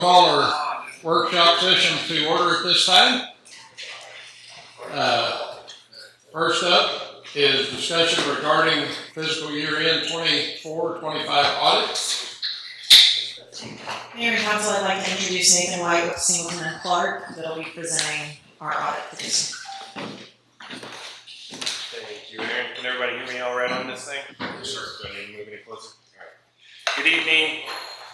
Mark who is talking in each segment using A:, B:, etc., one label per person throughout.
A: Call our workshop session to order at this time. First up is discussion regarding fiscal year end 24-25 audit.
B: Mayor and Council, I'd like to introduce Nathan White with Singleton and Clark that will be presenting our audit today.
C: Thank you, Aaron. Can everybody hear me all right on this thing? Yes, sir. Do I need to move any closer? All right. Good evening,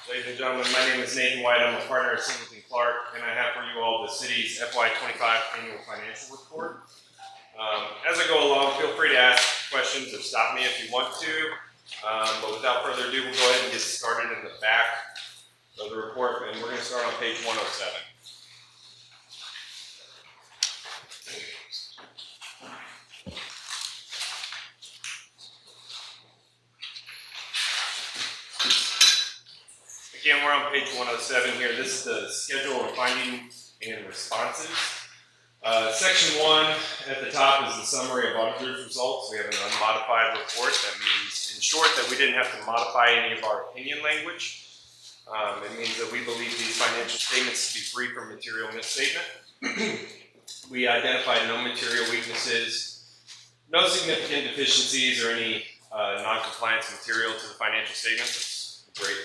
C: ladies and gentlemen. My name is Nathan White. I'm a partner at Singleton Clark, and I have for you all the city's FY25 annual financial report. As I go along, feel free to ask questions or stop me if you want to. But without further ado, we'll go ahead and get started in the back of the report, and we're going to start on page 107. Again, we're on page 107 here. This is the schedule of findings and responses. Section 1 at the top is the summary of auditors' results. We have an unmodified report. That means, in short, that we didn't have to modify any of our opinion language. It means that we believe these financial statements to be free from material misstatement. We identified no material weaknesses, no significant deficiencies, or any non-compliance material to the financial statements. That's great.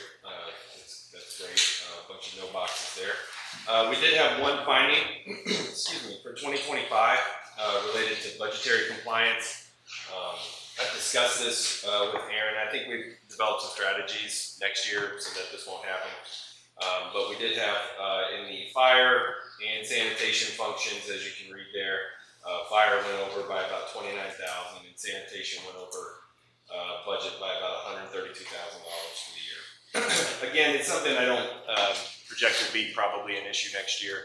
C: That's great. A bunch of no boxes there. We did have one finding, excuse me, for 2025 related to budgetary compliance. I've discussed this with Aaron. I think we've developed some strategies next year so that this won't happen. But we did have in the fire and sanitation functions, as you can read there, fire went over by about $29,000 and sanitation went over budget by about $132,000 for the year. Again, it's something I don't project will be probably an issue next year.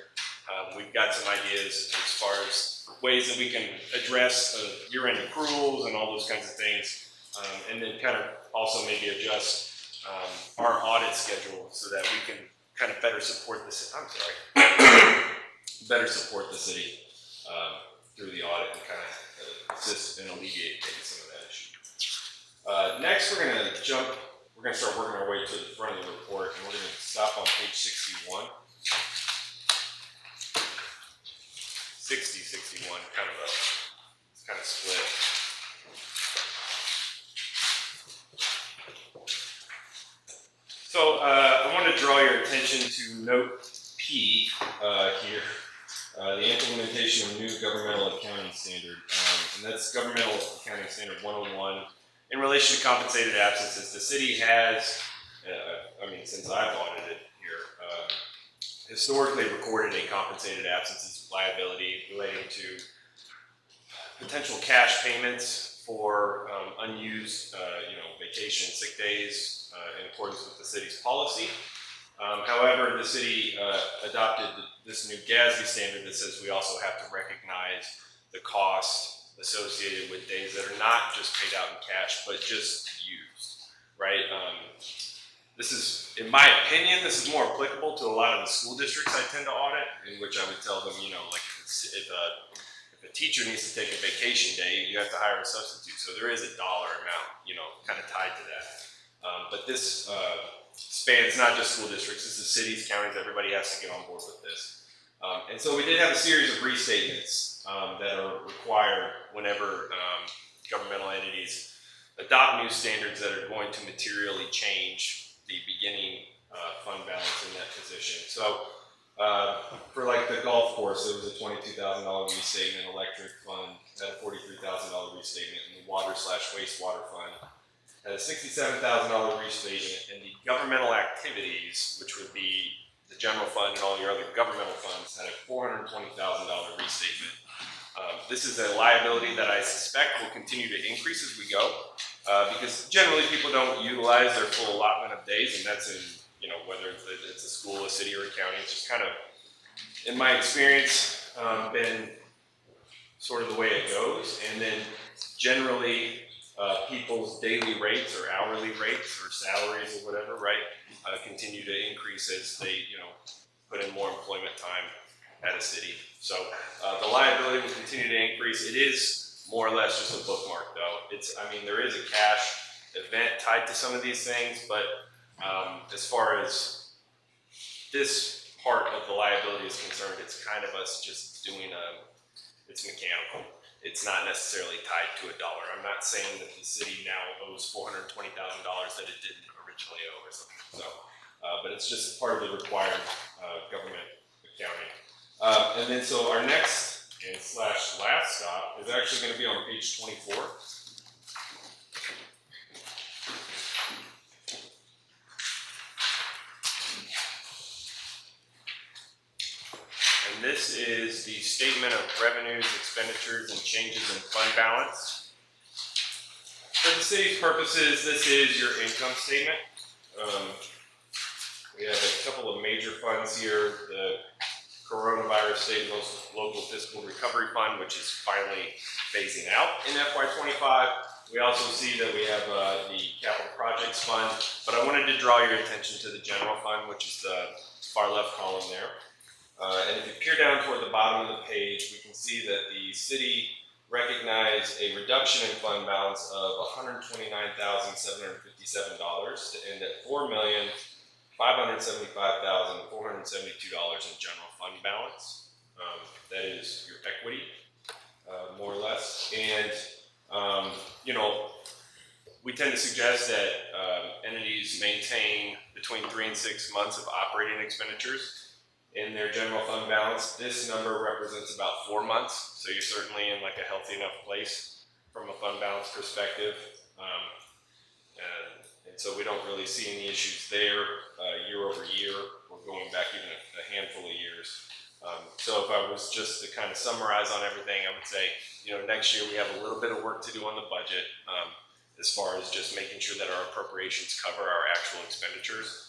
C: We've got some ideas as far as ways that we can address year-end accruals and all those kinds of things, and then kind of also maybe adjust our audit schedule so that we can kind of better support the city. Better support the city through the audit and kind of assist and alleviate maybe some of that issue. Next, we're going to jump. We're going to start working our way to the front of the report, and we're going to stop on page 61. 61, it's kind of split. So I want to draw your attention to note P here, the implementation of new governmental accounting standard, and that's Governmental Accounting Standard 101. In relation to compensated absences, the city has, since I've audited here, historically recorded a compensated absences liability relating to potential cash payments for unused, vacation, sick days in accordance with the city's policy. However, the city adopted this new GASB standard that says we also have to recognize the cost associated with days that are not just paid out in cash, but just used, right? This is, in my opinion, this is more applicable to a lot of the school districts I tend to audit, in which I would tell them, like if a teacher needs to take a vacation day, you have to hire a substitute. So there is a dollar amount, kind of tied to that. But this spans not just school districts, this is cities, counties, everybody has to get on board with this. And so we did have a series of restatements that are required whenever governmental entities adopt new standards that are going to materially change the beginning fund balance in that position. So for like the golf course, there was a $22,000 restatement, electric fund had a $43,000 restatement, and the water/wastewater fund had a $67,000 restatement, and the governmental activities, which would be the general fund and all your other governmental funds, had a $420,000 restatement. This is a liability that I suspect will continue to increase as we go, because generally people don't utilize their full allotment of days, and that's in, whether it's a school, a city, or a county. It's just kind of, in my experience, been sort of the way it goes. And then generally people's daily rates or hourly rates or salaries or whatever, right, continue to increase as they, put in more employment time at a city. So the liability will continue to increase. It is more or less just a bookmark, though. There is a cash event tied to some of these things, but as far as this part of the liability is concerned, it's kind of us just doing it's mechanical. It's not necessarily tied to a dollar. I'm not saying that the city now owes $420,000 that it didn't originally owe or something. So, but it's just part of the required government accounting. And then so our next and / last stop is actually going to be on page 24. And this is the statement of revenues, expenditures, and changes in fund balance. For the city's purposes, this is your income statement. We have a couple of major funds here. The Coronavirus State and Local Fiscal Recovery Fund, which is finally phasing out in FY25. We also see that we have the Capital Projects Fund, but I wanted to draw your attention to the General Fund, which is the far left column there. And if you peer down toward the bottom of the page, we can see that the city recognized a reduction in fund balance of $129,757 to end at $4,575,472 in general fund balance. That is your equity, more or less. And, you know, we tend to suggest that entities maintain between 3 and 6 months of operating expenditures in their general fund balance. This number represents about 4 months, so you're certainly in like a healthy enough place from a fund balance perspective. And so we don't really see any issues there year over year or going back even a handful of years. So if I was just to kind of summarize on everything, I would say, you know, next year we have a little bit of work to do on the budget as far as just making sure that our appropriations cover our actual expenditures.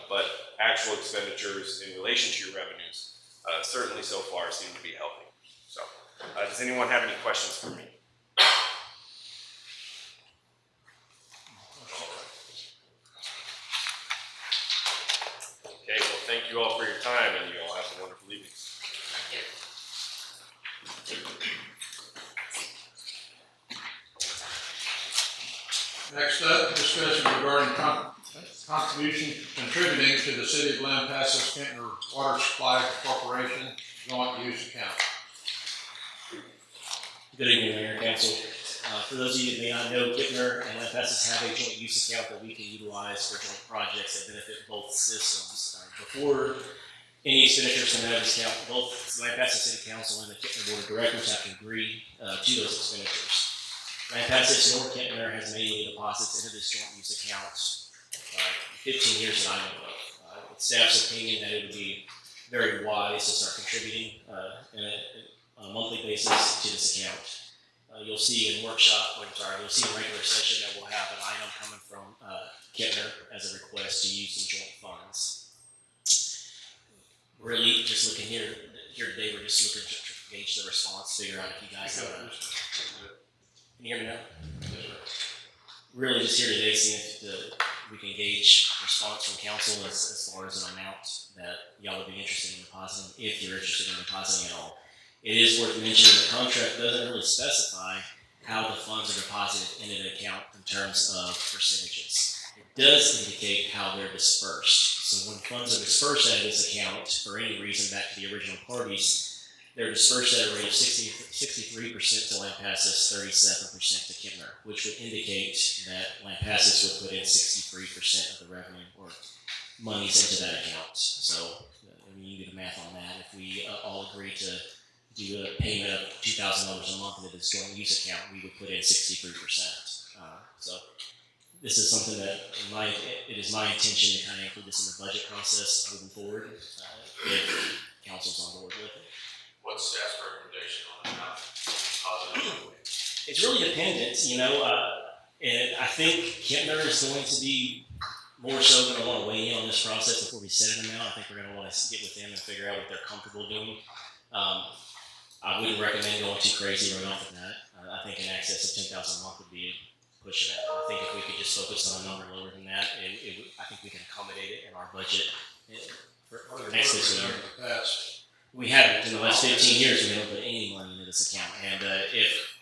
C: But actual expenditures in relation to your revenues certainly so far seem to be healthy. So does anyone have any questions for me? Okay, well, thank you all for your time, and you all have a wonderful evening.
A: Next up, discussion regarding contribution contributing to the City of Lampasas Kentner Water Supply Corporation joint use account.
D: Good evening, Mayor and Council. For those of you that may not know, Kentner and Lampasas have a joint use account that we can utilize for joint projects that benefit both systems. Before any expenditures come out of this account, both Lampasas City Council and the Kentner Board of Directors have to agree to those expenditures. Lampasas nor Kentner has made any deposits into this joint use account 15 years that I know of. It's staff's opinion that it would be very wise to start contributing on a monthly basis to this account. You'll see in you'll see in regular session that we'll have an item coming from Kentner as a request to use some joint funds. Really, just looking here today, we're just looking to gauge the response, figure out if you guys have can you hear me now? Really just here today, seeing if we can gauge response from council as far as an amount that y'all would be interested in depositing, if you're interested in depositing at all. It is worth mentioning the contract doesn't really specify how the funds are deposited in an account in terms of percentages. It does indicate how they're dispersed. So when funds are dispersed out of this account for any reason back to the original parties, they're dispersed at a rate of 63% to Lampasas, 37% to Kentner, which would indicate that Lampasas would put in 63% of the revenue or monies into that account. So you do the math on that. If we all agree to do a payment of $2,000 a month into this joint use account, we would put in 63%. So this is something that it is my intention to kind of include this in the budget process moving forward if council's on board with it.
E: What's staff's recommendation on how positive?
D: It's really dependent, you know, and I think Kentner is going to be more so going to want to weigh in on this process before we set an amount. I think we're going to want to get with them and figure out what they're comfortable doing. I wouldn't recommend going too crazy right off the bat. I think in excess of $10,000 a month would be pushing it. I think if we could just focus on a number lower than that, I think we can accommodate it in our budget for next fiscal year. We haven't in the last 15 years. We haven't put any money into this account, and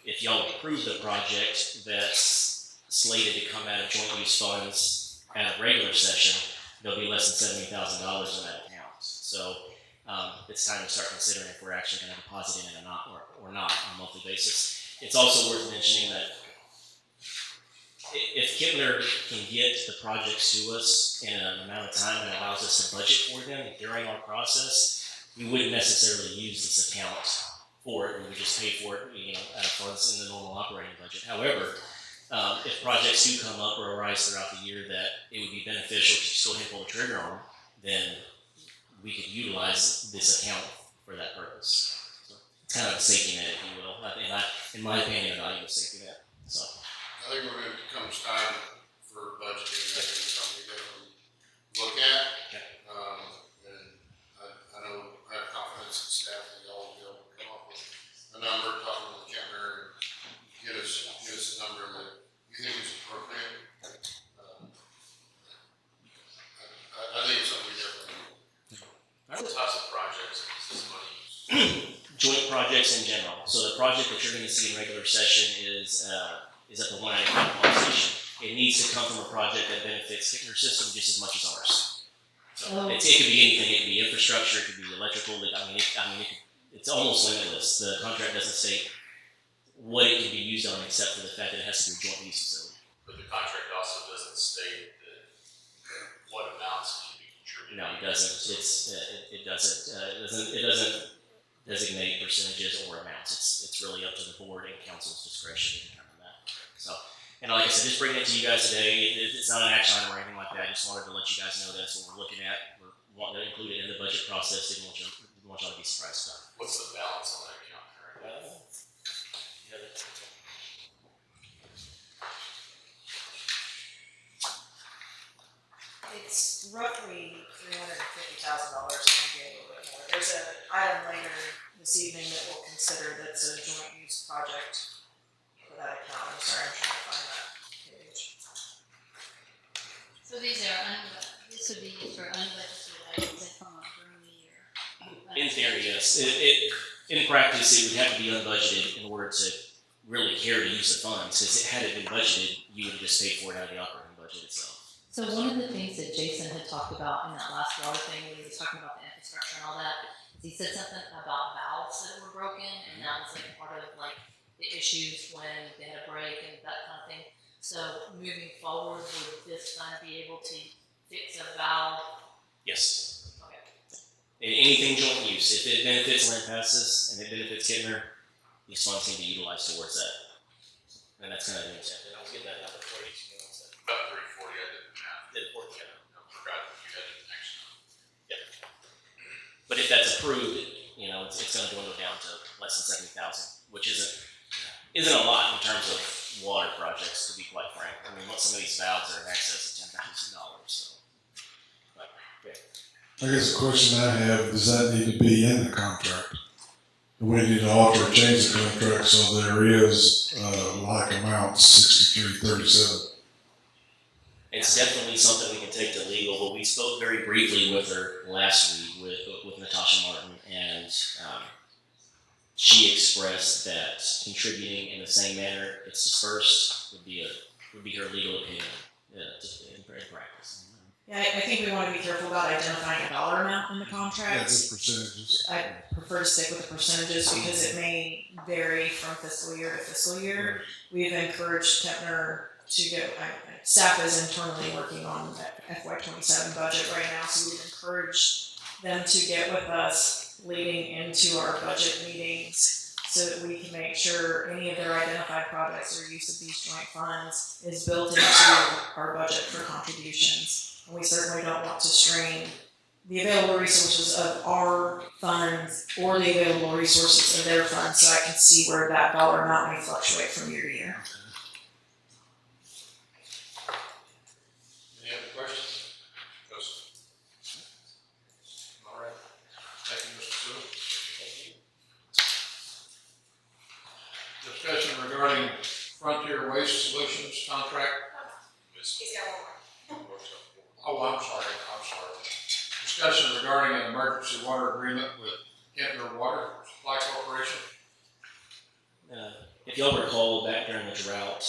D: if y'all approve the project that's slated to come out of joint use funds at a regular session, there'll be less than $70,000 in that account. So it's time to start considering if we're actually going to deposit in it or not on a monthly basis. It's also worth mentioning that if Kibner can get the projects to us in an amount of time that allows us to budget for them during our process, we wouldn't necessarily use this account for it. We would just pay for it, out of funds in the normal operating budget. However, if projects do come up or arise throughout the year that it would be beneficial to just go ahead and pull the trigger on, then we could utilize this account for that purpose. So it's kind of a safety net, if you will. In my opinion, a valuable safety net. So.
F: I think when it comes time for budgeting, that is something we definitely look at.
D: Okay.
F: And I know I have confidence in staff that y'all will be able to come up with a number, talk with the counter, and get us a number that you think is appropriate. I think it's something we definitely.
E: What types of projects is this money used?
D: Joint projects in general. So the project that you're going to see in regular session is at the 195 pump station. It needs to come from a project that benefits Kibner system just as much as ours. So it could be anything. It could be infrastructure. It could be electrical. It's almost limitless. The contract doesn't state what it can be used on, except for the fact that it has to be a joint use facility.
E: But the contract also doesn't state that what amounts can be contributed.
D: No, it doesn't. It doesn't designate percentages or amounts. It's really up to the board and council's discretion to determine that. So, and like I said, just bringing it to you guys today. It's not an action item or anything like that. I just wanted to let you guys know that's what we're looking at. We're wanting to include it in the budget process. Didn't want y'all to be surprised about it.
E: What's the balance on that account currently?
B: It's roughly $350,000, maybe a little bit more. There's an item later this evening that we'll consider that's a joint use project for that account. I'm sorry, I'm trying to find that page.
G: So these are this would be used for unbudgeted items that come up during the year.
D: In theory, yes. In practice, it would have to be unbudgeted in order to really care to use the funds. Because had it been budgeted, you would have just paid for it out of the operating budget itself.
H: So one of the things that Jason had talked about in that last water thing, when he was talking about the infrastructure and all that, is he said something about valves that were broken, and that was like part of like the issues when they had a break and that kind of thing. So moving forward, would this fund be able to fix a valve?
D: Yes.
H: Okay.
D: Anything joint use. If it benefits Lampasas and it benefits Kibner, these funds can be utilized towards that. And that's kind of the intent. And I was getting that number for you.
E: About 340, I did the math.
D: Did it work? Yeah.
E: I forgot that you had an action.
D: But if that's approved, it's going to dwindle down to less than 70,000, which isn't a lot in terms of water projects, to be quite frank. I mean, some of these valves are in excess of $10,000. So, but, yeah.
I: I guess the question I have, does that need to be in the contract? Do we need to alter or change the contract so there is like amount 6337?
D: It's definitely something we can take to legal, but we spoke very briefly with her last week with Natasha Martin, and she expressed that contributing in the same manner it's dispersed would be her legal opinion in practice.
B: Yeah, I think we want to be careful about identifying a dollar amount in the
I: Yeah,
B: contract.
I: just percentages.
B: I prefer to stick with the percentages because it may vary from fiscal year to fiscal year. We've encouraged Kepner to get, staff is internally working on that FY27 budget right now, so we've encouraged them to get with us leading into our budget meetings so that we can make sure any of their identified projects or use of these joint funds is built into our budget for contributions. And we certainly don't want to strain the available resources of our funds or the available resources of their funds, so I can see where that dollar amount may fluctuate from year to year.
E: Any other questions? Joseph? All right. Thank you, Mr. Sewell.
A: Discussion regarding Frontier Waste Solutions contract.
E: He's got one more.
A: Oh, I'm sorry. Discussion regarding an emergency water agreement with Kentner Water Supply Corporation.
D: If y'all recall, back during the drought,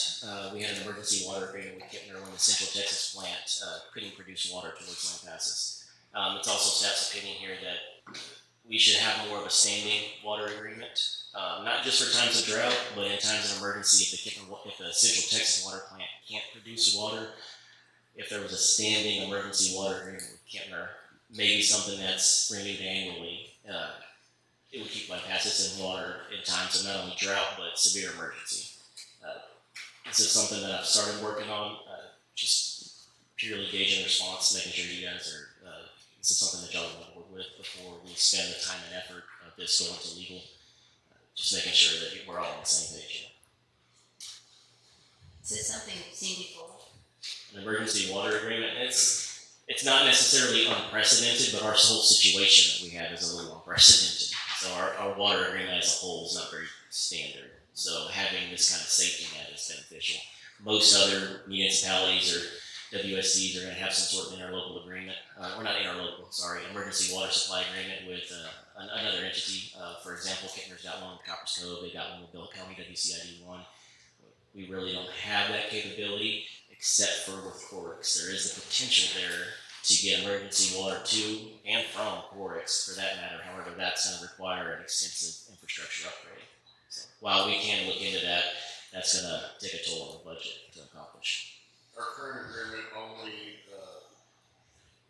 D: we had an emergency water agreement with Kentner when the Central Texas plant couldn't produce water towards Lampasas. It's also staff's opinion here that we should have more of a standing water agreement, not just for times of drought, but in times of emergency. If the Central Texas water plant can't produce water, if there was a standing emergency water agreement with Kentner, maybe something that's renewed annually, it would keep Lampasas in water in times of not only drought but severe emergency. This is something that I've started working on, just purely gauging response, making sure you guys are. This is something that y'all are on board with before we spend the time and effort of this going to legal. Just making sure that we're all on the same page.
G: Is it something you've seen before?
D: An emergency water agreement. It's not necessarily unprecedented, but our whole situation that we have is a little unprecedented. So our water agreement as a whole is not very standard. So having this kind of safety net is beneficial. Most other municipalities or WSCs are going to have some sort of interlocal agreement, or not interlocal, sorry, emergency water supply agreement with another entity. For example, Kentner's got one with Copper's Cove, they got one with Bill County WCID 1. We really don't have that capability except for with Corix. There is the potential there to get emergency water to and from Corix for that matter. However, that's going to require an extensive infrastructure upgrade. So while we can look into that, that's going to take a toll on the budget to accomplish.
F: Our current agreement only,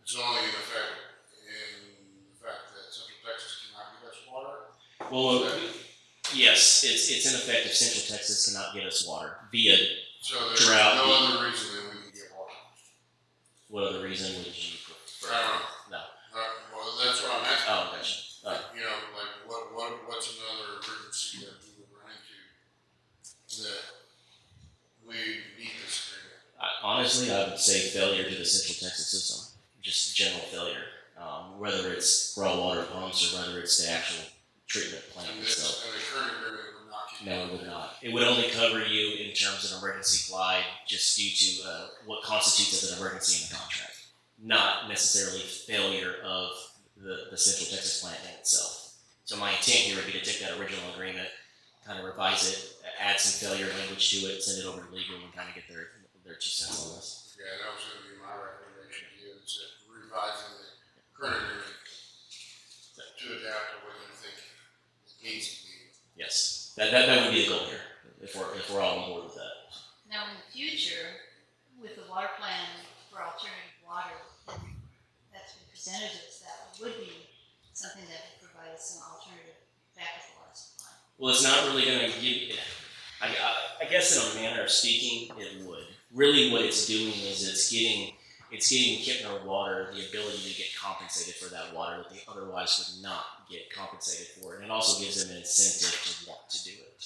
F: it's only in effect the fact that Central Texas cannot give us water.
D: Well, yes, it's in effect if Central Texas cannot get us water via
F: So there's
D: drought.
F: no other reason that we can get water.
D: What other reason would you prefer?
F: I don't
D: No.
F: Well, that's what I'm asking.
D: Oh, gotcha.
F: You know, like what's another emergency that we would run into that we need this agreement?
D: Honestly, I would say failure to the Central Texas system. Just general failure. Whether it's raw water pumps or whether it's the actual treatment plant
F: And
D: itself.
F: the current agreement would not keep.
D: No, it would not. It would only cover you in terms of emergency glide just due to what constitutes as an emergency in the contract. Not necessarily failure of the Central Texas plant in itself. So my intent here would be to take that original agreement, kind of revise it, add some failure language to it, send it over to legal and kind of get their 2 cents on this.
F: Yeah, that was gonna be my recommendation to you, is that revising the current agreement to adapt to what you think it needs to be.
D: Yes, that would be the goal here, if we're all on board with that.
G: Now, in the future, with the water plan for alternative water that's been presented to us, that would be something that would provide us some alternative backup water supply.
D: Well, it's not really going to give. I guess in a manner of speaking, it would. Really, what it's doing is it's giving Kentner Water the ability to get compensated for that water that they otherwise would not get compensated for, and it also gives them an incentive to want to do it.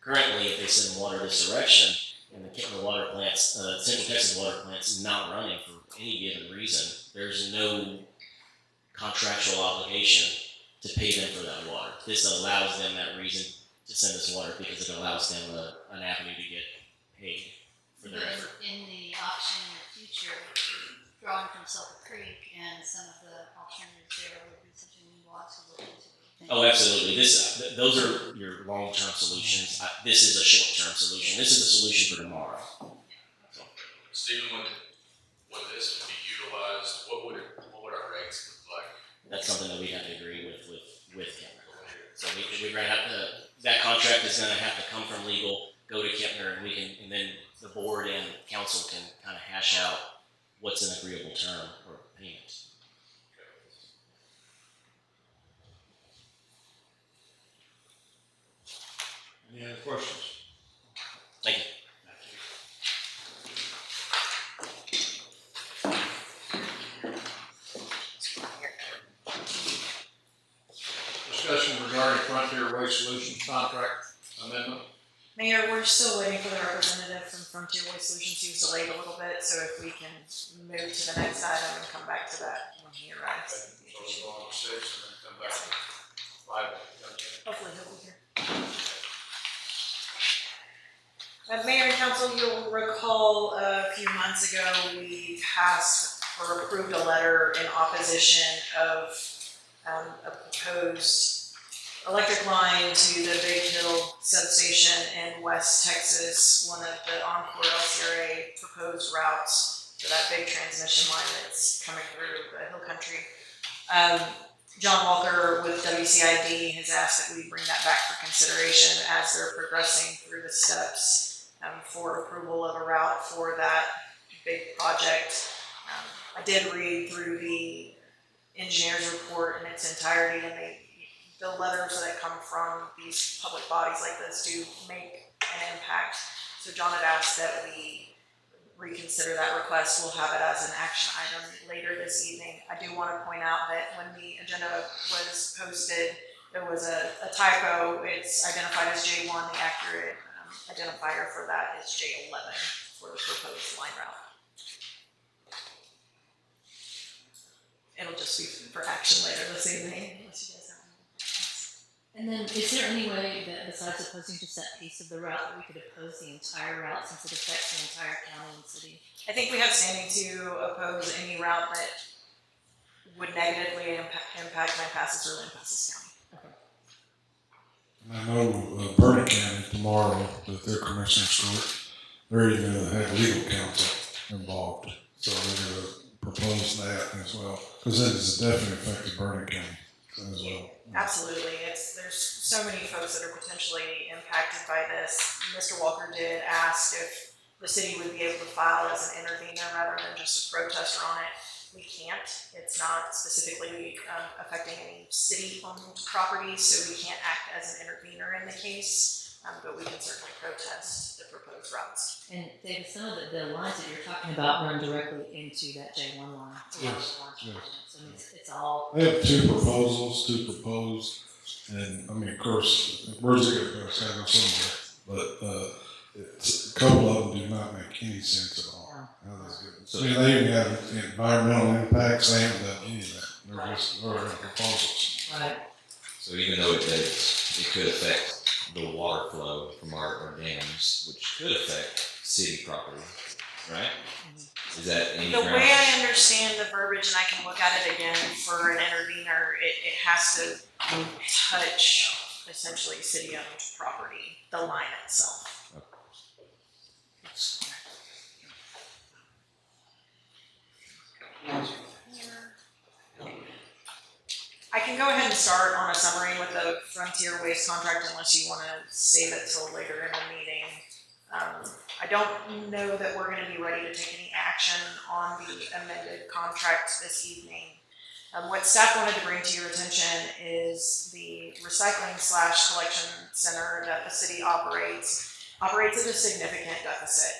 D: Currently, if they send water this direction, and the Kentner water plants, Central Texas water plant's not running for any given reason, there's no contractual obligation to pay them for that water. This allows them that reason to send us water because it allows them an avenue to get paid for their
G: But
D: effort.
G: in the option in the future, drawing from Sulphur Creek and some of the alternatives there would be something we want to look into.
D: Oh, absolutely. Those are your long-term solutions. This is a short-term solution. This is a solution for tomorrow.
E: Stephen, when this would be utilized, what would our rates look like?
D: That's something that we have to agree with Kentner. So we're going to have to. That contract is going to have to come from legal, go to Kentner, and then the board and council can kind of hash out what's an agreeable term or payment.
A: Any other questions?
D: Thank you.
A: Discussion regarding Frontier Waste Solutions contract amendment.
B: Mayor, we're still waiting for the representative from Frontier Waste Solutions. He was delayed a little bit, so if we can move to the next item and come back to that when he arrives.
F: So we'll go on to 6 and then come back to 5.
B: Hopefully he'll be here. Mayor and Council, you'll recall a few months ago, we passed or approved a letter in opposition of a proposed electric line to the Big Hill substation in West Texas, one of the Encore LCRA proposed routes So that big transmission line that's coming through the hill country. John Walker with WCID has asked that we bring that back for consideration as they're progressing through the steps for approval of a route for that big project. I did read through the engineer's report in its entirety, and the letters that come from these public bodies like this do make an impact. So John had asked that we reconsider that request. We'll have it as an action item later this evening. I do want to point out that when the agenda was posted, there was a typo. It's identified as J1. The accurate identifier for that is J11 for the proposed line route. It'll just be for action later this evening. Unless you guys have any questions.
H: And then, is there any way that besides opposing just that piece of the route that we could oppose the entire route since it affects the entire county and city?
B: I think we have standing to oppose any route that would negatively impact Lampasas or Lampasas County.
H: Okay.
I: I know Bernie County tomorrow, that their commissioner's court, they're even going to have legal counsel involved. So they're going to propose that as well, because that is a definite effect to Bernie County as well.
B: Absolutely. There's so many folks that are potentially impacted by this. Mr. Walker did ask if the city would be able to file as an intervener rather than just a protester on it. We can't. It's not specifically affecting any city-owned properties, so we can't act as an intervener in the case, but we can certainly protest the proposed routes.
H: And David, some of the lines that you're talking about run directly into that J1 line.
I: Yes,
H: So it's all.
I: They have two proposed, and I mean, of course, where's it going to go? Somewhere, but it's, a couple of them do not make any sense at all. I mean, they even have environmental impacts. They haven't done any of that. They're just proposals.
H: Right.
J: So even though it could affect the water flow from our dams, which could affect city property, right? Is that any
B: The
J: ground?
B: way I understand the verbiage, and I can look at it again for an intervener, it has to touch essentially city-owned property, the line itself. I can go ahead and start on a summary with the Frontier Waste contract unless you want to save it till later in the meeting. I don't know that we're going to be ready to take any action on the amended contract this evening. What staff wanted to bring to your attention is the recycling / collection center that the city operates at a significant deficit.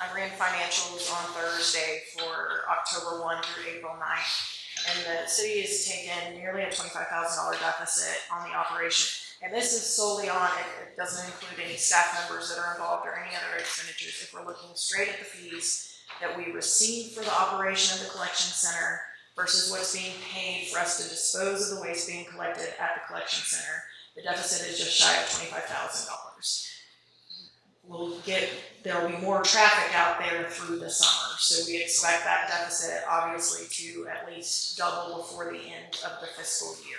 B: I ran financials on Thursday for October 1 through April 9th. And the city has taken nearly a $25,000 deficit on the operation. And this is solely on, it doesn't include any staff members that are involved or any other expenditures. If we're looking straight at the fees that we receive for the operation of the collection center versus what's being paid for us to dispose of the waste being collected at the collection center, the deficit is just shy of $25,000. There will be more traffic out there through the summer, so we expect that deficit obviously to at least double before the end of the fiscal year.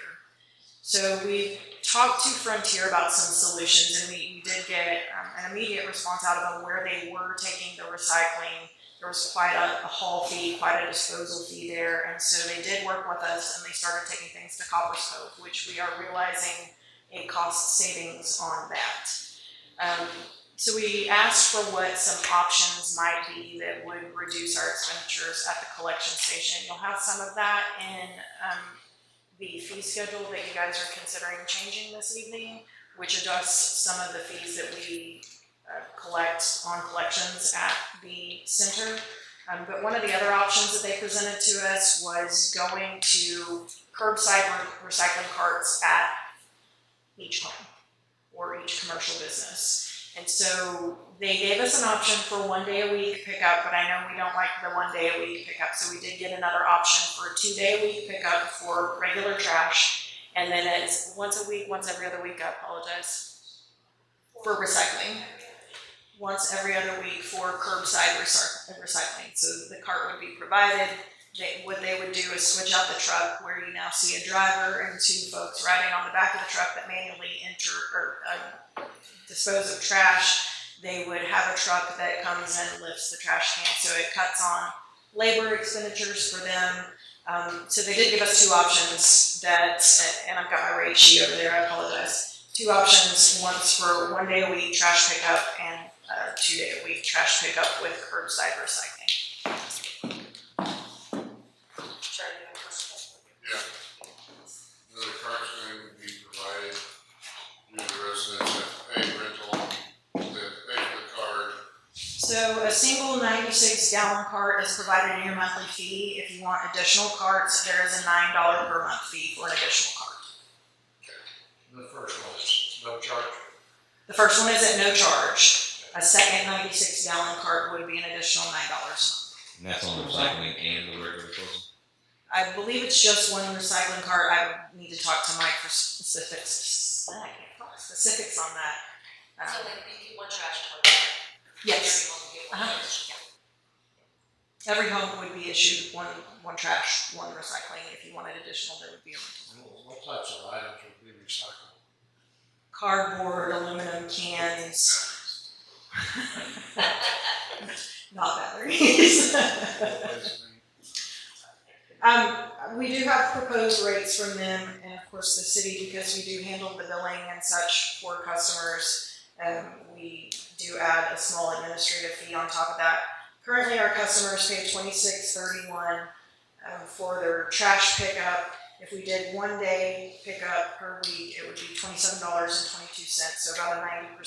B: So we talked to Frontier about some solutions, and we did get an immediate response out of them where they were taking the recycling. There was quite a haul fee, quite a disposal fee there, and so they did work with us and they started taking things to Copper's Cove, which we are realizing a cost savings on that. So we asked for what some options might be that would reduce our expenditures at the collection station. You'll have some of that in the fee schedule that you guys are considering changing this evening, which adjusts some of the fees that we collect on collections at the center. But one of the other options that they presented to us was going to curbside recycling carts at each home or each commercial business. And so they gave us an option for 1 day a week pickup, but I know we don't like the 1 day a week pickup, so we did get another option for a 2 day a week pickup for regular trash, and then it's once a week, once every other week, I apologize, for recycling. Once every other week for curbside recycling. So the cart would be provided. What they would do is switch out the truck where you now see a driver and 2 folks riding on the back of the truck that manually enter or dispose of trash. they would have a truck that comes and lifts the trash can. So it cuts on labor expenditures for them. So they did give us two options that, and I've got my rate sheet over there, I apologize. Two options, one's for 1 day a week trash pickup and 2 day a week trash pickup with curbside recycling.
F: Yeah. Another cart's going to be provided to the residents that pay rental, that pay for the card.
B: So a single 96-gallon cart is provided in your monthly fee. If you want additional carts, there is a $9 per month fee for an additional cart.
A: The first one is no charge.
B: The first one is at no charge. A second 96-gallon cart would be an additional $9 a month.
J: And that's on recycling and the regular disposal.
B: I believe it's just one recycling cart. I would need to talk to Mike for specifics. I can't talk specifics on that.
H: So like you get one trash cart.
B: Yes.
H: Every home will get one.
B: Yeah. Every home would be issued one trash, one recycling. If you wanted additional, there would be a rental.
A: What types of items would be recycled?
B: Cardboard, aluminum cans. Not batteries. We do have proposed rates from them, and of course the city, because we do handle the billing and such for customers. We do add a small administrative fee on top of that. Currently, our customers pay $26.31 for their trash pickup. If we did 1 day pickup per week, it would be $27.22, so about a 90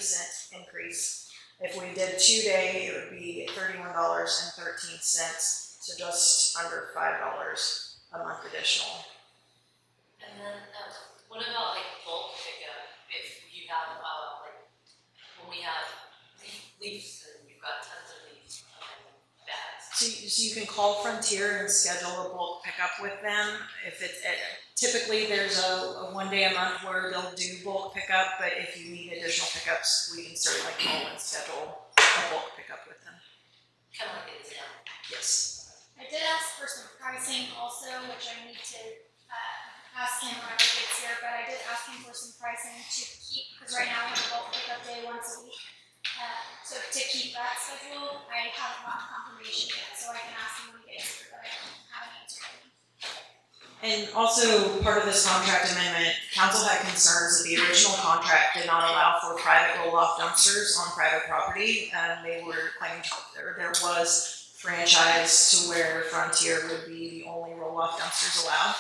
B: cent increase. If we did 2 day, it would be $31.13, so just under $5 a month additional.
H: And then, what about like bulk pickup? If you have, like, when we have leaves and you've got tons of leaves bags.
B: So you can call Frontier and schedule a bulk pickup with them. If it's typically there's a 1 day a month where they'll do bulk pickup, but if you need additional pickups, we can certainly call and schedule a bulk pickup with them.
H: Kind of like it is now.
B: Yes.
K: I did ask for some pricing also, which I need to ask him when he gets here, but I did ask him for some pricing to keep, because right now we have a bulk pickup day once a week. So to keep that schedule, I haven't gotten confirmation yet, so I can ask him when he gets here, but I don't have an answer right now.
B: And also, part of this contract amendment, council had concerns that the original contract did not allow for private roll-off dumpsters on private property. They were claiming there was franchise to where Frontier would be the only roll-off dumpsters allowed.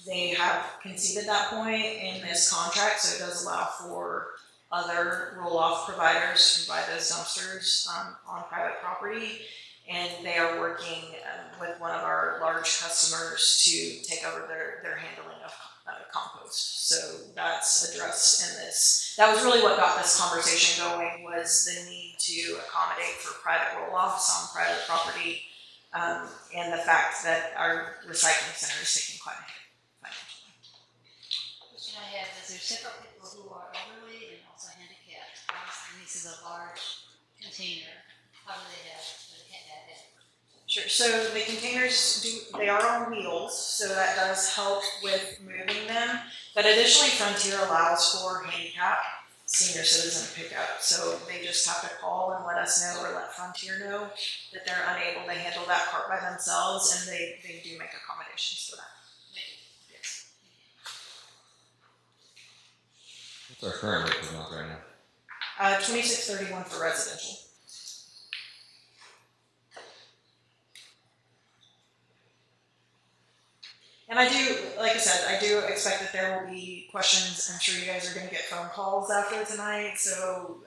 B: They have conceded that point in this contract, so it does allow for other roll-off providers to provide those dumpsters on private property. And they are working with one of our large customers to take over their handling of compost. So that's addressed in this. That was really what got this conversation going, was the need to accommodate for private roll-offs on private property, and the fact that our recycling center is taking quite a hit financially.
G: Question I have is there's several people who are elderly and also handicapped. And this is a large container. How do they have?
B: Sure. So the containers they are on wheels, so that does help with moving them. But additionally, Frontier allows for handicap senior citizen pickup. So they just have to call and let us know, or let Frontier know, that they're unable to handle that cart by themselves, and they do make accommodations for that. Yes.
J: What's our current rate per month right now?
B: $26.31 for residential. And I do, like I said, I do expect that there will be questions. I'm sure you guys are going to get phone calls after tonight. So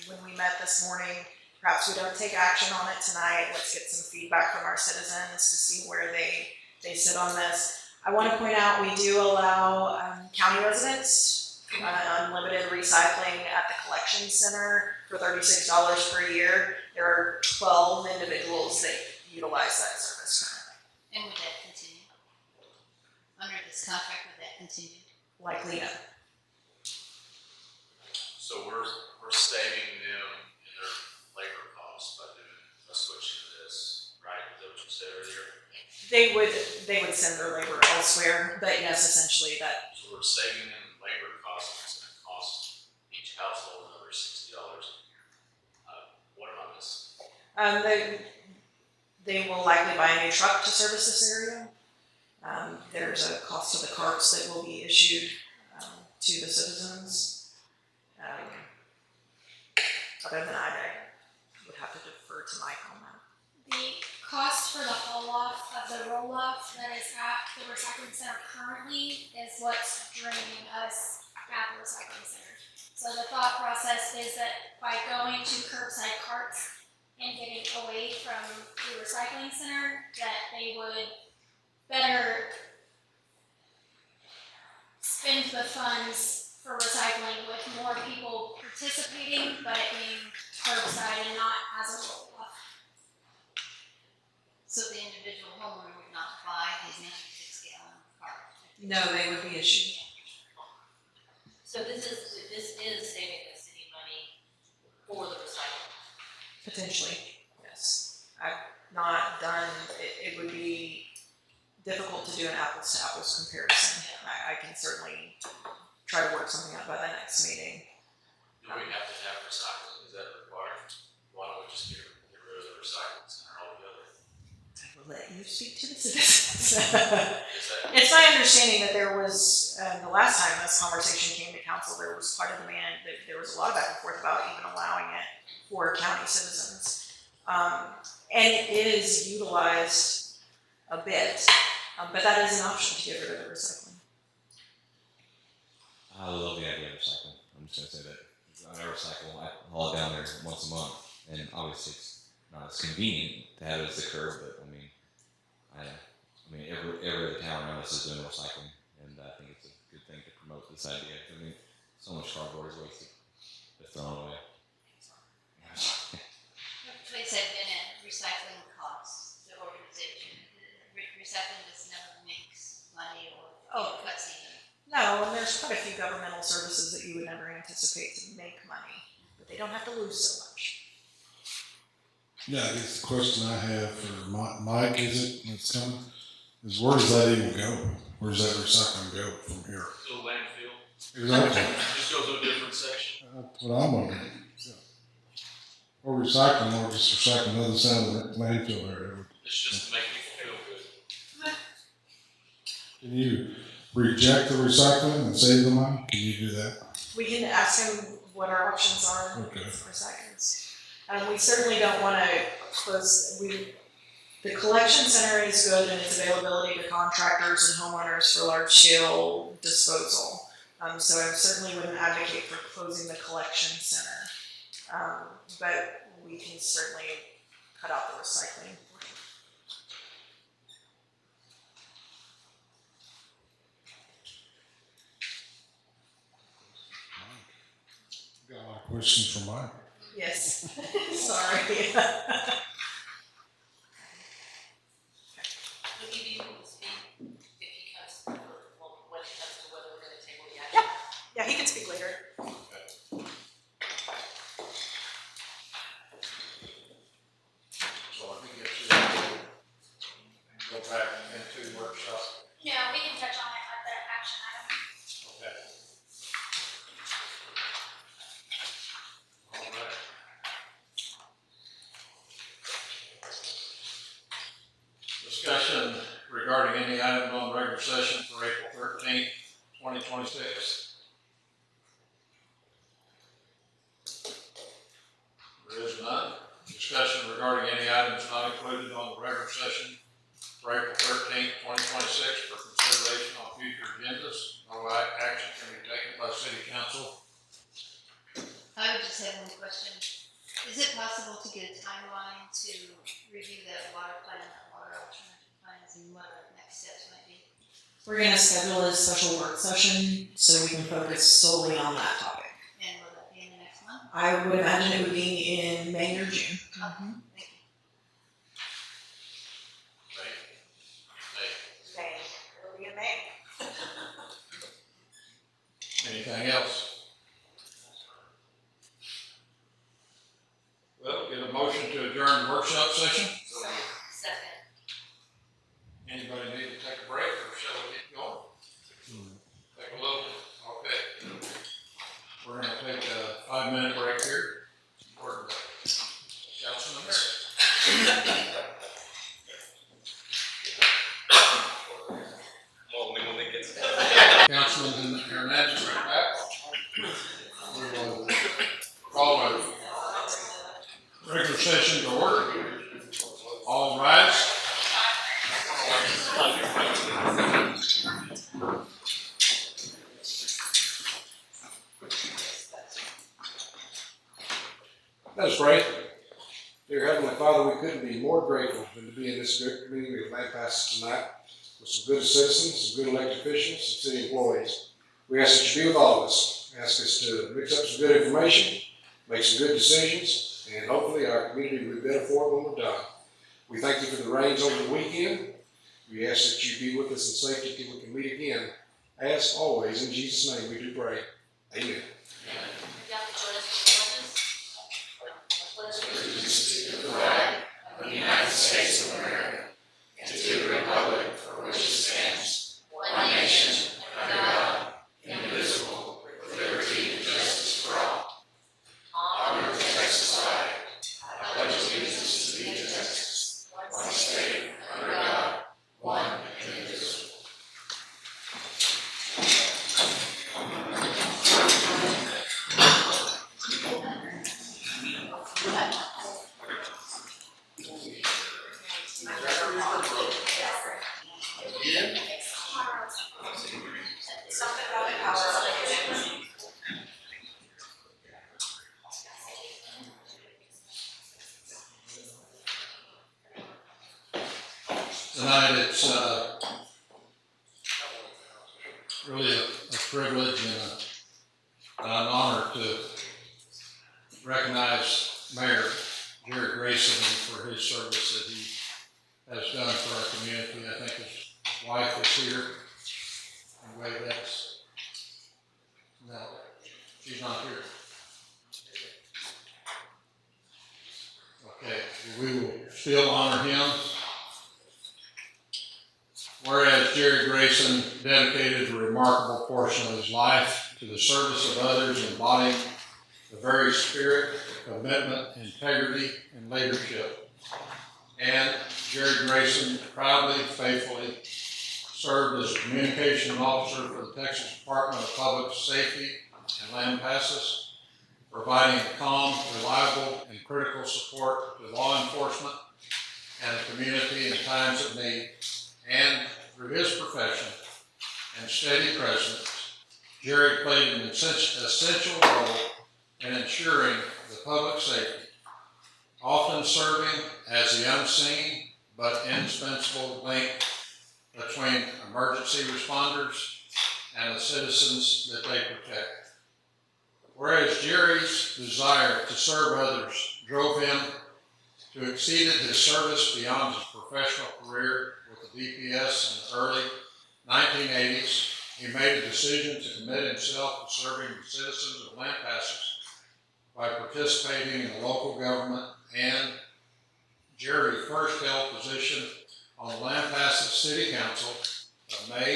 B: when we met this morning, perhaps we don't take action on it tonight. Let's get some feedback from our citizens to see where they sit on this. I want to point out we do allow county residents unlimited recycling at the collection center for $36 per year. There are 12 individuals that utilize that service currently.
G: And would that continue? Under this contract, would that continue?
B: Likely no.
E: So we're saving them in their labor costs by doing a switch to this, right? Is that what you said earlier?
B: They would send their labor elsewhere, but yes, essentially that.
E: So we're saving them labor costs, and it's gonna cost household, another $60. What am I missing?
B: They will likely buy a new truck to service this area. There's a cost to the carts that will be issued to the citizens. Other than that, I would have to defer to Mike on that.
K: The cost for the haul off of the roll off that is at the recycling center currently is what's draining us at the recycling center. So the thought process is that by going to curbside carts and getting away from the recycling center, that they would better spend the funds for recycling with more people participating, but it being curbside and not as a roll off.
G: So the individual homeowner would not buy his 96-gallon cart.
B: No, they would be issued.
H: So this is saving the city money for the recycling.
B: Potentially, yes. I've not done, it would be difficult to do an apples to apples comparison. I can certainly try to work something out by the next meeting.
E: Do we have to have recycling? Is that required? Why don't we just get rid of the recycling center altogether?
B: I will let you speak to the citizens.
E: Is that,
B: It's my understanding that there was, the last time this conversation came to council, there was quite a demand, that there was a lot of back and forth about even allowing it for county citizens. And it is utilized a bit, but that is an option to get rid of the recycling.
J: I love the idea of recycling. I'm just gonna say that I recycle. I haul it down there once a month, and obviously it's not as convenient to have it as the curb, but I mean, every other town around us is doing recycling, and I think it's a good thing to promote this idea. I mean, so much cardboard is wasted, it's thrown away.
G: What place I've been at, recycling costs, the organization, recycling just never makes money or cuts even.
B: No, and there's quite a few governmental services that you would never anticipate to make money, but they don't have to lose so much.
I: Yeah, I guess the question I have for Mike, is it, that's coming, is where does that even go? Where does that recycling go from here?
E: to a landfill?
I: Exactly.
E: Just go to a different section?
I: That's what I'm wondering. Yeah. Or recycling, or just recycling the other side of the landfill area.
E: It's just to make people feel good.
I: Can you reject the recycling and save the money? Can you do that?
B: We can ask him what our options are
I: Okay.
B: for seconds. We certainly don't want to close, the collection center is good in its availability to contractors and homeowners for large scale disposal. So I certainly wouldn't advocate for closing the collection center. But we can certainly cut out the recycling.
I: Got a lot of questions for Mike.
B: Yes, sorry.
H: Would you be able to speak if he comes, when it comes to whether we're gonna table the action?
B: Yeah, he can speak later.
A: So I think it's, go back into workshop.
K: No, we can touch on it at the action item.
A: Okay. All right. Discussion regarding any item on regular session for April 13th, 2026. There is none. Discussion regarding any items not included on the regular session for April 13th, 2026 for consideration on future agendas. No action can be taken by city council.
G: I would just have one question. Is it possible to get a timeline to review that water plan and that water alternative plans and what our next steps might be?
B: We're gonna schedule a special work session so we can focus solely on that topic.
G: And will that be in the next month?
B: I would imagine it would be in May or June.
G: Thank you.
B: May, it'll be in May.
A: Anything else? Well, get a motion to adjourn the workshop session.
H: Second.
A: Anybody need to take a break or shall we get going? Take a little, okay. We're gonna take a Councilman Hernandez, right back. We will call a regular session to order. All rise.
L: Let us pray. Dear Heavenly Father, we couldn't be more grateful than to be in this good community of Lampasas tonight with some good citizens, some good elected officials, some city employees. We ask that you be with all of us. Ask us to mix up some good information, make some good decisions, and hopefully our community will be better for it when we're done. We thank you for the rains over the weekend. We ask that you be with us in safety till we can meet again. As always, in Jesus' name we do pray. Amen.
M: The United States of America, and to the republic for which it stands, one nation, under God, indivisible, with liberty and justice for all. Honor to Texas flag. I pledge allegiance to thee, Texas, one state, under God, one and indivisible.
A: Tonight it's really a privilege and an honor to recognize Mayor Jerry Grayson for his service that he has done for our community. I think his wife is here and wave at us. No, she's not here. Okay, we will still honor him. Whereas Jerry Grayson dedicated a remarkable portion of his life to the service of others, embodying the very spirit, commitment, integrity, and leadership. And Jerry Grayson proudly, faithfully served as a communication officer for the Texas Department of Public Safety in Lampasas, providing calm, reliable, and critical support to law enforcement and the community in times of need. And through his profession and steady presence, Jerry played an essential role in ensuring the public safety, often serving as the unseen but indispensable link between emergency responders and the citizens that they protect. Whereas Jerry's desire to serve others drove him to exceed his service beyond his professional career with the DPS in the early 1980s, he made a decision to commit himself to serving the citizens of Lampasas by participating in the local government, and Jerry first held position on the Lampasas City Council of May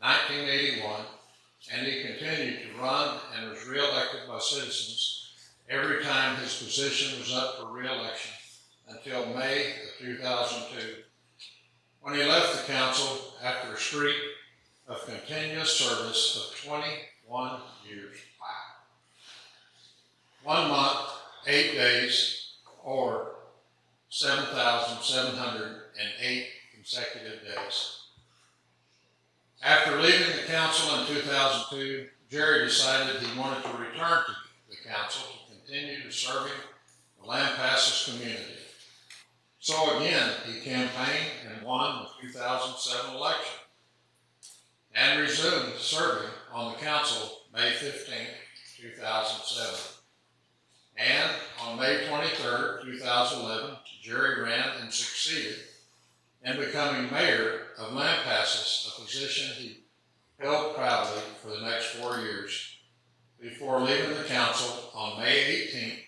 A: 1981, and he continued to run and was reelected by citizens every time his position was up for reelection until May of 2002. When he left the council after a streak of continuous service of 21 years. Wow. 1 month, 8 days, or 7,708 consecutive days. After leaving the council in 2002, Jerry decided he wanted to return to the council to continue serving the Lampasas community. So again, he campaigned and won the 2007 election and resumed serving on the council May 15, 2007. And on May 23, 2011, Jerry ran and succeeded in becoming mayor of Lampasas, a position he held proudly for the next 4 years before leaving the council on May 18,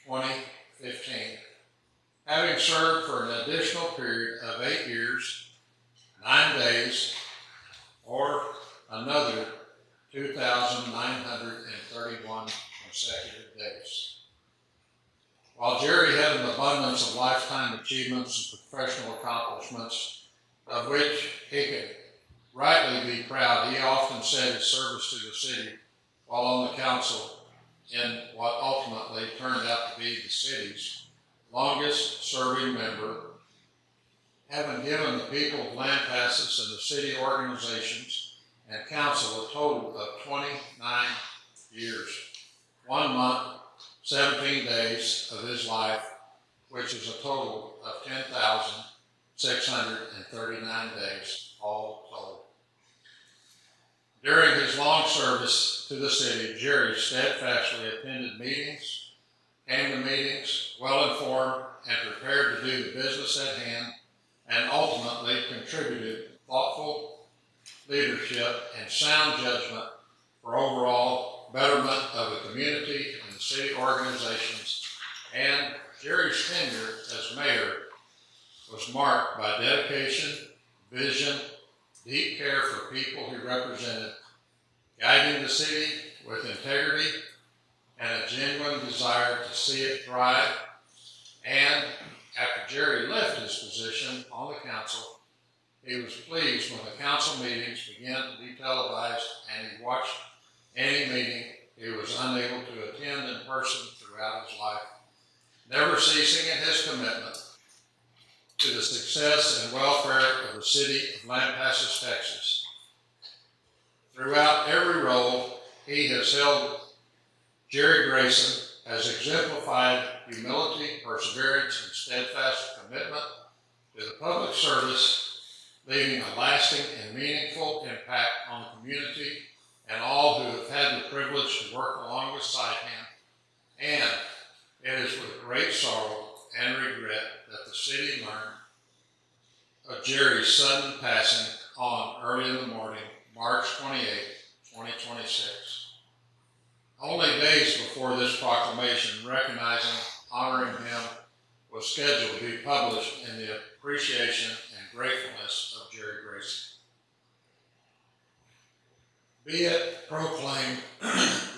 A: 2015. Having served for an additional period of 8 years, 9 days, or another 2,931 consecutive days. While Jerry had an abundance of lifetime achievements and professional accomplishments, of which he could rightly be proud. He often said his service to the city while on the council in what ultimately turned out to be the city's longest serving member, having given the people of Lampasas and the city organizations and council a total of 29 years, 1 month, 17 days of his life, which is a total of 10,639 days, all told. During his long service to the city, Jerry steadfastly attended meetings, came to meetings, well-informed and prepared to do the business at hand, and ultimately contributed thoughtful leadership and sound judgment for overall betterment of the community and the city organizations. And Jerry's tenure as mayor was marked by dedication, vision, deep care for people he represented, guiding the city with integrity and a genuine desire to see it thrive. And after Jerry left his position on the council, he was pleased when the council meetings began to be televised and he watched any meeting he was unable to attend in person throughout his life, never ceasing in his commitment to the success and welfare of the city of Lampasas, Texas. Throughout every role he has held, Jerry Grayson has exemplified humility, perseverance, and steadfast commitment to the public service, leaving a lasting and meaningful impact on the community and all who have had the privilege to work alongside him. And it is with great sorrow and regret that the city learned of Jerry's sudden passing on early in the morning, March 28, 2026. Only days before this proclamation recognizing, honoring him was scheduled to be published in the appreciation and gratefulness of Jerry Grayson. Be it proclaimed,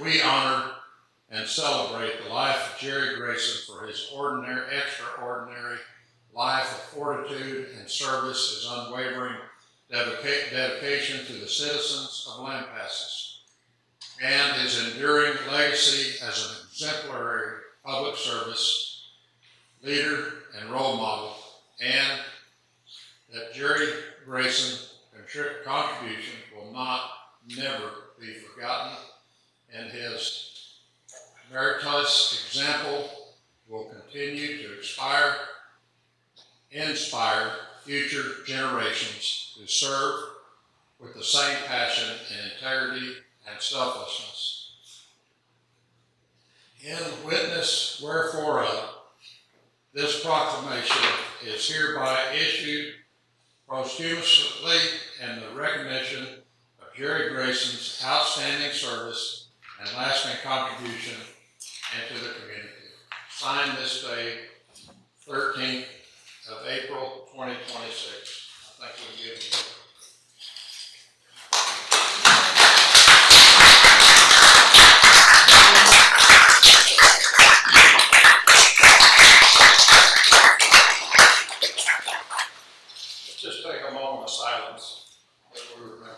A: we honor and celebrate the life of Jerry Grayson for his extraordinary life of fortitude and service, his unwavering dedication to the citizens of Lampasas, and his enduring legacy as an exemplary public service leader and role model, and that Jerry Grayson's contribution will never be forgotten, and his meritorious example will continue to inspire future generations to serve with the same passion and integrity and selflessness. In witness wherefore of, this proclamation is hereby issued posthumously in the recognition of Jerry Grayson's outstanding service and lasting contribution into the community. Signed this day, 13th of April, 2026. I think we'll give you. Just take a moment of silence as we remember him.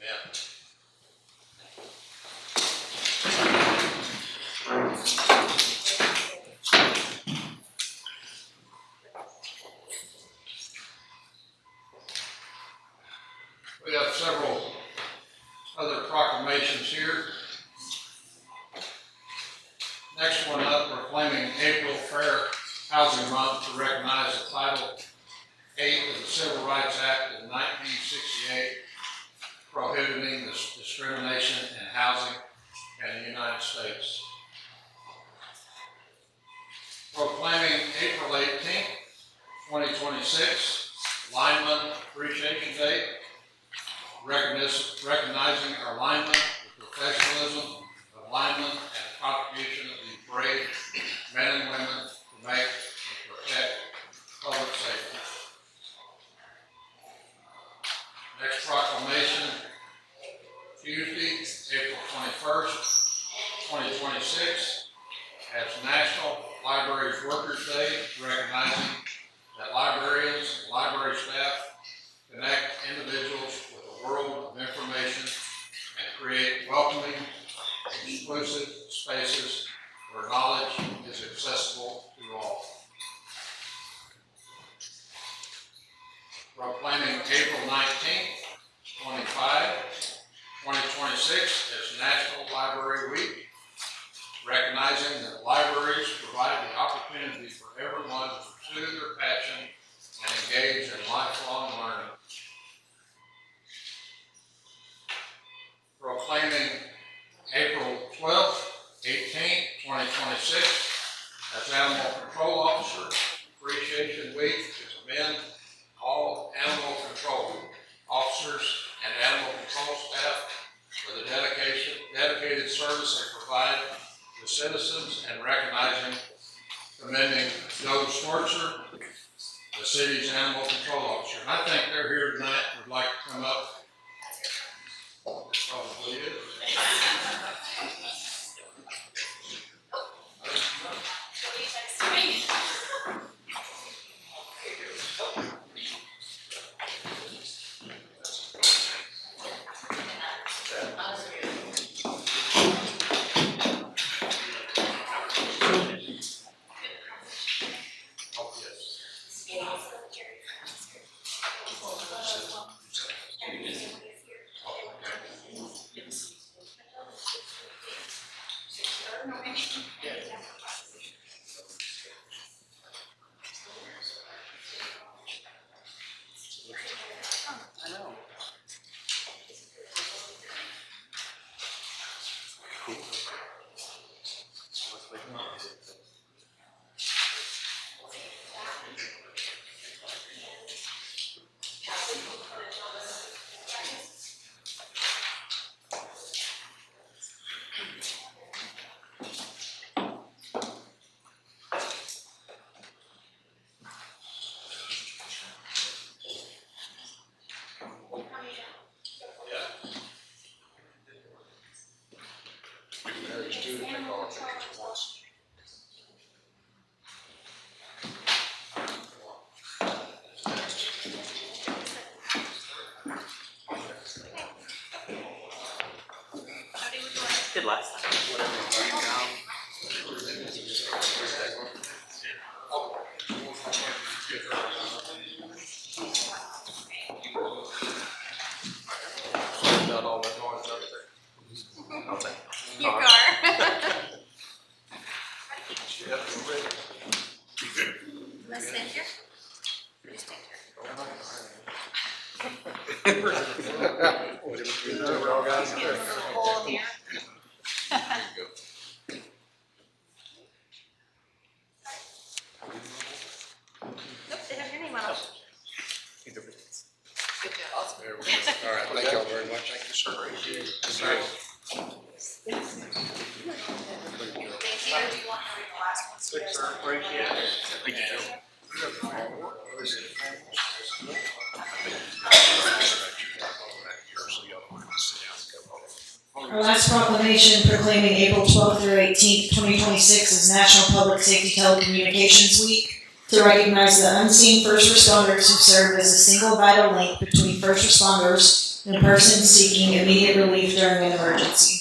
A: Amen. We have several other proclamations here. Next one up, proclaiming April Fair Housing Month to recognize the Title 8 of the Civil Rights Act of 1968, prohibiting discrimination in housing in the United States. Proclaiming April 18th, 2026, Lineman Appreciation Day, recognizing our linemen, the professionalism of linemen, and the contribution of these brave men and women to make and protect public safety. Next proclamation, Tuesday, 21st, 2026 as National Libraries Workers' Day, recognizing that librarians and library staff connect individuals with a world of information and create welcoming, exclusive spaces where knowledge is accessible to all. Proclaiming April 19th, 2026 as National Library Week, recognizing that libraries provide the opportunity for everyone to pursue their passion and engage in lifelong learning. Proclaiming April 12th, 18th, 2026 as Animal Control Officer Appreciation Week to commend all animal control officers and animal control staff for the dedicated service they provide to citizens, and recognizing, commending Joe Schwartzer, the city's animal control officer. And I think they're here tonight, would like to come up. Probably is. Oh, yes.
N: Did last time.
E: Got all that noise up there. I'll take it.
K: Your car.
E: Yep, we're ready.
K: Let's stand here. You stand here.
E: We're all guys
K: Get a little hole here. Nope, they have your name on it. Good job.
E: There we go. All right, thank y'all very much. Thank you, sir. Thank you.
K: Thank you. Do you want to read the last one?
E: Thanks, sir. Appreciate it. Thank you, Joe.
B: Our last proclamation proclaiming April 12th through 18th, 2026 as National Public Safety Telecommunications Week to recognize the unseen first responders who serve as a single vital link between first responders and persons seeking immediate relief during an emergency.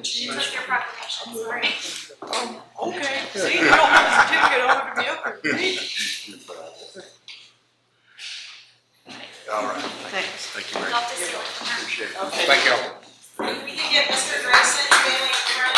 K: She took your proclamation, sorry.
N: Okay, see, you don't have a certificate over to me up here.
E: All right.
N: Thanks.
E: Thank you very
K: Love
E: much.
K: to see it from her.
E: Appreciate it.
N: Okay.
E: Thank y'all.
B: We can get Mr. Grayson family around.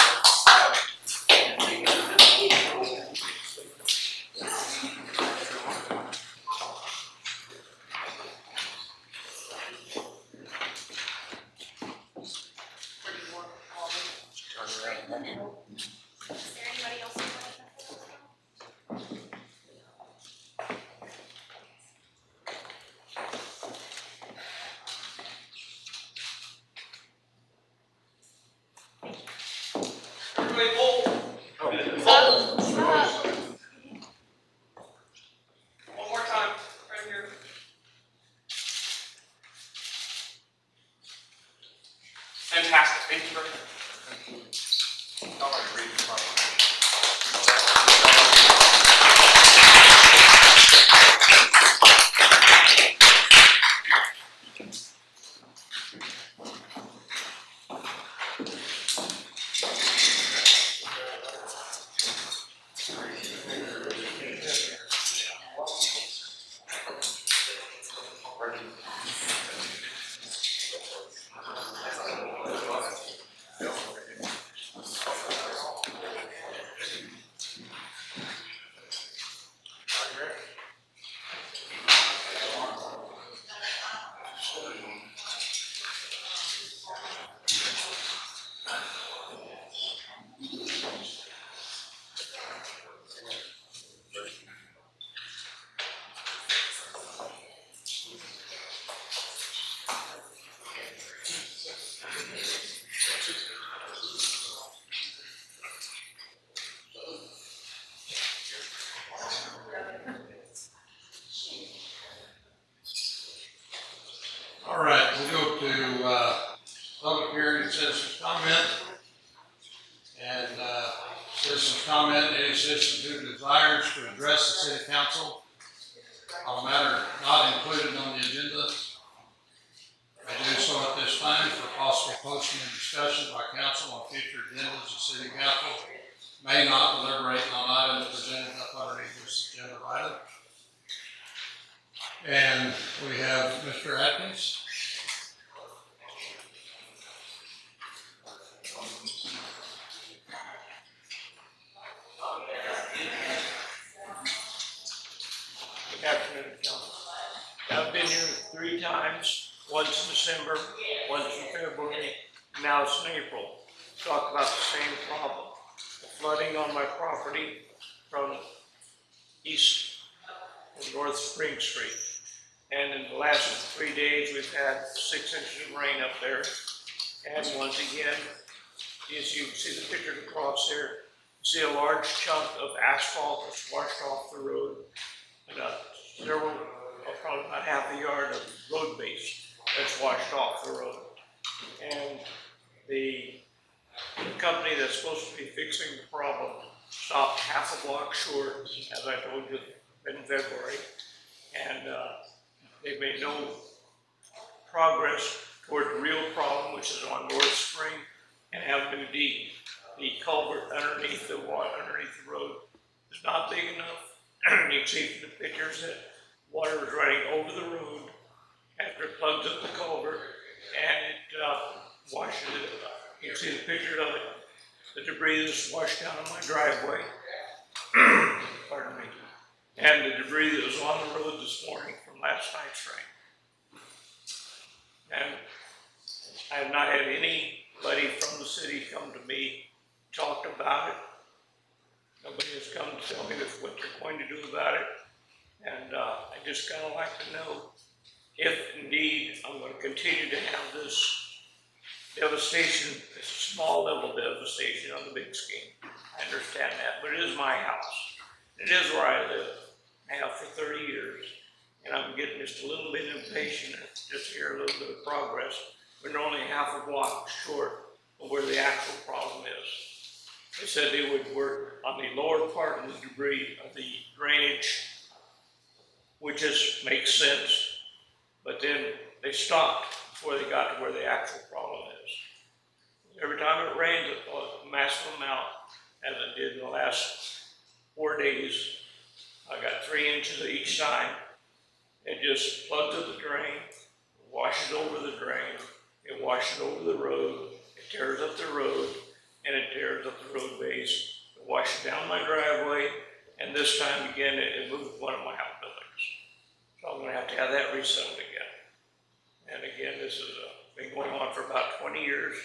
K: Is there anybody else who would like to? Thank
A: All right, we'll go to, public hearing and citizens comment. And, citizens comment, any citizen who desires to address the city council on a matter not included on the agenda may do so at this time for possible posting and discussion by council on future agendas. The city council may not deliberate on items presented up underneath this agenda item. And we have Mr. Atkins.
O: Good afternoon, council. I've been here 3 times, once in December, once in February, now it's in April. Talk about the same problem. The flooding on my property from east and north Spring Street. And in the last 3 days, we've had 6 inches of rain up there. And once again, as you can see the picture across there, you see a large chunk of asphalt that's washed off the road. And several, probably about half a yard of road base that's washed off the road. And the company that's supposed to be fixing the problem stopped half a block short, as I told you, in February. And they've made no progress toward the real problem, which is on North Spring and Avenue D. The culvert underneath the road is not big enough. You can see from the pictures that water is running over the road after it plugs up the culvert and it washes it. You can see the picture of it. The debris that's washed down on my driveway. Pardon me. And the debris that was on the road this morning from last night's rain. And I have not had anybody from the city come to me, talked about it. Nobody has come to tell me what they're going to do about it. And I just kind of like to know if indeed I'm going to continue to have this devastation, this small level devastation on the big scheme. I understand that, but it is my house. It is where I live. I have for 30 years. And I'm getting just a little bit impatient to just hear a little bit of progress. We're only half a block short of where the actual problem is. They said they would work on the lower part of the debris of the drainage, which just makes sense. But then they stopped before they got to where the actual problem is. Every time it rains a massive amount, as it did in the last 4 days, I got 3 inches each time. It just plugs up the drain, washes over the drain, it washes over the road, it tears up the road, and it tears up the road base. It washes down my driveway, and this time again, it moved one of my outbuildings. So I'm gonna have to have that resettled again. And again, this has been going on for about 20 years.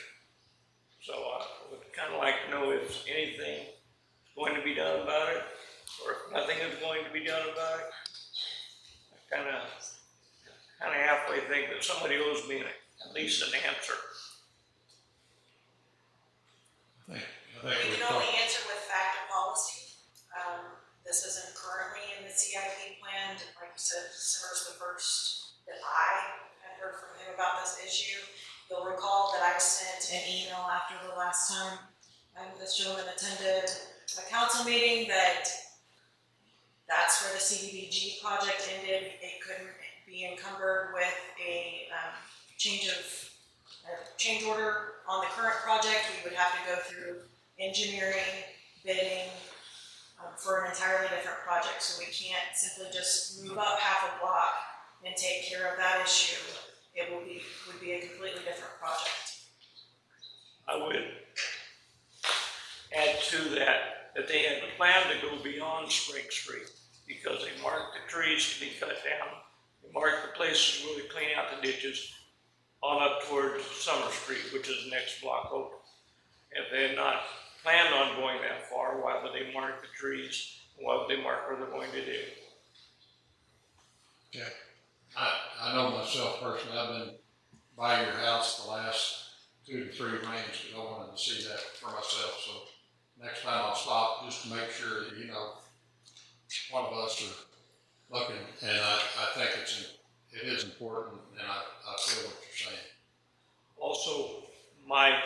O: So I would kind of like to know if anything is going to be done about it, or if nothing is going to be done about it. I kind of halfway think that somebody owes me at least an answer.
A: I think
B: We can only answer with fact and policy. This isn't currently in the CIP plan. Like you said, December's the first that I had heard from him about this issue. You'll recall that I sent an email after the last time this gentleman attended a council meeting that that's where the CDBG project ended. It couldn't be encumbered with a change order on the current project. We would have to go through engineering, bidding for an entirely different project. So we can't simply just move up half a block and take care of that issue, it would be a completely different project.
O: I would add to that they had planned to go beyond Spring Street because they marked the trees to be cut down. They marked the places where they clean out the ditches on up towards Summer Street, which is the next block over. If they had not planned on going that far, why would they mark the trees? Why would they mark where they're going to do?
A: Okay. I know myself personally, I've been by your house the last 2 to 3 rains because I wanted to see that for myself. So next time I'll stop just to make sure that, you know, one of us are looking, and I think it is important, and I feel what you're saying.
O: Also, my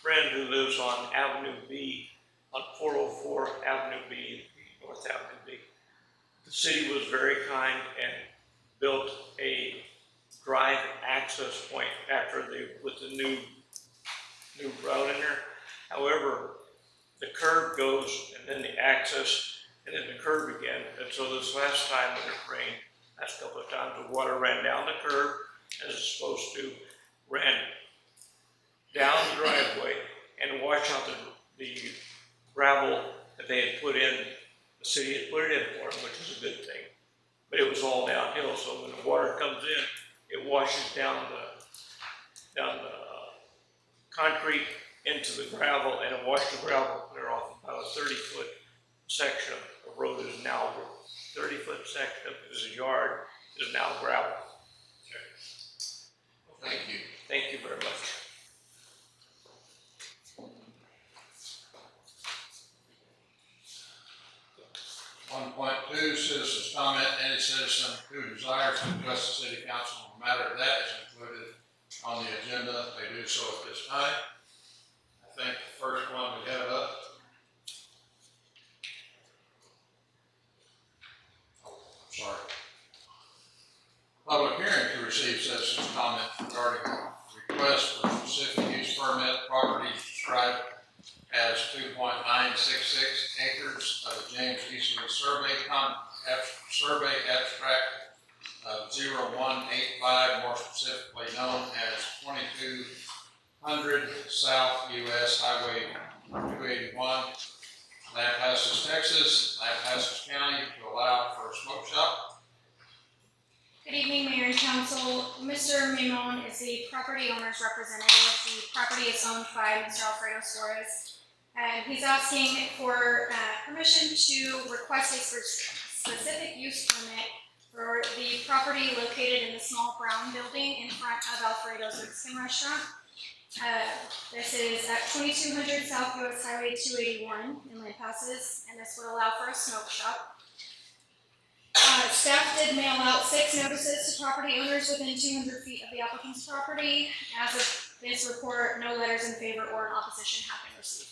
O: friend who lives on Avenue B, on 404 Avenue B, North Avenue B, the city was very kind and built a drive access point after they put the new route in there. However, the curb goes and then the access and then the curb again. And so this last time when it rained, last couple of times, the water ran down the curb as it's supposed to, ran down the driveway and washed out the gravel that they had put in. The city had put it in for them, which is a good thing. But it was all downhill, so when the water comes in, it washes down the concrete into the gravel, and it washed the gravel clear off about a 30-foot section of road is now 30-foot section of his yard is now gravel.
A: Okay. Well, thank you.
O: Thank you very much.
A: One point two, citizens comment. Any citizen who desires to address the city council on a matter that is included on the agenda may do so at this time. I think the first one we have up. Oh, sorry. Public hearing to receive citizens' comment regarding request for specific use permit property described as 2.966 acres of the James Easley survey abstract of 0185, more specifically known as 2200 South US Highway 281, Lampasas, Texas, Lampasas County, to allow for a smoke shop.
K: Good evening, Mayor and Council. Mr. Mimon is the property owner's representative. The property is owned by Mr. Alfredo Suarez. And he's asking for permission to request a specific use permit for the property located in the small brown building in front of Alfredo's Mexican restaurant. This is at 2200 South US Highway 281 in Lampasas, and this would allow for a smoke shop. Staff did mail out 6 notices to property owners within 200 feet of the applicant's property. As of this report, no letters in favor or in opposition have been received.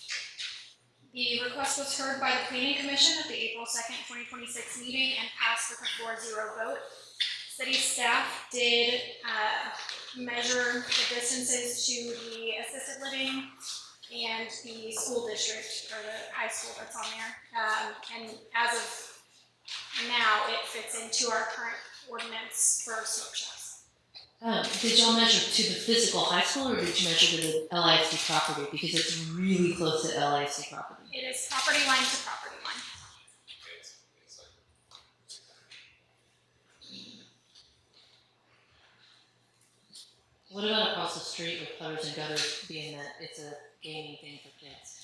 K: The request was heard by the Planning Commission at the April 2nd, 2026 meeting and passed with a 4-0 vote. City staff did measure the distances to the assisted living and the school district, or the high school that's on there. And as of now, it fits into our current ordinance for smoke shops.
H: Did y'all measure to the physical high school, or did you measure to the LIC property? Because it's really close to LIC property.
K: It is property line to property line.
H: What about across the street with putters and gutters, being that it's a gaming thing for kids?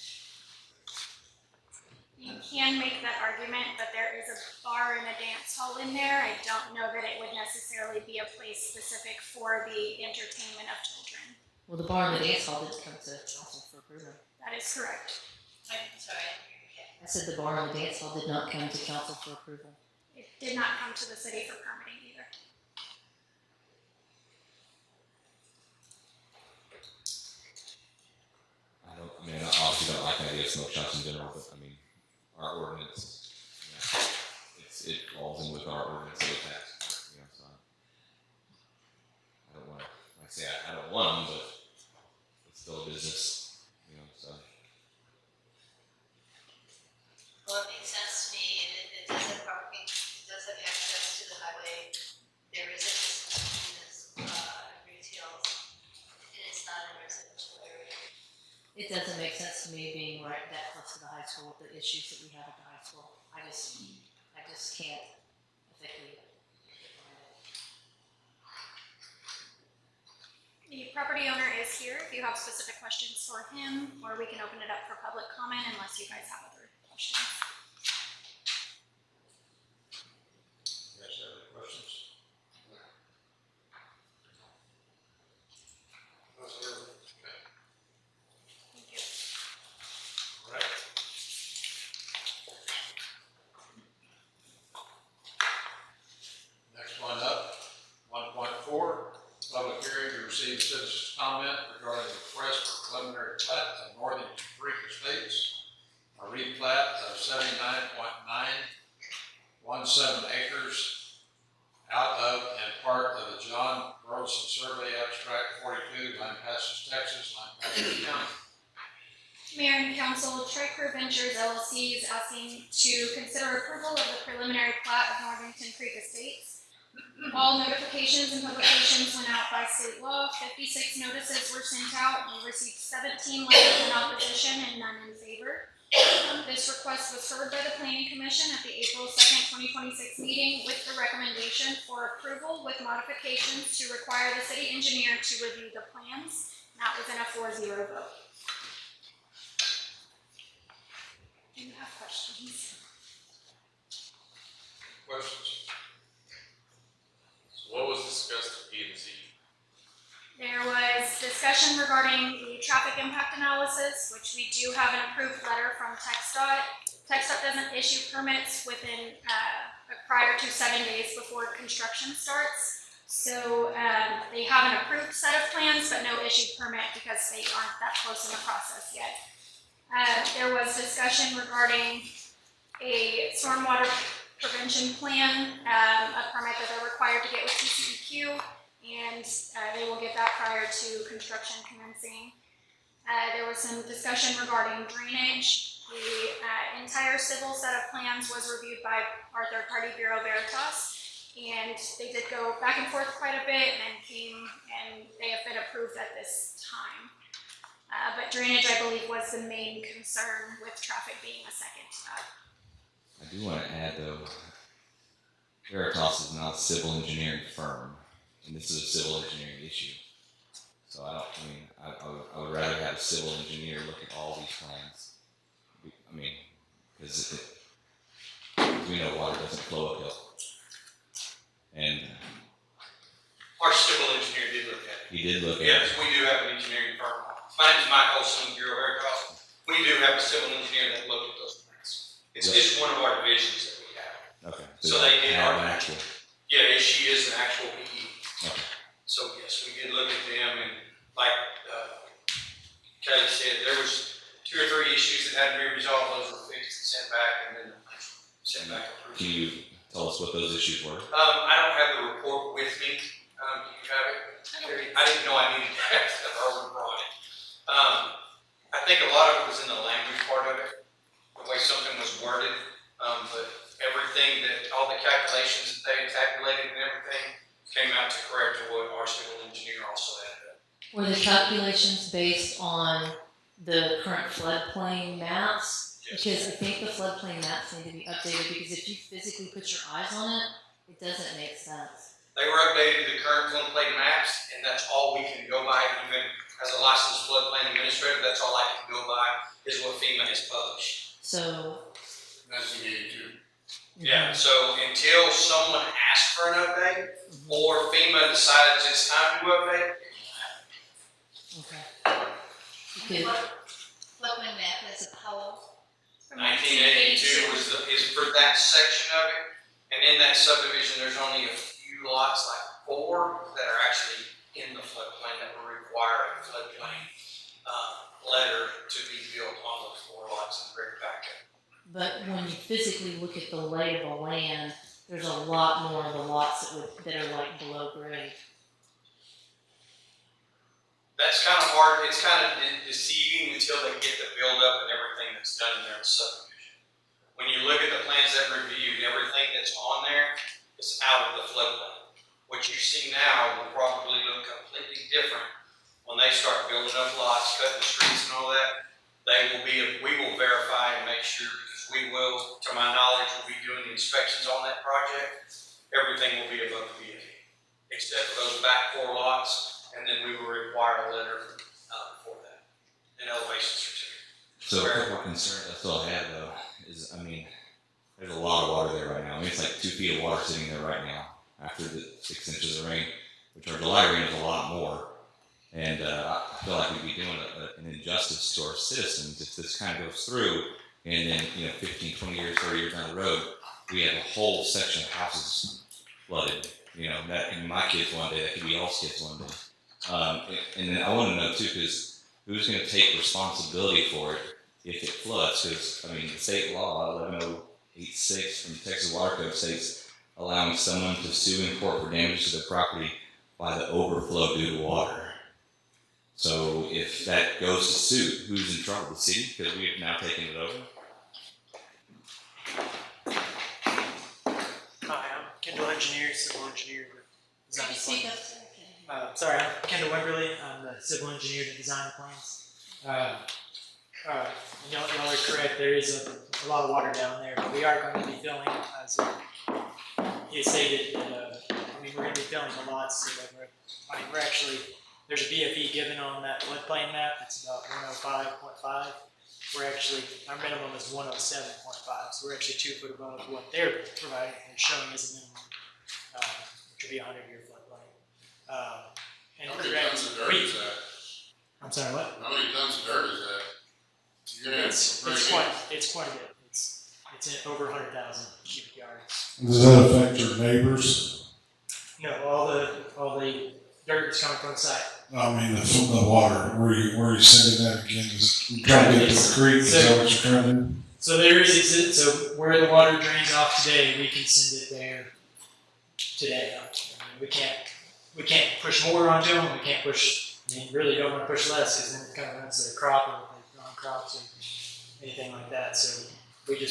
K: You can make that argument, but there is a bar and a dance hall in there. I don't know that it would necessarily be a place specific for the entertainment of children.
H: Well, the bar and the dance hall didn't come to council for approval.
K: That is correct.
G: I'm sorry.
H: I said the bar and the dance hall did not come to council for approval.
K: It did not come to the city for permitting either.
J: I mean, I obviously don't like the idea of smoke shops in general, but I mean, our ordinance, you know, it falls in with our ordinance of the tax, you know, so I don't want to, like I say, I don't want them, but it's still a business, you know, so.
G: Well, it makes sense to me, and it does have parking, it does have access to the highway,
H: It doesn't make sense to me being right that close to the high school with the issues that we have at the high school. I just can't effectively.
K: The property owner is here if you have specific questions for him, or we can open it up for public comment unless you guys have other questions.
A: You guys have any questions?
K: Thank you.
A: All right. Next one up, 1.4, public hearing to receive citizens' comment regarding the request for preliminary plat of Northern Creek Estates, a replat of 79.917 acres out of and part of the John Burleson Survey Abstract 42, Lampasas, Texas, Lampasas County.
K: Mayor and Council, Tri-Crew Ventures LLC is asking to consider approval of the preliminary plat of Northington Creek Estates. All notifications and publications went out by state law. 56 notices were sent out. We received 17 letters in opposition and none in favor. This request was heard by the Planning Commission at the April 2nd, 2026 meeting with the recommendation for approval with modifications to require the city engineer to review the plans. And that was in a 4-0 vote. Do you have questions?
A: Questions?
E: So what was discussed at P and Z?
K: There was discussion regarding the traffic impact analysis, which we do have an approved letter from TxDOT. TxDOT doesn't issue permits within prior to 7 days before construction starts. So they have an approved set of plans, but no issued permit because they aren't that close in the process yet. There was discussion regarding a stormwater prevention plan, a permit that they're required to get with TCEQ, and they will get that prior to construction commencing. There was some discussion regarding drainage. The entire civil set of plans was reviewed by our third-party Bureau Veritas, and they did go back and forth quite a bit and came and they have been approved at this time. But drainage, I believe, was the main concern with traffic being a second.
J: I do want to add though, Veritas is not a civil engineering firm, and this is a civil engineering issue. So I would rather have a civil engineer look at all these plans. I mean, because we know water doesn't flow uphill. And
P: our civil engineer did look at it.
J: he did look at
P: Yes,
J: it.
P: we do have an engineering firm. My name is Mike Olson, Bureau Veritas. We do have a civil engineer that looked at those plans. It's just one of our divisions that we have.
J: Okay.
P: So they did
J: have
P: our
J: an actual.
P: Yeah, she is an actual PE.
J: Okay.
P: So yes, we did look at them, and like Kelly said, there was 2 or 3 issues that had to be resolved. Those were fixed and sent back, and then sent back approved.
J: Can you tell us what those issues were?
P: I don't have the report with me. Do you have it? I didn't know I needed that. I would have brought it. I think a lot of it was in the language part of it, the way something was worded. But everything all the calculations that they calculated and everything came out to correct to what our civil engineer also had done.
H: Were the calculations based on the current floodplain maps?
P: Yes.
H: Because I think the floodplain maps need to be updated, because if you physically put your eyes on it, it doesn't make sense.
P: They were updated to the current floodplain maps, and that's all we can go by. Even as a licensed floodplain administrator, that's all I can go by is what FEMA has published.
H: So.
F: 1982.
P: Yeah, so until someone asks for an update, or FEMA decides it's time to update, it won't happen.
H: Okay.
G: Floodplain map is a power.
P: 1982 is for that section of it, and in that subdivision, there's only a few lots, like 4, that are actually in the floodplain that will require a floodplain letter to be built on those 4 lots and bring it back up.
H: But when you physically look at the lay of the land, there's a lot more of the lots that are like below grade.
P: That's kind of hard. It's kind of deceiving until they get the build-up and everything that's done in their subdivision. When you look at the plans that reviewed, everything that's on there is out of the floodplain. What you see now will probably look completely different when they start building up lots, cutting the streets and all that, we will verify and make sure, because we will, to my knowledge, will be doing the inspections on that project. Everything will be above the VA, except for those back 4 lots, and then we will require a letter for that, an elevation certificate.
J: So a couple of concerns I still have though is, I mean, there's a lot of water there right now. I mean, it's like 2 feet of water sitting there right now after the 6 inches of rain, which our July rain is a lot more. And I feel like we'd be doing an injustice to our citizens if this kind of goes through, and then 15, 20 years, 30 years down the road, we have a whole section of houses flooded. That could be my kids one day, that could be y'all's kids one day. And then I want to know too, because who's going to take responsibility for it if it floods? Because I mean, the state law 11086 from the Texas Water Code states allowing someone to sue in court for damage to their property by the overflow due to water. So if that goes to suit, who's in trouble? The city, because we have now taken it over?
Q: Hi, I'm Kendall Engineer, Civil Engineer with Design
G: Could you speak
Q: Plans.
G: up so
Q: Sorry, I'm Kendall Wimberly. I'm the Civil Engineer that designed the plans. Y'all are correct. There is a lot of water down there. We are going to be filling, as he stated, that we're going to be filling the lots. So that we're actually, there's a BFE given on that floodplain map. It's about 105.5. We're actually, our minimum is 107.5. So we're actually 2 foot above what they're providing and showing as a minimum, which would be a 100-year floodplain. And
F: How many tons of dirt is that?
Q: I'm sorry, what?
F: How many tons of dirt is that? You're gonna have to break
Q: It's quite a bit. It's in over 100,000 cubic yards.
I: Does that affect your neighbors?
Q: No, all the dirt is coming from the site.
I: I mean, the water, where you sending that again? Is it trying to get to the creek? Is that what you're trying to do?
Q: So there is so where the water drains off today, we can send it there today. I mean, we can't push more onto them. We can't push. I mean, really don't want to push less because then it kind of runs their crop or if they grow crops or anything like that. So we can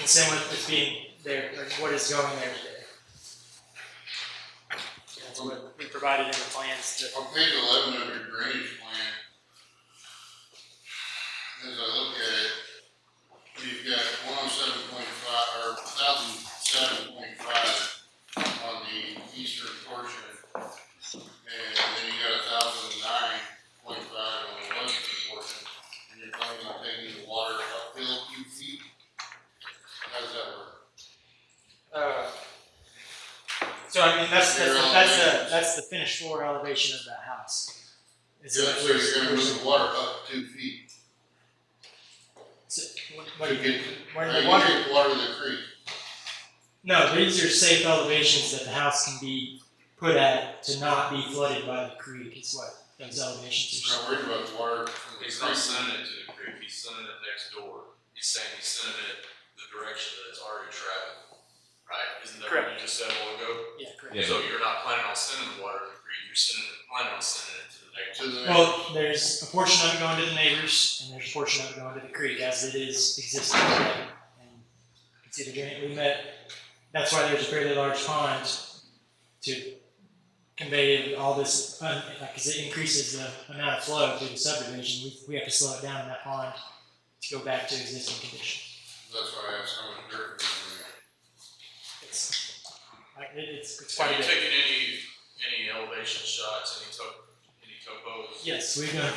Q: send what's being there, or what is going there today. That's what we provided in the plans.
F: On page 11 of your drainage plan, as I look at it, you've got 107.5 or 1,007.5 on the eastern portion, and then you got 1,009.5 on the western portion, and you're planning on taking the water uphill a few feet. How does that work?
Q: So I mean that's the finished floor elevation of that house.
F: So you're gonna move the water up 2 feet.
Q: So, what do you
F: get?
Q: Where
F: How
Q: the
F: you
Q: water?
F: get water to the creek?
Q: No, these are safe elevations that the house can be put at to not be flooded by the creek. Is what those elevations
F: You're
Q: are.
F: not worried about the water from the
E: He's
F: creek.
E: not sending it to the creek, he's sending it next door. He's saying he's sending it the direction that it's already traveled, right? Isn't that what you just said a while ago?
Q: Yeah, correct.
J: Yeah,
E: So you're not planning on sending the water to the creek, planning on sending it to the next.
Q: Well, there's a portion of it going to the neighbors, and there's a portion of it going to the creek as it is existing today. And you can see the drain we met. That's why there's a fairly large pond to convey all this, because it increases the amount of flow through the subdivision. We have to slow it down in that pond to go back to existing condition.
F: That's why I asked how much dirt is in there.
Q: It's
E: Have
Q: quite a
E: you
Q: bit.
E: taken any elevation shots, any topos?
Q: Yes, we've done a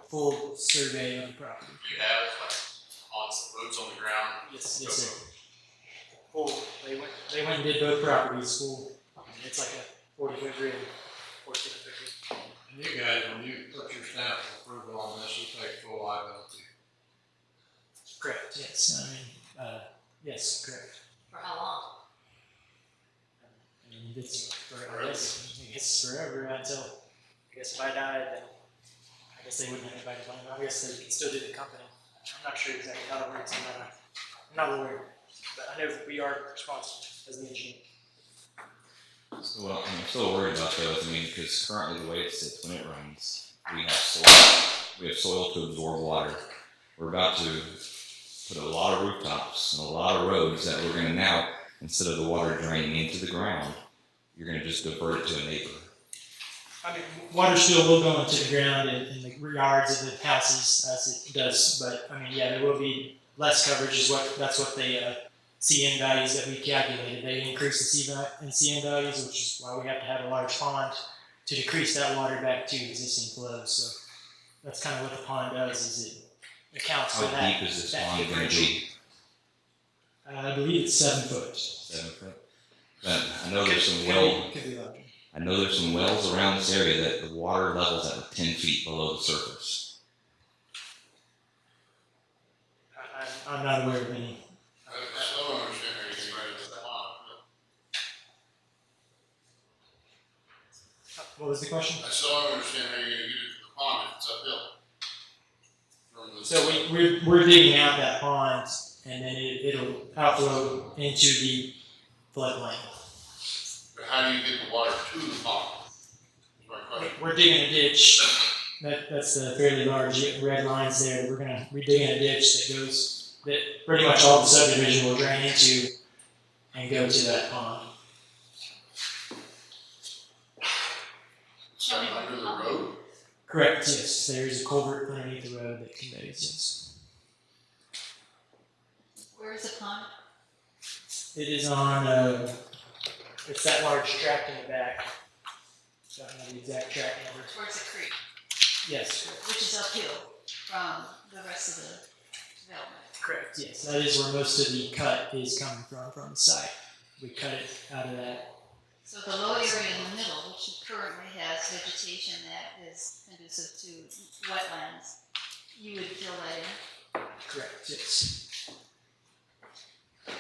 Q: full survey of the property.
E: You have, like, on some boots on the ground?
Q: Yes, sir. Full. They went and did both properties full. It's like a 40-foot grid, 40-foot grid.
A: And you guys, when you put your stamp of approval on this, you take full liability.
Q: Correct. Yes. I mean, yes, correct.
H: For how long?
Q: I mean, it's I guess forever until, I guess if I died, then I guess they wouldn't have anybody to blame. I guess they could still do the company. I'm not sure exactly how it works. I'm not aware, but I know that we are responsible as the engineer.
J: So, well, I'm still worried about those. I mean, because currently the way it sits when it rains, we have soil to absorb water. We're about to put a lot of rooftops and a lot of roads that we're going to now, instead of the water draining into the ground, you're going to just divert it to a neighbor.
Q: I mean, water still will go into the ground in the yards of the houses as it does, but I mean, yeah, there will be less coverage. That's what the CN values that we calculated. They increase the CN values, which is why we have to have a large pond to decrease that water back to existing flows. So that's kind of what the pond does, is it accounts for that.
J: How deep is this pond going to be?
Q: I believe it's 7 foot.
J: 7 foot. But I know there's some wells. I know there's some wells around this area that the water level's at 10 feet below the surface.
Q: I'm not aware of any.
F: I still don't understand how you get rid of the pond.
Q: What was the question?
F: I still don't understand how you're gonna get it to the pond if it's uphill.
Q: So we're digging out that pond, and then it'll outflow into the floodplain.
F: But how do you get the water to the pond? Is my question.
Q: We're digging a ditch. That's the fairly large red lines there. We're digging a ditch that pretty much all the subdivision will drain into and go to that pond.
F: Is that under the road?
Q: Correct, yes. There is a culvert underneath the road that conveys, yes.
G: Where is the pond?
Q: It is on, it's that large tract in the back. Don't know the exact tract number.
G: Towards the creek,
Q: Yes,
G: which is uphill from the rest of the development.
Q: correct, yes. That is where most of the cut is coming from the site. We cut it out of that.
G: So the low area in the middle, which currently has vegetation that is conducive to wetlands, you would fill that in?
Q: Correct, yes.
G: And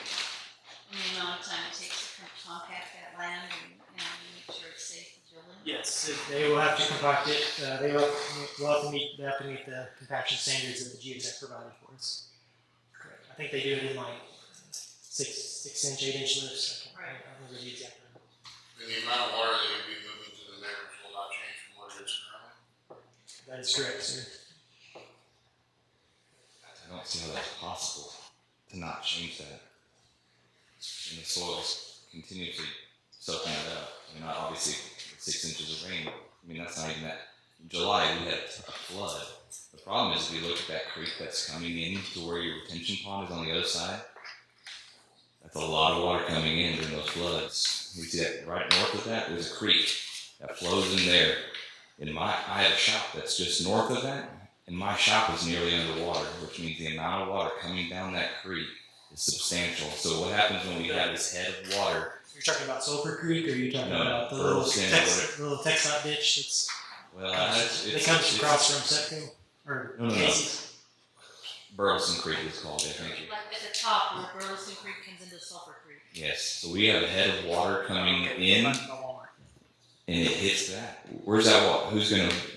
G: the amount of time it takes to compact that land and make sure it's safe to drill in?
Q: Yes, they will have to compact it. They have to meet the compaction standards that the geotech provided for us. Correct. I think they do it in like 6 inch, 8 inch lifts. I don't remember the exact number.
F: And the amount of water that you'll be moving to the neighbors will not change from what it is currently?
Q: That is correct, sir.
J: I don't see how that's possible to not change that. And the soil's continuously soaking it up. I mean, obviously, 6 inches of rain. I mean, that's not even that. In July, we had a flood. The problem is, if you look at that creek that's coming in to where your retention pond is on the other side, that's a lot of water coming in during those floods. You see that right north of that, there's a creek that flows in there. I have a shop that's just north of that, and my shop is nearly underwater, which means the amount of water coming down that creek is substantial. So what happens when we have this head of water?
Q: You're talking about Sulphur Creek, or are you talking about the little Texas ditch that's that comes across from Setco or Casey's?
J: Burleson Creek is called, I think.
G: Like at the top where Burleson Creek comes into Sulphur Creek.
J: Yes, so we have a head of water coming in, and it hits that. Where's that water?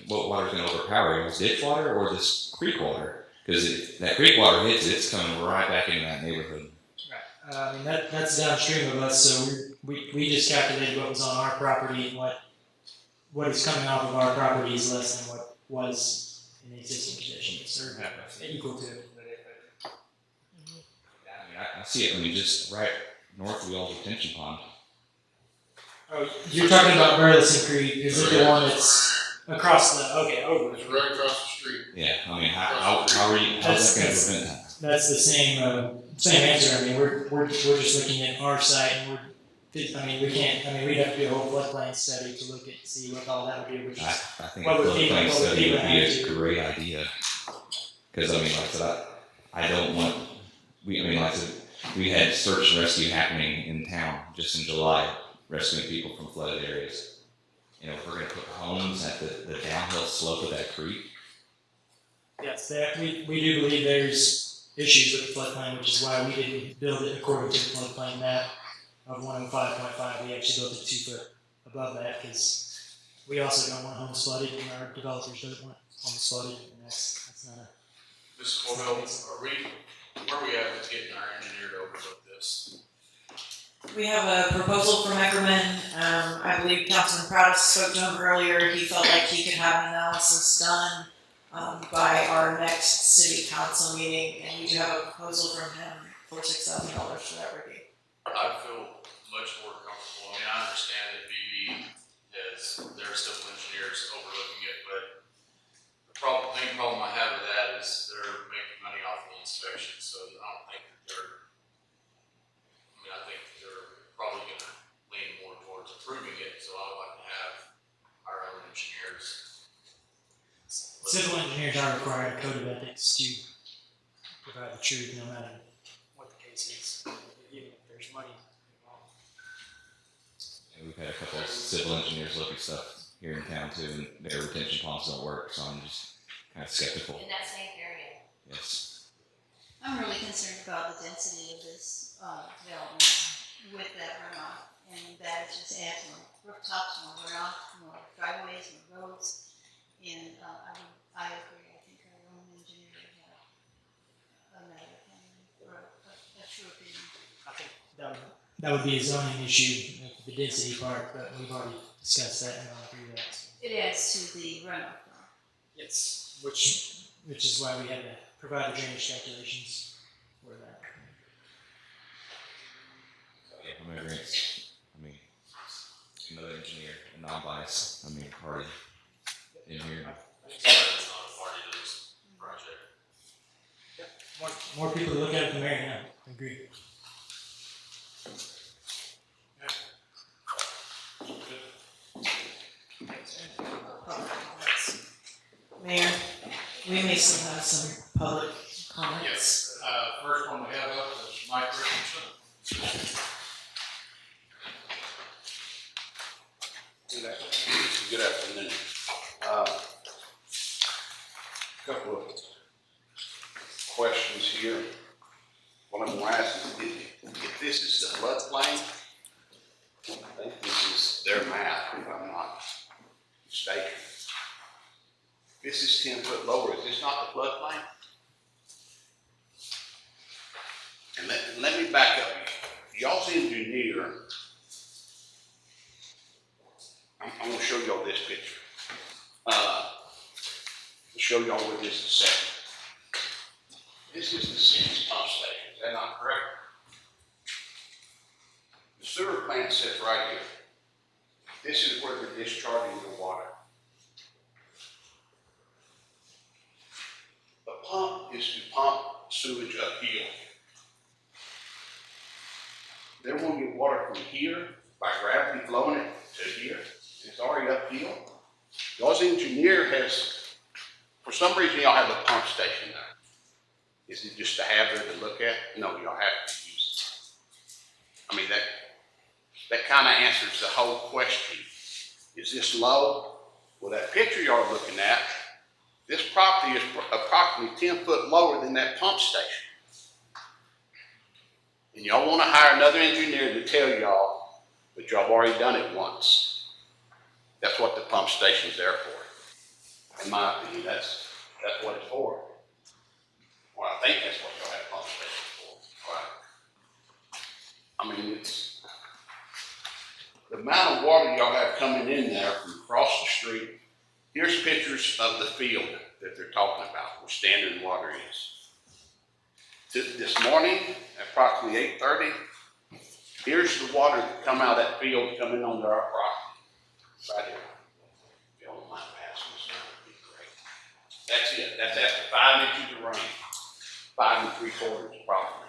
J: What water's gonna overpower it? Is it ditch water or this creek water? Because if that creek water hits it, it's coming right back into that neighborhood.
Q: Right. I mean, that's downstream of us, so we just calculated what was on our property, and what is coming off of our property is less than what was in the existing conditions, or equal to it.
J: I see it. I mean, just right north of the old retention pond.
Q: Oh, you're talking about Burleson Creek. Is it the one that's across the? Okay, over.
F: It's right across the street.
J: Yeah. I mean, how are you? How's that going to prevent that?
Q: That's the same answer. I mean, we're just looking at our site, and we'd have to do a whole floodplain study to look at see what all that would be. Which
J: I think a floodplain study would be a great idea. Because I mean, like I said, I don't want. Like I said, we had search and rescue happening in town just in July, rescuing people from flooded areas. You know, if we're going to put homes at the downhill slope of that creek.
Q: Yes, we do believe there's issues with the floodplain, which is why we didn't build it according to the floodplain map of 105.5. We actually built it 2 foot above that because we also don't want homes flooded, and our developers don't want homes flooded, and that's not a.
E: Mr. Colville, where are we at with getting our engineer to overlook this?
B: We have a proposal from Eckerman. I believe Councilman Proutis spoke to him earlier. He felt like he could have an analysis done by our next city council meeting, and we do have a proposal from him for $6,000 for that review.
E: I feel much more comfortable. I mean, I understand that BB has there are civil engineers overlooking it, but the main problem I have with that is they're making money off the inspection, so I don't think that I think that they're probably gonna lean more towards approving it, so I would like to have our own engineers.
Q: Civil engineers are required code of ethics to provide the truth, no matter what the case is, even if there's money involved.
J: And we've had a couple of civil engineers look at stuff here in town too, and their retention ponds don't work, so I'm just kind of skeptical.
H: In that same area.
J: Yes.
G: I'm really concerned about the density of this development with that runoff, and that is just adds more rooftops, more runoff, more driveways, more roads, and I agree. I think our own engineer would have another opinion or a true opinion.
Q: I think that would be a zoning issue, the density part, but we've already discussed that and I agree with that. So.
G: It adds to the runoff.
Q: Yes, which is why we had to provide the drainage calculations for that.
J: I'm in agreement. I mean, another engineer, a non-biased, party in here.
E: It's not a party to this project.
Q: More people look at it than Mary now. Agree.
B: Mayor, we may still have some public comments.
A: Yes, first one we have up is Mike Richardson.
R: Good afternoon. Couple of questions here. What I'm gonna ask is, if this is the floodplain, I think this is their map, if I'm not mistaken. This is 10 foot lower. Is this not the floodplain? And let me back up. Y'all's engineer, I'm going to show y'all this picture. To show y'all where this is set. This is the city's pump station. Is that not correct? The sewer plant sits right here. This is where they're discharging the water. The pump is to pump sewage uphill. They're going to get water from here by gravity flowing it to here. It's already uphill. Y'all's engineer has, for some reason, y'all have a pump station there. Is it just to have there to look at? No, y'all have to use it. I mean, that kind of answers the whole question. Is this low? Well, that picture y'all are looking at, this property is approximately 10 foot lower than that pump station. And y'all want to hire another engineer to tell y'all, but y'all have already done it once. That's what the pump station's there for. In my opinion, that's what it's for. Well, I think that's what y'all have pump stations for, right? I mean, it's the amount of water y'all have coming in there from across the street. Here's pictures of the field that they're talking about, where standing water is. This morning, at approximately 8:30, here's the water that come out of that field coming onto our property. Right here. If y'all don't mind passing this down, it'd be great. That's it. That's after 5 inches of rain. 5 3/4 probably.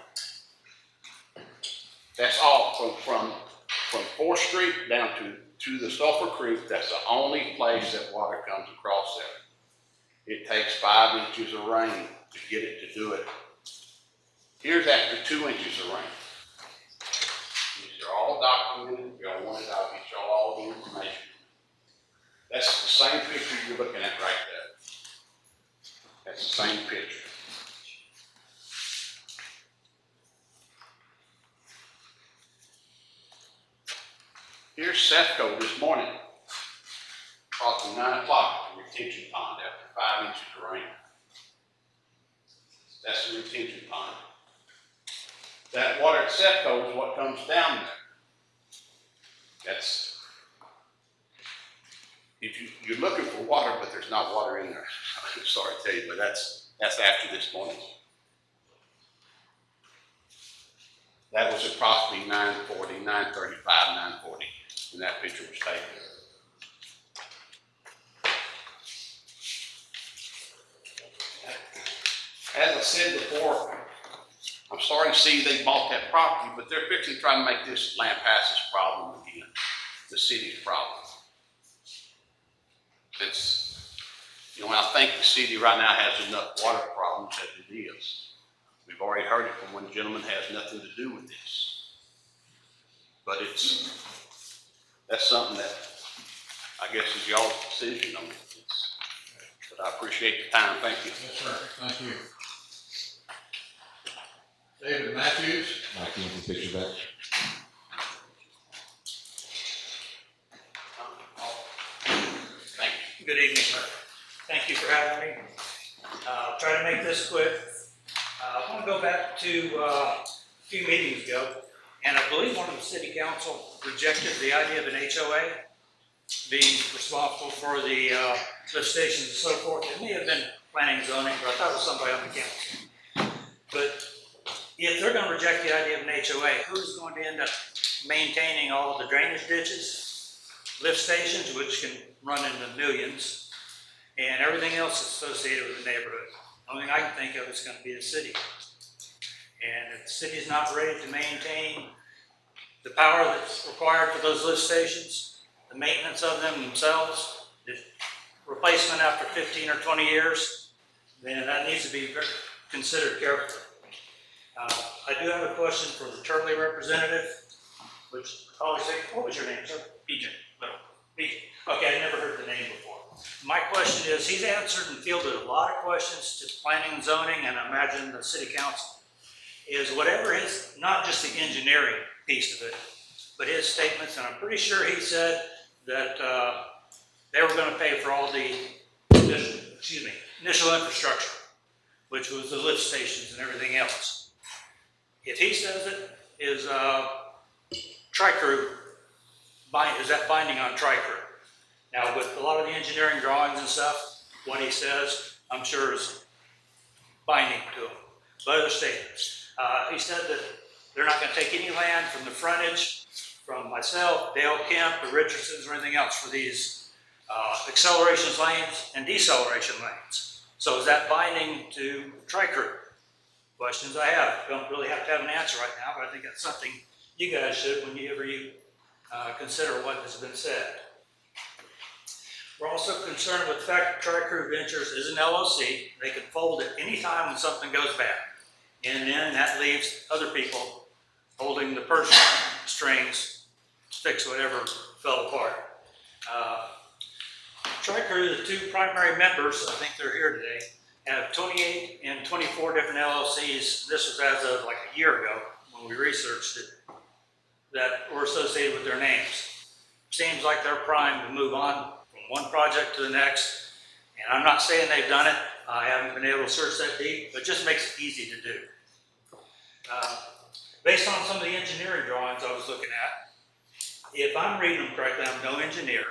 R: That's all from 4th Street down to the Sulphur Creek. That's the only place that water comes across there. It takes 5 inches of rain to get it to do it. Here's after 2 inches of rain. These are all documented. If y'all want it, I'll get y'all all the information. That's the same picture you're looking at right there. That's the same picture. Here's Sefco this morning, approximately 9 o'clock, the retention pond after 5 inches of rain. That's the retention pond. That water at Sefco is what comes down there. That's, if you're looking for water, but there's not water in there. Sorry to tell you, but that's after this morning. That was approximately 9:40, 9:35, 9:40, when that picture was taken. as I said before, I'm starting to see they bought that property, but they're fixing to try to make this Lampasas problem again, the city's problem. It's, you know, I think the city right now has enough water problems as it is. We've already heard it from one gentleman has nothing to do with this. But that's something that I guess is y'all's decision on it. But I appreciate the time. Thank you.
A: Yes, sir. Thank you. David Matthews.
J: Mike, can you get the picture back?
S: Good evening, sir. Thank you for having me. I'll try to make this quick. I want to go back to a few meetings ago, and I believe one of the city council rejected the idea of an HOA being responsible for the lift stations and so forth. It may have been planning and zoning, but I thought it was somebody on the council. But if they're going to reject the idea of an HOA, who's going to end up maintaining all of the drainage ditches, lift stations, which can run into millions, and everything else associated with the neighborhood? The only thing I can think of is going to be the city. And if the city is not ready to maintain the power that's required for those lift stations, the maintenance of them themselves, the replacement after 15 or 20 years, then that needs to be considered carefully. I do have a question for the Turley representative, which, what was your name, sir? BJ. BJ. Okay, I never heard the name before. My question is, he's answered and fielded a lot of questions to planning and zoning, and I imagine the city council, is whatever his, not just the engineering piece of it, but his statements, and I'm pretty sure he said that they were going to pay for all the initial infrastructure, which was the lift stations and everything else. If he says it, is Tri-Crew, is that binding on Tri-Crew? Now, with a lot of the engineering drawings and stuff, what he says, I'm sure is binding to him. But other statements. He said that they're not going to take any land from the frontage, from myself, Dale Kemp, the Richardsons, or anything else for these acceleration lanes and deceleration lanes. So is that binding to Tri-Crew? Questions I have. Don't really have to have an answer right now, but I think that's something you guys should whenever you consider what has been said. We're also concerned with the fact that Tri-Crew Ventures is an LLC. They can fold at any time when something goes bad. And then that leaves other people holding the purse strings to fix whatever fell apart. Tri-Crew, the two primary members, I think they're here today, have 28 and 24 different LLCs. This was as of like a year ago when we researched it, that were associated with their names. Seems like they're primed to move on from one project to the next. And I'm not saying they've done it. I haven't been able to search that deep, but it just makes it easy to do. Based on some of the engineering drawings I was looking at, if I'm reading them correctly, I'm no engineer,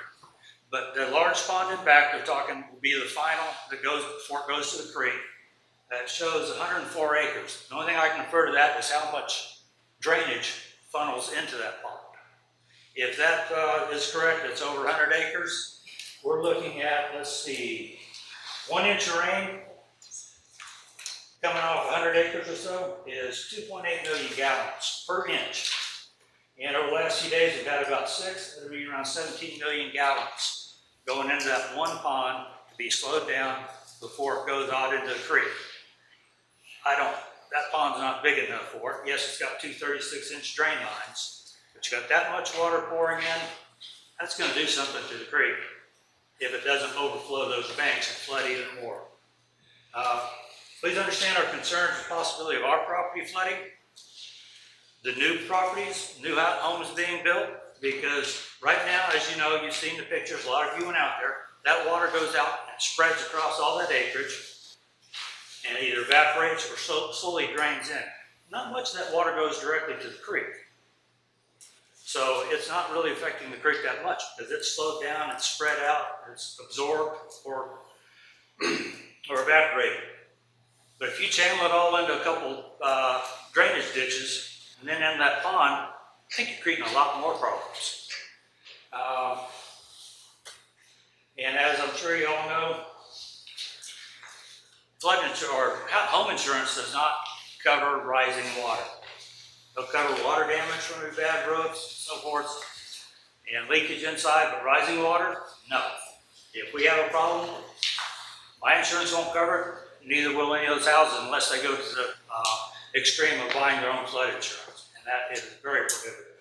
S: but the large pond in back they're talking will be the final that goes before it goes to the creek. That shows 104 acres. The only thing I can refer to that is how much drainage funnels into that pond. If that is correct, it's over 100 acres. We're looking at, let's see, 1 inch of rain coming off 100 acres or so is 2.8 million gallons per inch. And over the last few days, we've had about 6, it'll be around 17 million gallons going into that one pond to be slowed down before it goes out into the creek. That pond's not big enough for it. Yes, it's got 2 36-inch drain lines, but you got that much water pouring in, that's gonna do something to the creek if it doesn't overflow those banks and flood even more. Please understand our concerns with the possibility of our property flooding, the new properties, new homes being built, because right now, as you know, you've seen the pictures, a lot of you went out there, that water goes out and spreads across all that acreage and either evaporates or slowly drains in. Not much of that water goes directly to the creek. So it's not really affecting the creek that much because it's slowed down, it's spread out, it's absorbed or evaporated. But if you channel it all into a couple drainage ditches and then in that pond, I think you're creating a lot more problems. And as I'm sure you all know, flood insurance or home insurance does not cover rising water. They'll cover water damage from your bad roofs, so forth, and leakage inside, but rising water, no. If we have a problem, my insurance won't cover it, neither will any of those houses unless they go to the extreme of buying their own flood insurance, and that is very prohibitive.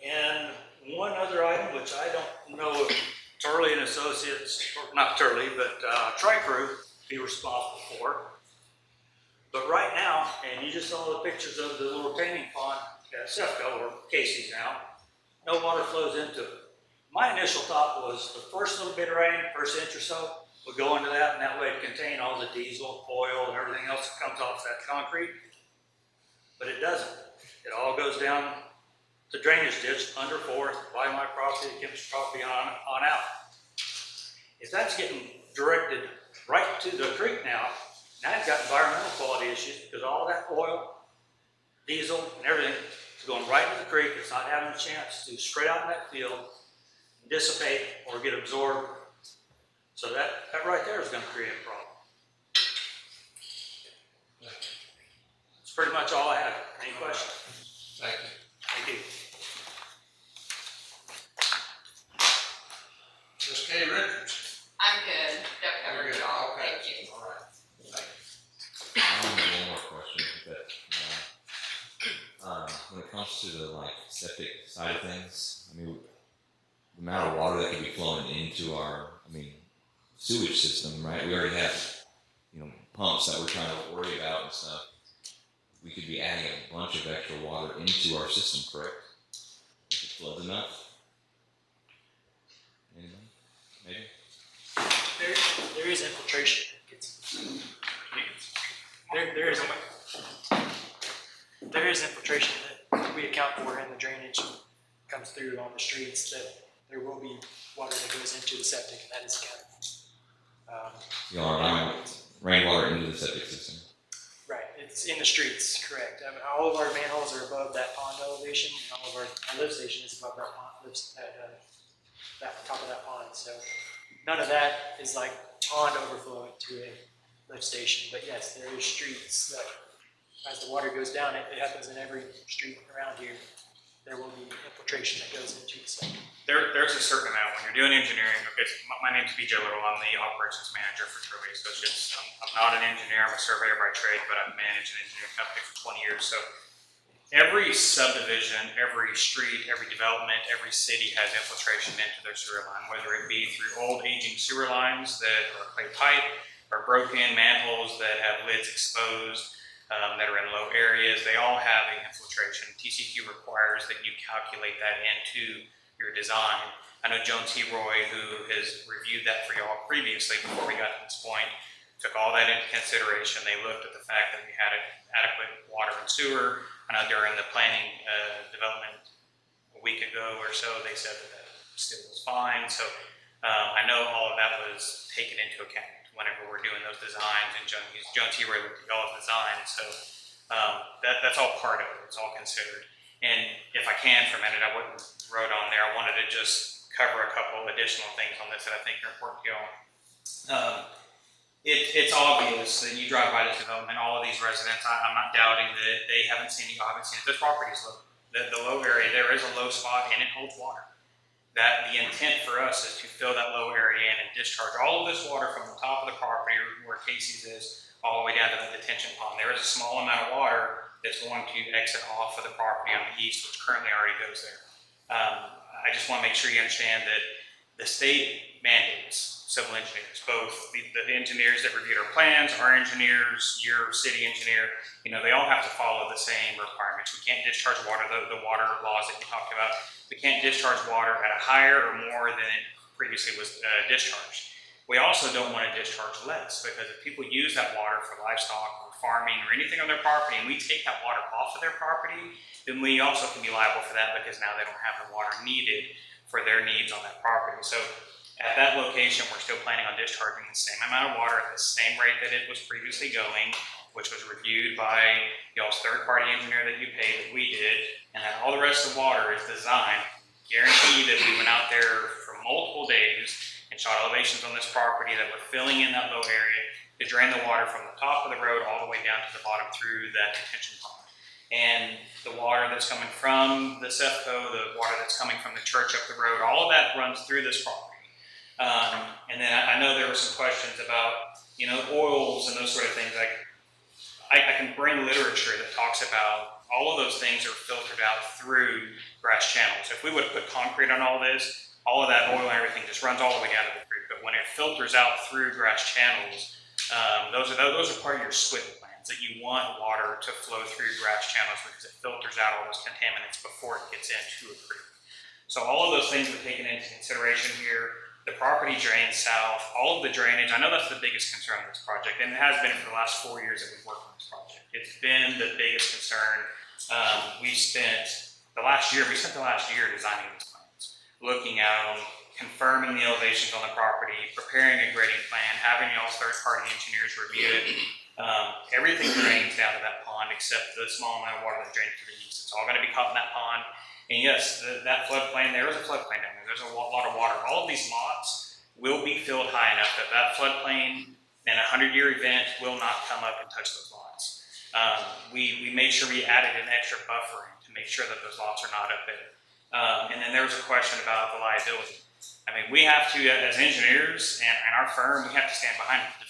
S: And one other item, which I don't know if Turley and Associates, or not Turley, but Tri-Crew be responsible for. But right now, and you just saw the pictures of the little retaining pond at Sefco, or Casey's now, no water flows into it. My initial thought was the first little bit of rain, first inch or so, would go into that, and that way it'd contain all the diesel, oil, and everything else that comes off that concrete. But it doesn't. It all goes down the drainage ditch under 4th, by my property, the Kim's property on out. If that's getting directed right to the creek now you've got environmental quality issues because all that oil, diesel, and everything is going right into the creek. It's not having a chance to spread out in that field, dissipate, or get absorbed. So that right there is going to create a problem. That's pretty much all I have. Any questions?
A: Thank you.
S: Thank you.
A: Ms. Kay Richards.
T: I'm good. That covered
A: You're
T: it
A: good.
T: all.
A: Okay.
T: Thank you.
A: All right. Thank you.
J: I have one more question, but when it comes to the septic side of things, I mean, the amount of water that could be flowing into our, sewage system, right? We already have, pumps that we're trying to worry about and stuff. We could be adding a bunch of extra water into our system, correct? If it floods enough. Anybody? Maybe.
Q: There is infiltration. There is infiltration that we account for in the drainage comes through on the streets, that there will be water that goes into the septic, and that is accounted for.
J: Rainwater into the septic system.
Q: Right, it's in the streets, correct. All of our manholes are above that pond elevation, and all of our lift station is above that pond, that top of that pond. So none of that is like pond overflow to a lift station. But yes, there is streets that, as the water goes down, it happens in every street around here. There will be infiltration that goes into the site.
U: There's a certain amount when you're doing engineering. Okay, so my name's BJ Little. I'm the operations manager for Turley Associates. I'm not an engineer. I'm a surveyor by trade, but I've managed an engineering company for 20 years. So every subdivision, every street, every development, every city has infiltration into their sewer line, whether it be through old aging sewer lines that are clay pipe or broken manholes that have lids exposed. That are in low areas, they all have an infiltration. TCQ requires that you calculate that into your design. I know Jones Heroy, who has reviewed that for y'all previously before we got to this point, took all that into consideration. They looked at the fact that we had adequate water and sewer. I know during the planning development a week ago or so, they said that still was fine. So I know all of that was taken into account whenever we're doing those designs, and Jones Heroy looked at y'all's design, so that's all part of it. It's all considered. And if I can for a minute, I wrote on there, I wanted to just cover a couple additional things on this that I think are important to y'all. It's obvious that you drive by this development, all of these residents, I'm not doubting that they haven't seen it, you haven't seen it. This property is low. The low area, there is a low spot and it holds water. That the intent for us is to fill that low area in and discharge all of this water from the top of the property where Casey's is all the way down to the detention pond. There is a small amount of water that's going to exit off of the property on the east, which currently already goes there. I just want to make sure you understand that the state mandates civil engineers, both the engineers that reviewed our plans, our engineers, your city engineer, they all have to follow the same requirements. We can't discharge water, the water laws that you talked about. We can't discharge water at a higher or more than it previously was discharged. We also don't want to discharge less, because if people use that water for livestock or farming or anything on their property, and we take that water off of their property, then we also can be liable for that, because now they don't have the water needed for their needs on that property. So at that location, we're still planning on discharging the same amount of water at the same rate that it was previously going, which was reviewed by y'all's third-party engineer that you paid, that we did, and then all the rest of the water is designed. Guarantee that we went out there for multiple days and shot elevations on this property that we're filling in that low area to drain the water from the top of the road all the way down to the bottom through that detention pond. And the water that's coming from the CEFCO, the water that's coming from the church up the road, all of that runs through this property. And then I know there were some questions about, you know, oils and those sort of things. I can bring literature that talks about all of those things are filtered out through grass channels. If we would have put concrete on all this, all of that oil and everything just runs all the way down to the creek. But when it filters out through grass channels, those are part of your SWIP plans, that you want water to flow through grass channels because it filters out all those contaminants before it gets into a creek. So all of those things were taken into consideration here. The property drains south, all of the drainage. I know that's the biggest concern of this project, and it has been for the last 4 years that we've worked on this project. It's been the biggest concern. We spent the last year designing these plans, looking at them, confirming the elevations on the property, preparing a grading plan, having y'all third-party engineers review it. Everything drains down to that pond except the small amount of water that drains to the east. It's all going to be caught in that pond. And yes, that floodplain, there is a floodplain down there. There's a lot of water. All of these lots will be filled high enough that that floodplain in a 100-year event will not come up and touch those lots. We made sure we added an extra buffer to make sure that those lots are not up there. And then there was a question about the liability. I mean, we have to, as engineers and our firm, we have to stand behind it.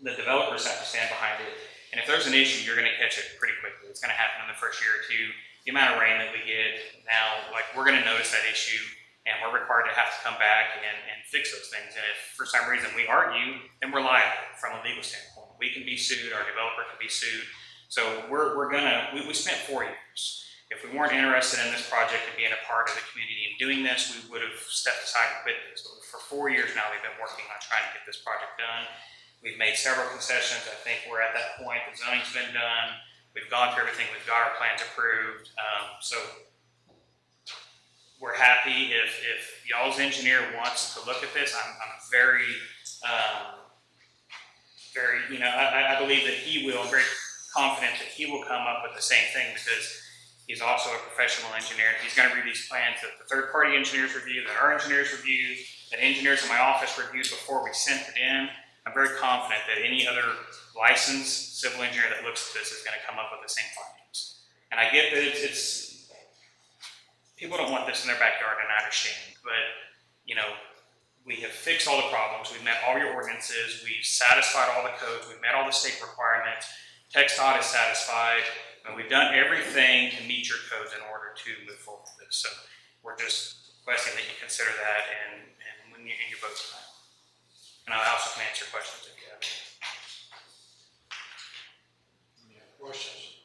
U: The developers have to stand behind it. And if there's an issue, you're going to catch it pretty quickly. It's going to happen in the first year or two. The amount of rain that we get now, like, we're going to notice that issue, and we're required to have to come back and fix those things. And if for some reason we argue, then we're liable from a legal standpoint. We can be sued, our developer can be sued. So we spent 4 years. If we weren't interested in this project and being a part of the community and doing this, we would have stepped aside and quit this. But for 4 years now, we've been working on trying to get this project done. We've made several concessions. I think we're at that point. The zoning's been done. We've gone through everything. We've got our plans approved. So we're happy if y'all's engineer wants to look at this. I'm very, you know, I believe that he will. I'm very confident that he will come up with the same thing because he's also a professional engineer. He's going to read these plans that the third-party engineers review, that our engineers review, that engineers in my office reviewed before we sent it in. I'm very confident that any other licensed civil engineer that looks at this is going to come up with the same findings. And I get that it's people don't want this in their backyard, and I understand. But, you know, we have fixed all the problems. We've met all your ordinances. We've satisfied all the codes. We've met all the state requirements. TxDOT is satisfied. And we've done everything to meet your codes in order to move forward with this. So we're just requesting that you consider that and when you in your vote tonight. And I also can answer questions if you have any.
A: Any other questions?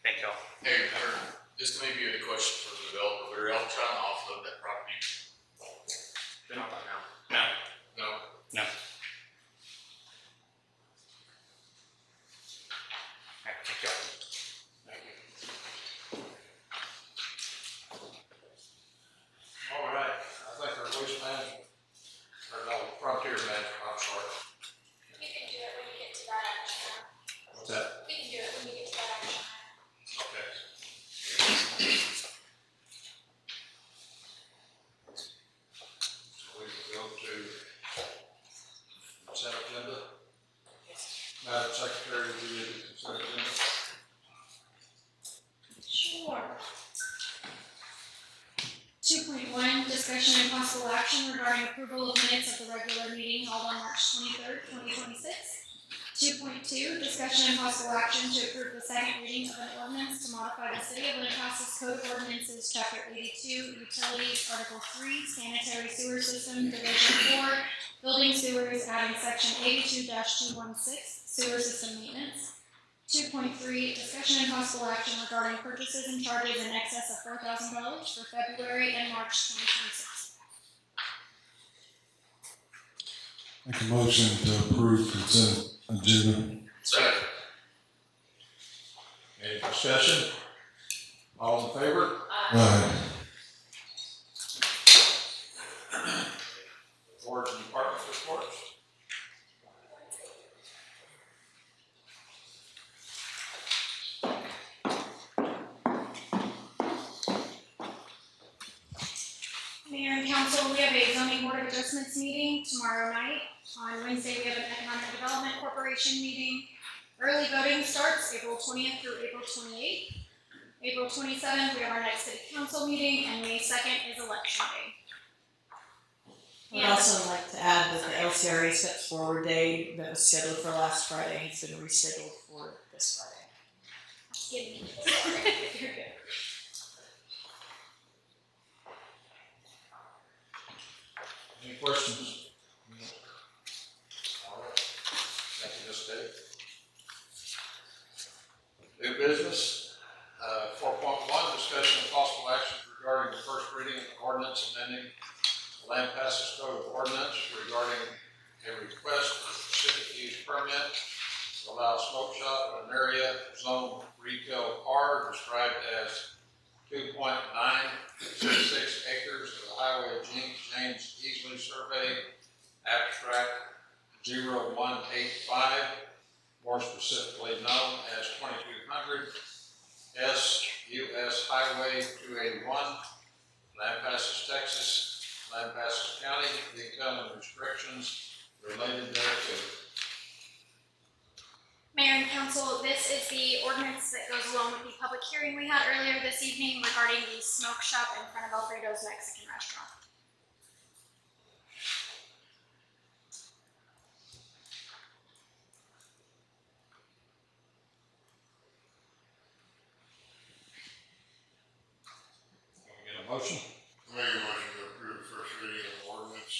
U: Thank y'all.
E: Hey, this may be a question for the developer, but are y'all trying to offload that property? Not right now.
U: No.
E: No?
U: No. All right, thank y'all.
A: Thank you. All right, I think our waste management, or no, frontier management, I'm sorry.
K: We can do it when we get to that action.
A: What's that?
K: We can do it when we get to that action.
A: Okay. So we can go to consent agenda. Madam Secretary, will you read the consent agenda?
K: Sure. 2.1, discussion and possible action regarding approval of minutes of the regular meeting held on March 23rd, 2026. 2.2, discussion and possible action to approve the second reading of an ordinance to modify the City of Lampasas Code of Ordinances, Chapter 82, Utilities, Article 3, Sanitary Sewer System, Division 4, Building Sewers, adding Section 82-216, Sewer System Maintenance. 2.3, discussion and possible action regarding purchases and charges in excess of $4,000 for February and March 2026.
I: Make a motion to approve consent agenda.
E: Second.
A: Any discussion? All in favor?
I: Aye.
A: Boards and departments reports?
K: Mayor and council, we have a zoning board of adjustments meeting tomorrow night. On Wednesday, we have an economic development corporation meeting. Early voting starts April 20th through April 28th. April 27th, we have our next city council meeting, and May 2nd is election day.
B: I'd also like to add that the LCRA Steps Forward Day that was scheduled for last Friday has been rescheduled for this Friday.
K: Give me. You're good.
A: Any questions? All right. Thank you, Ms. Dave. New business, 4.1, discussion of possible actions regarding the first reading of the ordinance amending the Lampasas Code of Ordinance regarding a request for specific use permit to allow smoke shop in an area zone retail R described as 2.966 acres of the highway James Easley survey, abstract 0185, more specifically known as 2200 US Highway 281, Lampasas, Texas, Lampasas County, detail and restrictions related thereto.
K: Mayor and council, this is the ordinance that goes along with the public hearing we had earlier this evening regarding the smoke shop in front of Alfredo's Mexican restaurant.
A: Get a motion?
F: I make a motion to approve the first reading of the ordinance,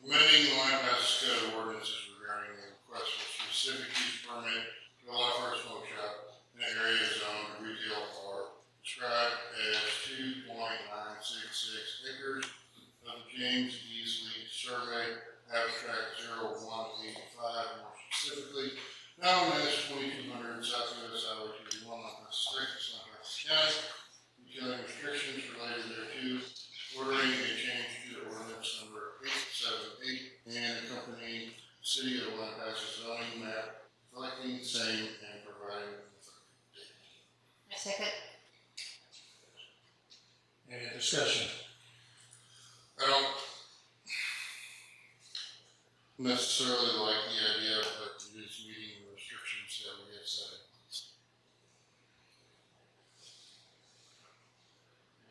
F: amending the Lampasas Code of Ordinances regarding the request for specific use permit to allow for a smoke shop in an area zoned retail R described as 2.966 acres of the James Easley survey, abstract 0185, more specifically known as 2200 Southwest Highway 281, Lampasas, Texas, Lampasas County, detailing restrictions related thereto, ordering a change to ordinance number 878 and accompanying city of Lampasas zoning map, reflecting the same and providing an effective date.
G: I second.
A: Any discussion?
F: I don't necessarily like the idea, but it is meeting the restrictions that we have set.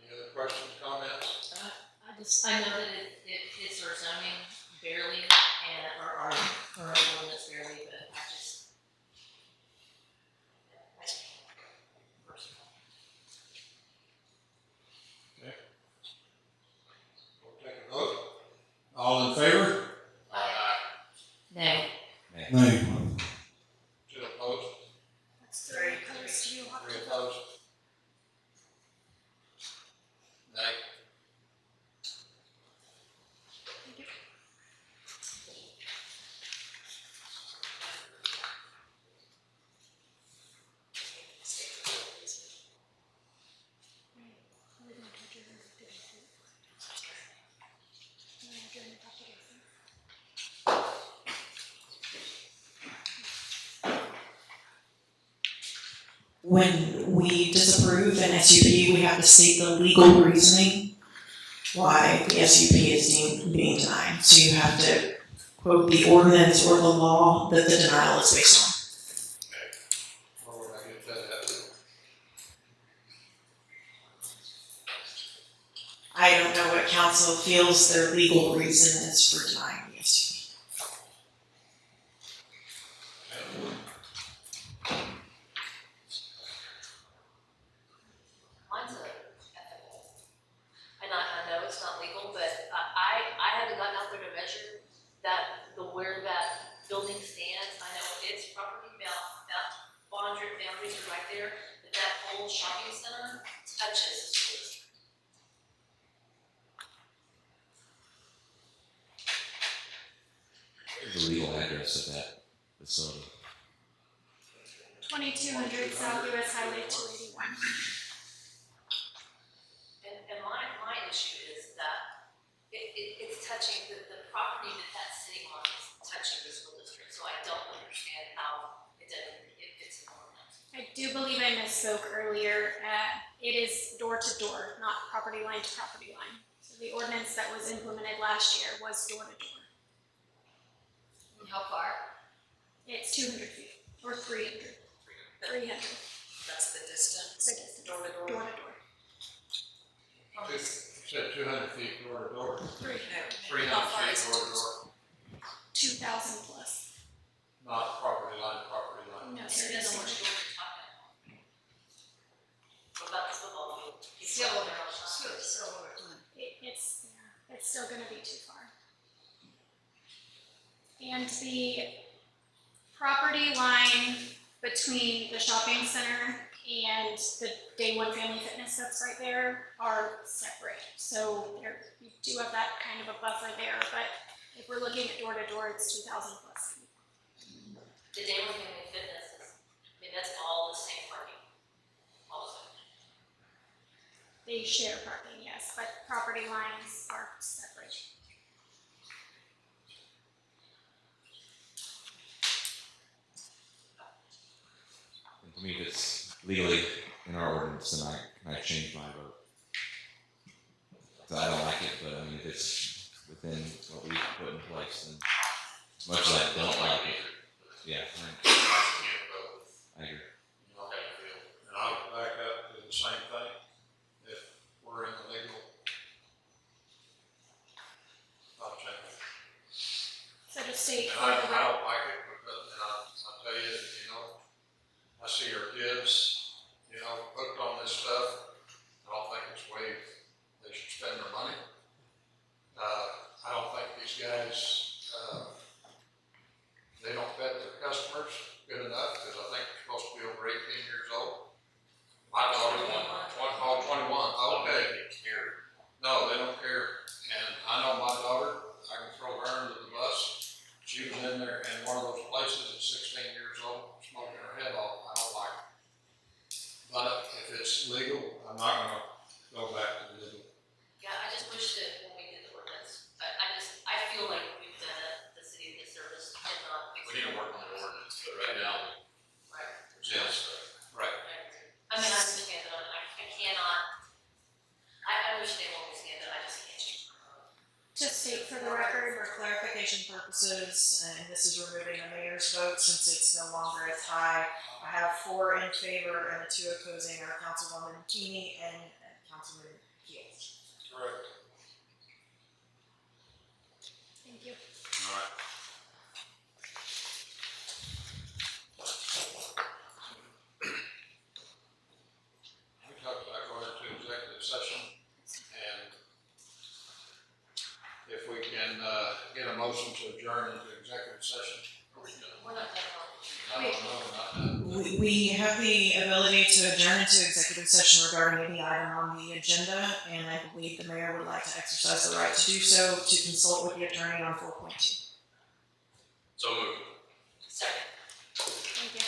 A: Any other questions, comments?
H: I know that it hits our zoning barely and our ordinance barely, but I just.
A: Okay. We'll take a vote. All in favor?
H: Nay.
I: Nay.
A: Two opposed?
K: That's three opposed, you have
A: Three
K: to vote.
A: opposed? Nay.
B: When we disapprove an SUP, we have to state the legal reasoning why the SUP is being denied. So you have to quote the ordinance or the law that the denial is based on.
A: Where would I get that at?
B: I don't know what council feels their legal reason is for denying the SUP.
H: Mine's ethical. And I know it's not legal, but I haven't gotten out there to measure where that building stands. I know its property boundaries are right there, but that whole shopping center touches the school district.
J: The legal address of that facility.
K: 2200 Southwest Highway 281.
H: And my issue is that it's touching, the property that's sitting on is touching the school district, so I don't understand how it fits in ordinance.
K: I do believe I misspoke earlier. It is door to door, not property line to property line. So So the ordinance that was implemented last year was door to door.
H: And how far?
K: It's 200 feet, or 300. 300.
B: That's the distance.
K: The distance.
B: Door to door.
K: Door to door.
A: You said 200 feet door to door.
K: 300.
A: 300
B: How far
A: feet
B: is it?
A: door to door,
K: 2,000 plus.
A: not property line to property line.
K: No,
H: So
K: sir.
H: it doesn't want you to talk about. What about the football field? Still over. Still over.
K: It's still gonna be too far. And the property line between the shopping center and the Day One Family Fitness that's right there are separate. So there, you do have that kind of a buffer there, but if we're looking at door to door, it's 2,000 plus.
H: The Day One Family Fitness is, I mean, that's all the same parking. All of it.
K: They share parking, yes, but property lines are separate.
J: And to me, if it's legally in our ordinance, then I change my vote. So I don't like it, but I mean, if it's within what we put in place, then as much as I don't like it, yeah, I agree.
A: And I would back up to the same thing. If we're in the legal, I'll change it.
K: So to state
A: And
K: for
A: I
K: the
A: don't like it because, and I'll tell you, I see our kids, hooked on this stuff. I don't think it's way they should spend their money. I don't think these guys, they don't vet their customers good enough, because I think they're supposed to be over 18 years old. My daughter, 21, okay. No, they don't care. And I know my daughter, I can throw her under the bus. She was in there in one of those places at 16 years old, smoking her head off. I don't like it. But if it's legal, I'm not gonna go back to legal.
H: Yeah, I just wish that when we did the ordinance, I feel like we've done the city a disservice and not fix
E: We need to work on the ordinance, but right now,
H: Right.
A: Yes, right.
H: I mean, I understand that, I cannot, I understand what we stand, but I just can't change my vote.
K: to state for the record,
B: For clarification purposes, and this is removing the mayor's vote since it's no longer a tie, I have 4 in favor and the 2 opposing are Councilwoman Keeney and Councilman Keel.
A: Correct.
K: thank you.
A: All right. We talked about going into executive session, and if we can, get a motion to adjourn into executive session.
H: We're not done.
B: We have the ability to adjourn into executive session regarding any item on the agenda, and I believe the mayor would like to exercise the right to do so to consult with the attorney on 4.2.
E: so moved.
H: Second.
K: Thank you.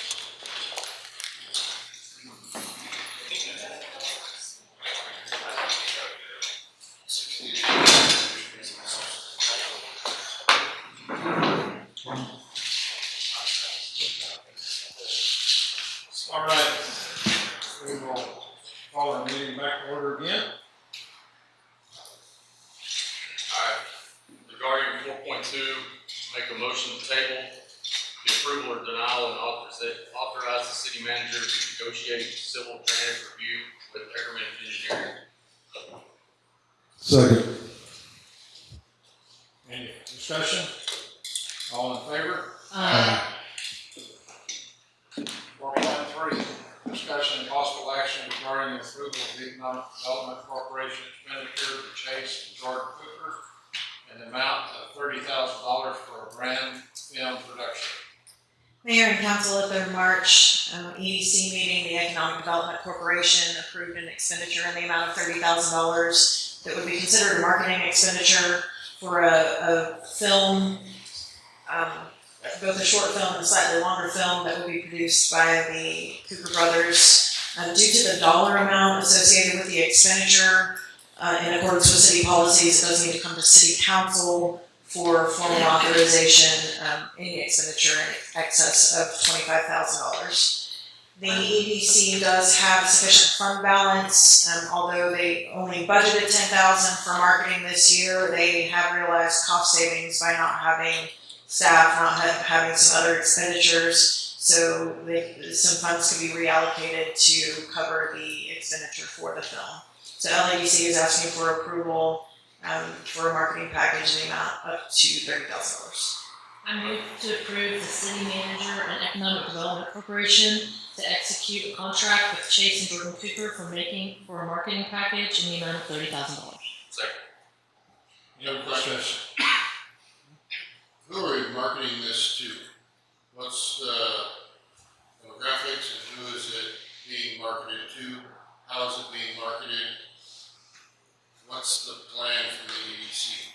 A: All right, we will call our meeting back to order again.
E: Alright, regarding 4.2, make a motion to table the approval or denial and authorize the city manager to negotiate civil drainage review with Peppermint Engineering.
I: Second.
A: Any discussion? All in favor? 4.3, discussion and possible action regarding the approval of the Economic Development Corporation expenditure to Chase and Jordan Cooper in the amount of $30,000 for a brand film production.
B: Mayor and council at their March EDC meeting, the Economic Development Corporation approved an expenditure in the amount of $30,000 that would be considered a marketing expenditure for a film, both a short film and a slightly longer film that would be produced by the Cooper brothers. Due to the dollar amount associated with the expenditure, in accordance with city policies, it does need to come to city council for formal authorization, any expenditure in excess of $25,000. The EDC does have sufficient fund balance, although they only budgeted $10,000 for marketing this year. They have realized cost savings by not having staff, not having some other expenditures. So some funds can be reallocated to cover the expenditure for the film. So LADC is asking for approval for a marketing package in the amount up to $30,000.
H: I move to approve the city manager and economic development corporation to execute a contract with Chase and Jordan Cooper for a marketing package in the amount of $30,000.
E: Second.
A: Any other questions?
F: Who are we marketing this to? What's the demographics and who is it being marketed to? How is it being marketed? What's the plan from the EDC?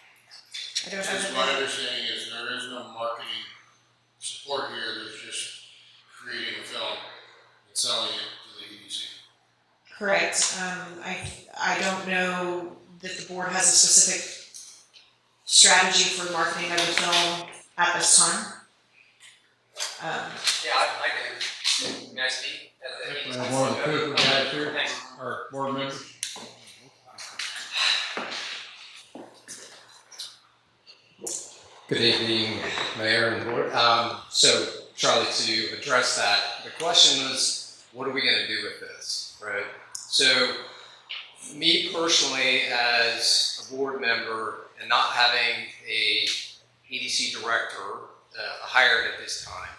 B: I don't
F: Because
B: know.
F: my understanding is there is no marketing support here, there's just creating a film and selling it to the EDC.
B: Correct. I don't know that the board has a specific strategy for marketing of the film at this time.
P: Yeah, I do. May I speak?
A: We have one of the Cooper guys here, our board members.
C: Good evening, Mayor and Board. So, Charlie, to address that, the question was, what are we going to do with this, right? So, me personally, as a board member, and not having a EDC director hired at this time,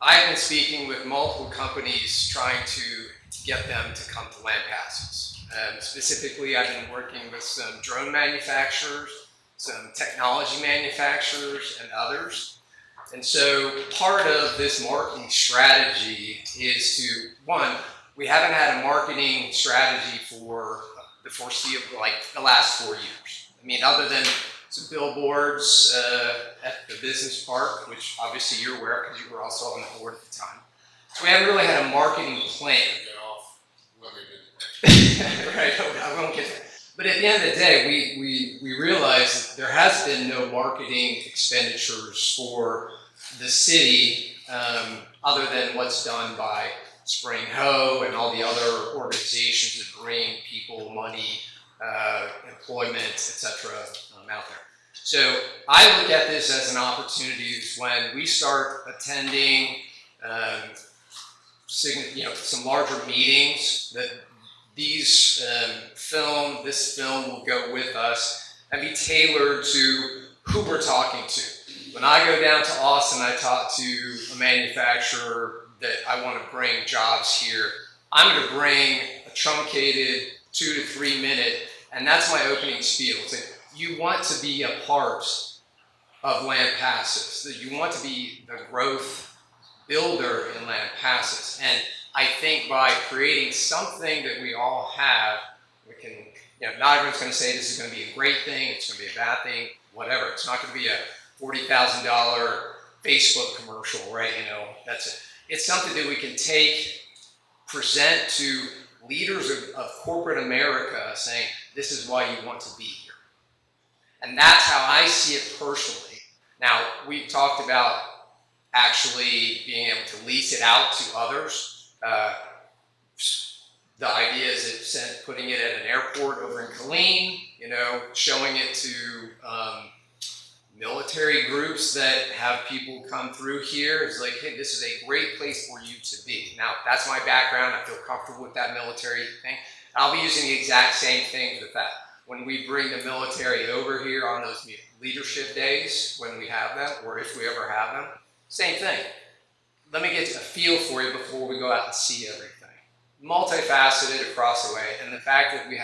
C: I've been speaking with multiple companies trying to get them to come to Lampasas. Specifically, I've been working with some drone manufacturers, some technology manufacturers, and others. And so part of this marketing strategy is to, one, we haven't had a marketing strategy for the foreseeable, like the last 4 years. I mean, other than some billboards at the business park, which obviously you're aware because you were also on the board at the time. So we haven't really had a marketing plan.
F: Get off when they did.
C: Right, I won't get that. But at the end of the day, we realize that there has been no marketing expenditures for the city other than what's done by Spring Ho and all the other organizations that bring people money, employment, etc. out there. So I look at this as an opportunity when we start attending some larger meetings that these this film will go with us and be tailored to who we're talking to. When I go down to Austin, I talk to a manufacturer that I want to bring jobs here. I'm going to bring a truncated 2 to 3 minute, and that's my opening spiel. It's like, you want to be a part of Lampasas, that you want to be the growth builder in Lampasas. And I think by creating something that we all have, we can, not everyone's going to say this is going to be a great thing, it's going to be a bad thing, whatever. It's not going to be a $40,000 Facebook commercial, right? That's it. It's something that we can take, present to leaders of corporate America saying, this is why you want to be here. And that's how I see it personally. Now, we've talked about actually being able to lease it out to others. The idea is putting it at an airport over in Killeen, showing it to military groups that have people come through here. It's like, hey, this is a great place for you to be. Now, that's my background. I feel comfortable with that military thing. I'll be using the exact same things with that. When we bring the military over here on those leadership days, when we have them, or if we ever have them, same thing. Let me get a feel for you before we go out and see everything. Multifaceted across the way, and the fact that we've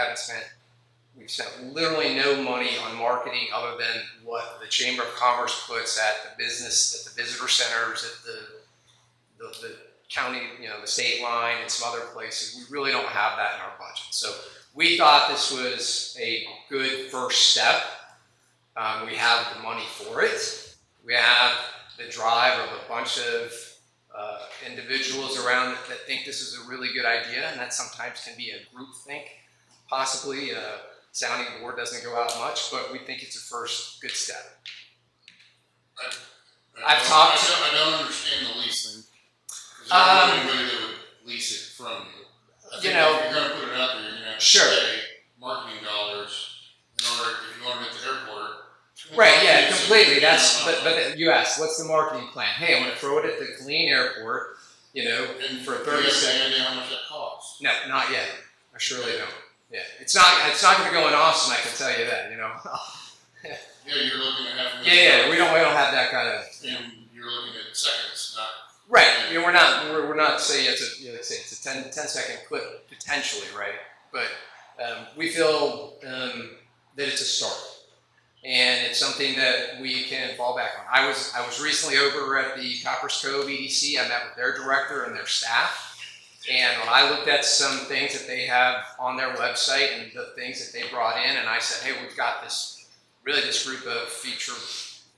C: spent literally no money on marketing other than what the Chamber of Commerce puts at the business, at the visitor centers, at the county, the state line, and some other places. We really don't have that in our budget. So we thought this was a good first step. We have the money for it. We have the drive of a bunch of individuals around that think this is a really good idea, and that sometimes can be a group think, possibly. Sounding board doesn't go out much, but we think it's a first good step.
F: I don't understand the lease thing. Is there anybody that would lease it from you? I think
C: You know,
F: if you're gonna put it out there, you're gonna have to
C: sure.
F: pay marketing dollars in order, if you want it at the airport.
C: Right, yeah, completely. But you asked, what's the marketing plan? Hey, I'm going to throw it at the Killeen Airport, you know,
F: And
C: for
F: do
C: 30
F: you have
C: seconds.
F: any idea how much that costs?
C: No, not yet. I surely don't. Yeah, it's not going to go in Austin. I can tell you that. You know.
F: Yeah, you're looking at half a
C: Yeah,
F: million.
C: we don't have that kind of.
F: And you're looking at seconds, not.
C: Right. I mean, we're not saying it's a 10 second clip potentially, right? But we feel that it's a start. And it's something that we can fall back on. I was recently over at the Coppers Cove EDC. I met with their director and their staff. And when I looked at some things that they have on their website and the things that they brought in, and I said, hey, we've got this group of feature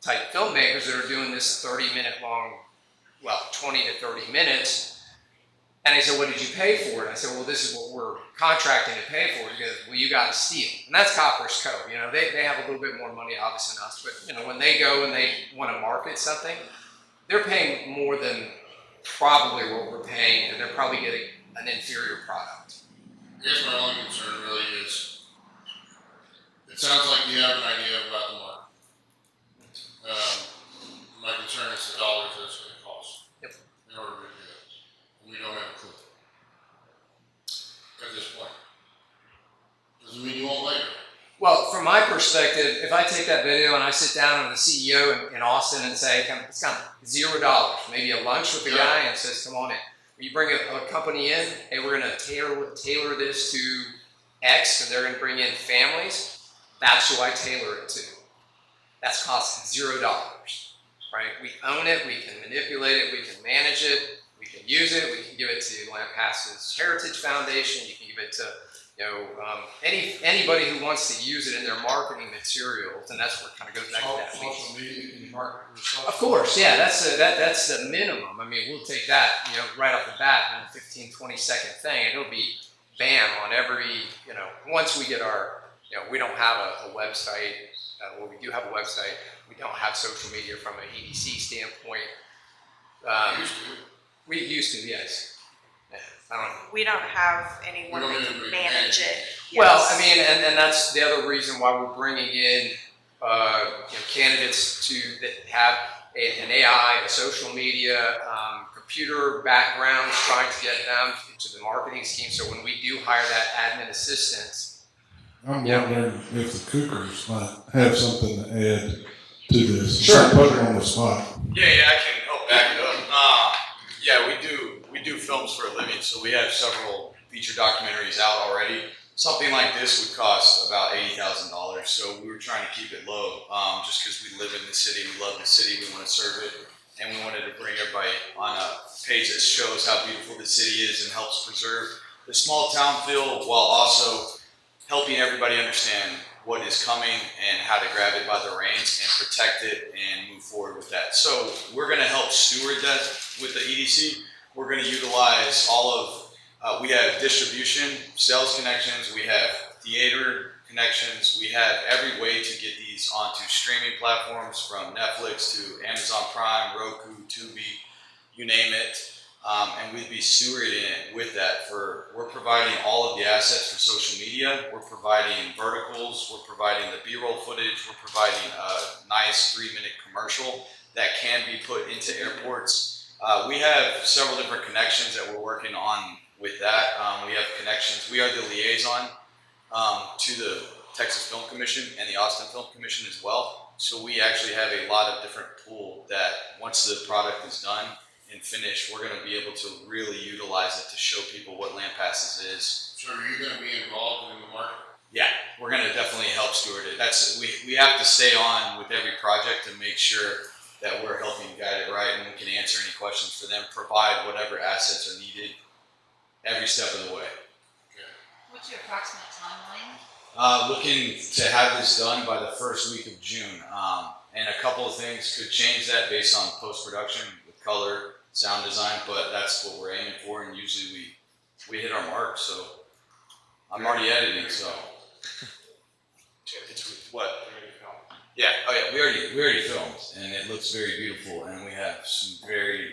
C: type filmmakers that are doing this 30-minute long, well, 20 to 30 minutes. And I said, what did you pay for it? I said, well, this is what we're contracting to pay for. He goes, well, you got to steal. And that's Coppers Cove. You know, they have a little bit more money, obviously, than us. But, you know, when they go and they want to market something, they're paying more than probably what we're paying, and they're probably getting an inferior product.
F: I guess my only concern really is, it sounds like you have an idea about the market. My concern is the dollars that it's gonna cost.
C: Yep.
F: In order to do it. And we don't have a clue. At this point. Doesn't mean you won't later.
C: Well, from my perspective, if I take that video and I sit down with the CEO in Austin and say, it's kind of $0, maybe a lunch with the guy and says, come on in. You bring a company in, hey, we're going to tailor this to X, and they're going to bring in families. That's who I tailor it to. That's costing $0, right? We own it, we can manipulate it, we can manage it, we can use it, we can give it to Lampasas Heritage Foundation, you can give it to anybody who wants to use it in their marketing materials, and that's what kind of goes back to that.
A: Social media, can you market yourself?
C: Of course, yeah, that's the minimum. I mean, we'll take that, right off the bat in a 15, 20-second thing, and it'll be bam on every, once we get our, we don't have a website. Well, we do have a website. We don't have social media from an EDC standpoint. We used to, yes. I don't know.
B: We don't have anyone that can manage it.
C: Well, I mean, and that's the other reason why we're bringing in candidates that have an AI, a social media, computer backgrounds, trying to get them into the marketing scheme. So when we do hire that admin assistant,
I: I'm wondering if the Cougars might have something to add to this.
C: Sure.
I: Put it on the spot.
D: Yeah, I can help back it up. Yeah, we do films for a living, so we have several feature documentaries out already. Something like this would cost about $80,000, so we were trying to keep it low, just because we live in the city, we love the city, we want to serve it, and we wanted to bring everybody on a page that shows how beautiful the city is and helps preserve the small town feel while also helping everybody understand what is coming and how to grab it by the reins and protect it and move forward with that. So we're going to help steward that with the EDC. We're going to utilize all of, we have distribution, sales connections, we have theater connections, we have every way to get these onto streaming platforms from Netflix to Amazon Prime, Roku, Tubi, you name it. And we'd be stewarding it with that. We're providing all of the assets for social media. We're providing verticals. We're providing the B-roll footage. We're providing a nice 3-minute commercial that can be put into airports. We have several different connections that we're working on with that. We have connections. We are the liaison to the Texas Film Commission and the Austin Film Commission as well. So we actually have a lot of different pool that once the product is done and finished, we're going to be able to really utilize it to show people what Lampasas is.
F: So are you going to be involved in the market?
D: Yeah, we're going to definitely help steward it. We have to stay on with every project to make sure that we're helping guide it right, and we can answer any questions for them, provide whatever assets are needed every step of the way.
G: What's your approximate timeline?
D: Looking to have this done by the first week of June, and a couple of things could change that based on post-production with color, sound design, but that's what we're aiming for, and usually we hit our mark. So I'm already editing, so it's what? Yeah, oh yeah, we already filmed, and it looks very beautiful, and we have some very,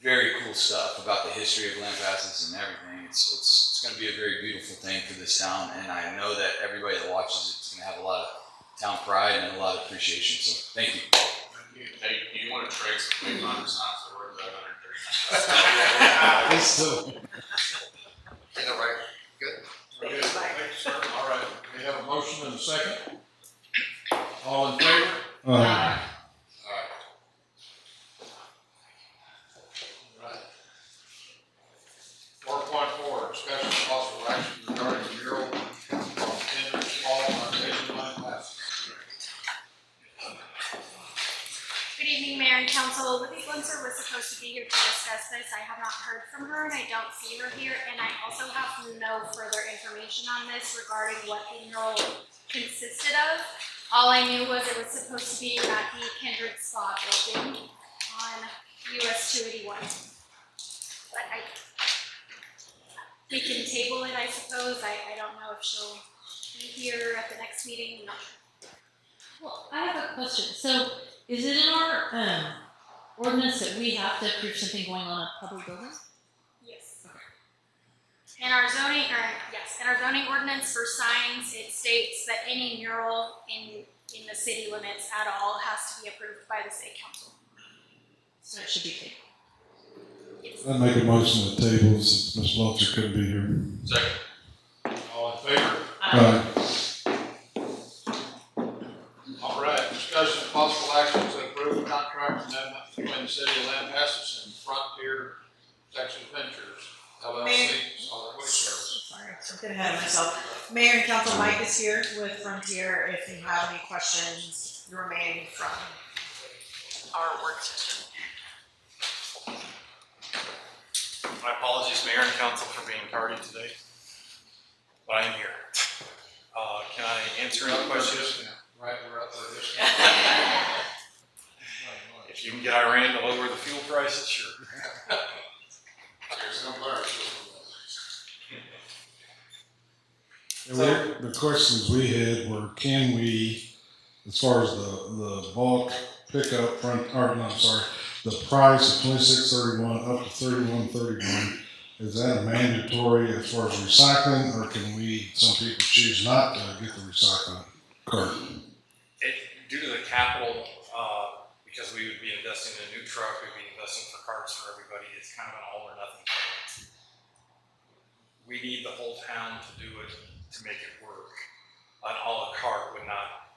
D: very cool stuff about the history of Lampasas and everything. It's going to be a very beautiful thing for this town, and I know that everybody that watches it's going to have a lot of town pride and a lot of appreciation. So thank you.
E: Hey, do you want to trade some big minor signs that were at 139?
I: It's still.
P: Yeah, right. Good.
A: Very good. Thank you, sir. All right, we have a motion and a second. All in favor? All right. All right. 4.4, discussion of possible action regarding the mural on Kendrick's Fall Foundation Lampasas.
K: Good evening, Mayor and Council. Libby Glinser was supposed to be here to discuss this. I have not heard from her and I don't see her here. And I also have no further information on this regarding what the mural consisted of. All I knew was it was supposed to be at the Kindred Spa building on US 281. But we can table it, I suppose. I don't know if she'll be here at the next meeting. I'm not sure.
H: Well, I have a question. So, is it in our ordinance that we have to approve something going on a public building?
K: Yes. In our zoning, in our zoning ordinance for signs, it states that any mural in the city limits at all has to be approved by the city council.
H: So it should be tabled.
K: Yes.
I: I'd make a motion to table since Ms. Melcher couldn't be here.
A: Second. All in favor?
I: Aye.
A: All right, discussion of possible action to approve contract amendment between the city of Lampasas and Frontier Texas Ventures LLC Solid Waste Service.
B: Sorry, I'm getting ahead of myself. Mayor and Council, Mike is here with Frontier if you have any questions remaining from our work session.
L: My apologies, Mayor and Council, for being tardy today, but I am here. Can I answer any questions?
A: Right, we're up there this
L: If you can get Iran to lower the fuel prices, sure.
I: The questions we had were, can we, as far as the bulk pickup front, or no, I'm sorry, the price of $26.31 up to $31.31, is that mandatory as far as recycling, or can we, some people choose not to get the recycling cart?
L: Due to the capital, because we would be investing in a new truck, we'd be investing for carts for everybody, it's kind of an all or nothing thing. We need the whole town to do it to make it work. An a la carte would not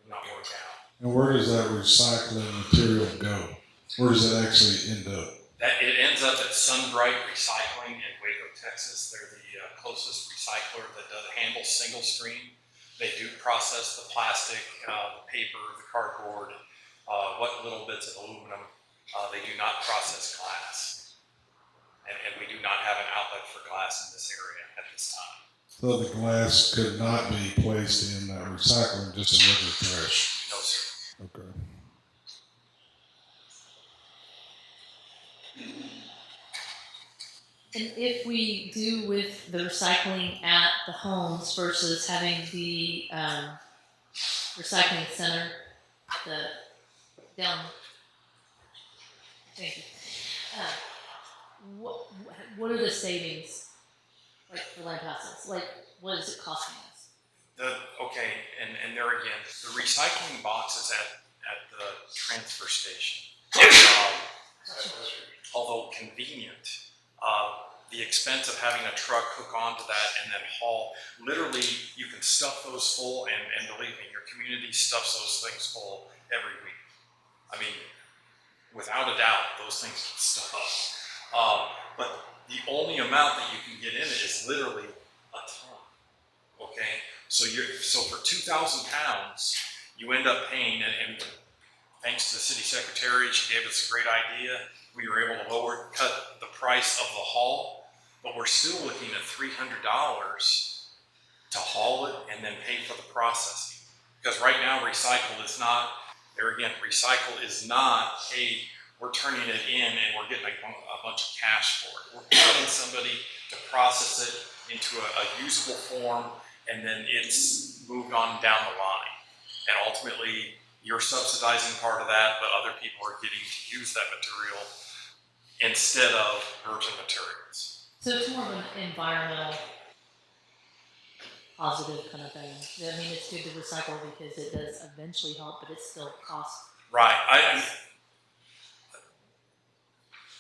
L: work out.
I: And where does that recycling material go? Where does that actually end up?
L: It ends up at Sunbright Recycling in Waco, Texas. They're the closest recycler that handles single stream. They do process the plastic, the paper, the cardboard, what little bits of aluminum. They do not process glass. And we do not have an outlet for glass in this area at this time.
I: So the glass could not be placed in recycling, just in regular trash?
L: No, sir.
I: Okay.
H: And if we do with the recycling at the homes versus having the recycling center at the down, thank you. What are the savings like for Lampasas? Like, what is it costing us?
L: Okay, and there again, the recycling boxes at the transfer station, although convenient, the expense of having a truck hook onto that and then haul, literally you can stuff those full, and believe me, your community stuffs those things full every week. I mean, without a doubt, those things get stuffed. But the only amount that you can get in it is literally a ton. Okay, so for 2,000 pounds, you end up paying, and thanks to the city secretary, she gave us a great idea. We were able to cut the price of the haul, but we're still looking at $300 to haul it and then pay for the processing. Because right now, recycle is not, hey, we're turning it in and we're getting a bunch of cash for it. We're paying somebody to process it into a usable form, and then it's moved on down the line. And ultimately, you're subsidizing part of that, but other people are getting to use that material instead of virgin materials.
H: So it's more of an environmental positive kind of thing. I mean, it's good to recycle because it does eventually help, but it's still cost.
L: Right. I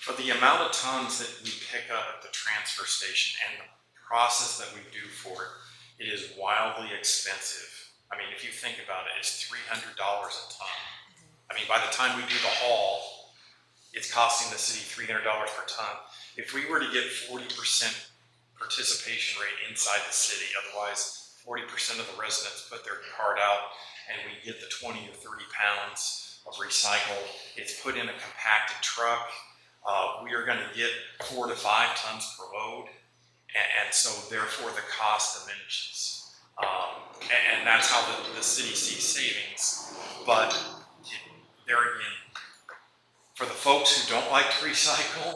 L: for the amount of tons that we pick up at the transfer station and the process that we do for it, it is wildly expensive. I mean, if you think about it, it's $300 a ton. I mean, by the time we do the haul, it's costing the city $300 per ton. If we were to get 40% participation rate inside the city, otherwise 40% of the residents put their card out and we get the 20 or 30 pounds of recycle, it's put in a compacted truck. We are going to get 4 to 5 tons per load, and so therefore the cost diminishes. And that's how the city sees savings. But there again, for the folks who don't like to recycle,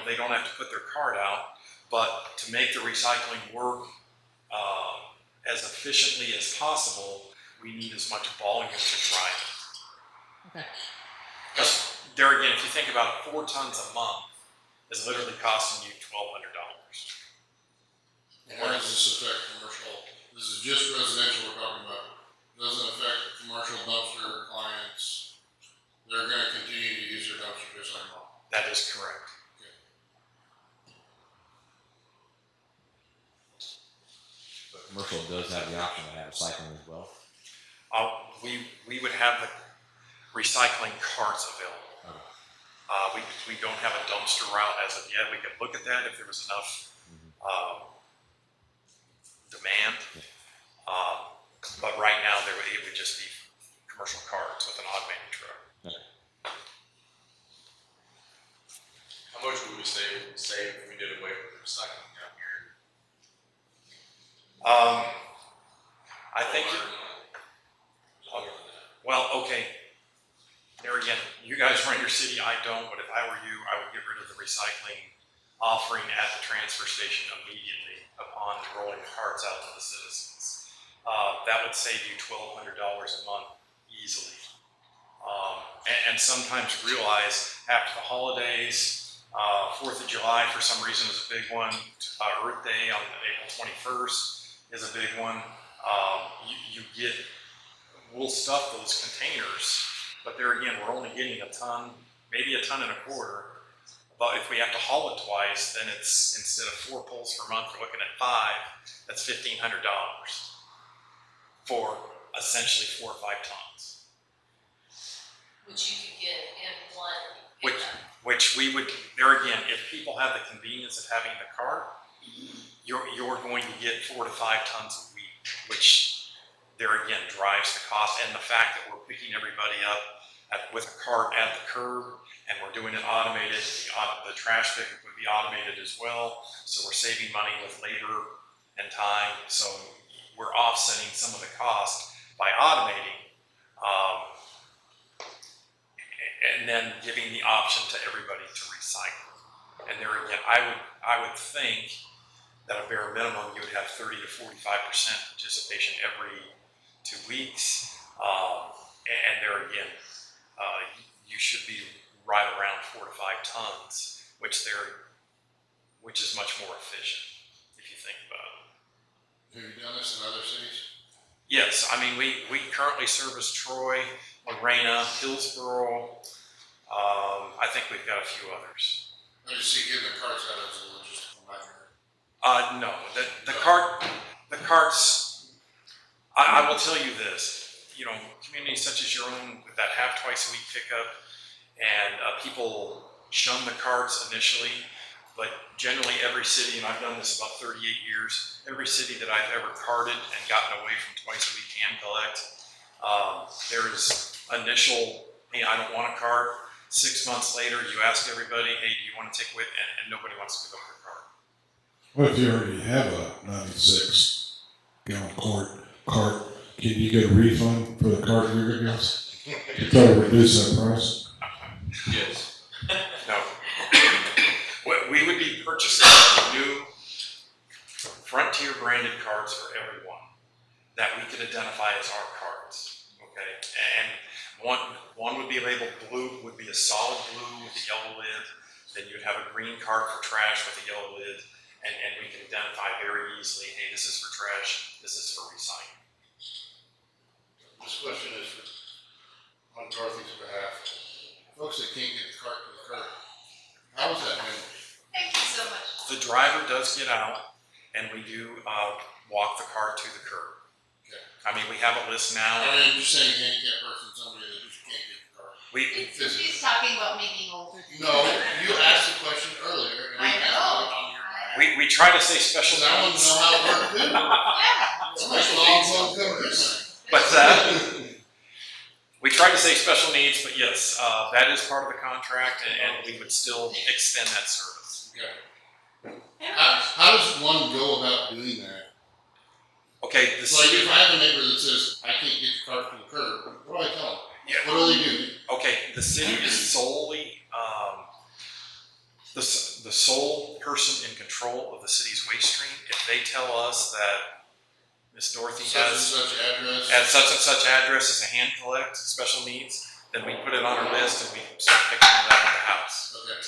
L: they don't have to put their card out, but to make the recycling work as efficiently as possible, we need as much volume to drive it.
H: Okay.
L: Because there again, if you think about it, 4 tons a month is literally costing you $1,200.
F: And how does this affect commercial? This is just residential we're talking about. Doesn't affect commercial dumpster clients. They're going to continue to use their dumpster just like normal.
L: That is correct.
J: But commercial does have the option to have recycling as well.
L: We would have the recycling carts available. We don't have a dumpster route as of yet. We could look at that if there was enough demand. But right now, it would just be commercial carts with an automated truck.
E: How much would we save if we did away with recycling down here?
L: I think. Well, okay. There again, you guys run your city, I don't, but if I were you, I would get rid of the recycling offering at the transfer station immediately upon rolling the carts out to the citizens. That would save you $1,200 a month easily. And sometimes realize after the holidays, 4th of July for some reason is a big one, Earth Day on April 21st is a big one. We'll stuff those containers. But there again, we're only getting a ton, maybe a ton and a quarter. But if we have to haul it twice, then it's instead of 4 pulls per month, we're looking at 5. That's $1,500 for essentially 4 or 5 tons.
H: Which you could get in one.
L: Which we would, there again, if people have the convenience of having the cart, you're going to get 4 to 5 tons a week, which there again drives the cost, and the fact that we're picking everybody up with a cart at the curb and we're doing it automated. The trash pickup would be automated as well, so we're saving money with labor and time. So we're offsetting some of the cost by automating, and then giving the option to everybody to recycle. And there again, I would think that a bare minimum you would have 30 to 45% participation every 2 weeks, and there again, you should be right around 4 to 5 tons, which is much more efficient if you think about it.
F: Have you done this in other cities?
L: Yes, I mean we currently service Troy, Lorena, Hillsborough. I think we've got a few others.
F: I just see getting the carts out as a logistical nightmare.
L: No, the carts. I will tell you this. Communities such as your own that have twice a week pickup, and people shun the carts initially, but generally every city, and I've done this about 38 years, every city that I've ever carted and gotten away from twice a week hand collect, there's initial, hey, I don't want a cart. 6 months later, you ask everybody, hey, do you want to take it with, and nobody wants to give up their cart.
I: What if you already have a 96 gallon cart? Can you get a refund for the cart you're going to get? Try to reduce that price?
L: Yes. No. We would be purchasing new Frontier branded carts for everyone that we could identify as our carts. Okay, and one would be labeled blue, would be a solid blue with a yellow lid. then you'd have a green cart for trash with a yellow lid, and we can identify very easily, hey, this is for trash, this is for recycling.
F: This question is on Dorothy's behalf. Folks that can't get the cart to the curb, how is that handled?
G: Thank you so much.
L: The driver does get out, and we do walk the cart to the curb.
F: Okay.
L: I mean, we have a list now.
F: I'm just saying handicapped person, somebody that just can't get the cart.
G: She's talking about me being older.
F: No, you asked the question earlier. And
G: I know.
L: We try to say special
F: I want to
L: needs.
F: know how it worked too. Special needs don't come
L: But we try to say special needs, but yes, that is part of the contract, and we would still extend that service.
F: Okay. How does one go about doing that?
L: Okay, the
F: Like
L: city.
F: if I have a neighbor that says, I can't get the cart to the curb, what do I tell them?
L: Yeah.
F: What do they do?
L: Okay, the city is solely the sole person in control of the city's waste stream. If they tell us that Miss Dorothy
F: Such and
L: has
F: such address.
L: at such and such address as a hand collect special needs, then we put it on our list and we start picking it up at the house.
F: Okay.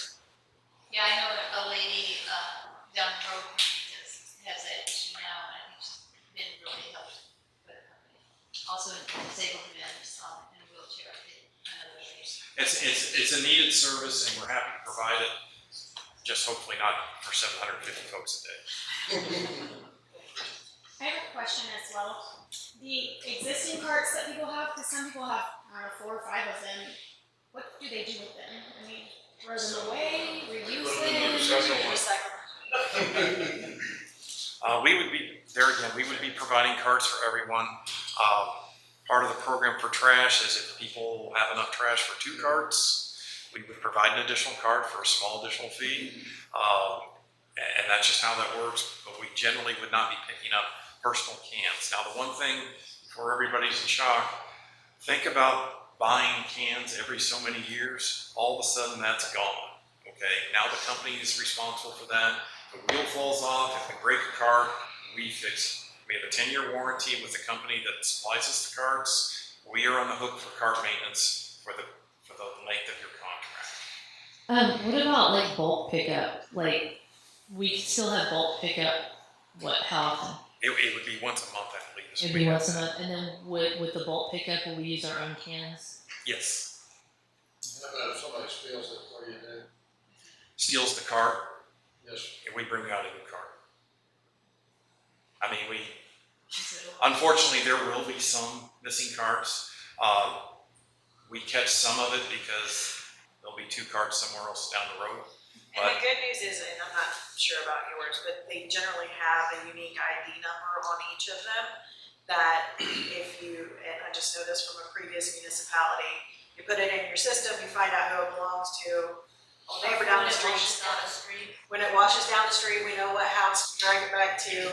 G: Yeah, I know a lady down the road from me has that issue now, and I think she's been really helpful with the company. Also, disabled men in a wheelchair, I think, another lady.
L: It's a needed service, and we're happy to provide it. Just hopefully not for 750 folks a day.
K: I have a question as well. The existing carts that people have, because some people have, I don't know, 4 or 5 of them, what do they do with them? I mean, throw them away, reuse them, recycle them?
L: We would be, there again, we would be providing carts for everyone. Part of the program for trash is if people have enough trash for 2 carts, we would provide an additional cart for a small additional fee. And that's just how that works, but we generally would not be picking up personal cans. Now, the one thing, before everybody's in shock, think about buying cans every so many years. All of a sudden, that's gone. Okay, now the company is responsible for that. If the wheel falls off, if we break a cart, we fix it. We have a 10-year warranty with the company that supplies us the carts. We are on the hook for cart maintenance for the length of your contract.
H: What about like bulk pickup? Like, we still have bulk pickup. What? How often?
L: It would be once a month, I believe. is
H: It'd
L: what
H: be
L: we
H: once
L: have.
H: a month, and then with the bulk pickup, will we use our own cans?
L: Yes.
F: How about if somebody steals it, what do you do?
L: Steals the cart,
F: Yes.
L: and we bring out a new cart. I mean, unfortunately, there will be some missing carts. We catch some of it because there'll be 2 carts somewhere else down the road.
B: And the good news is, and I'm not sure about yours, but they generally have a unique ID number on each of them that if you, and I just know this from a previous municipality, you put it in your system, you find out who it belongs to, a neighbor down the street. When it washes down the street, we know what house to drag it back to.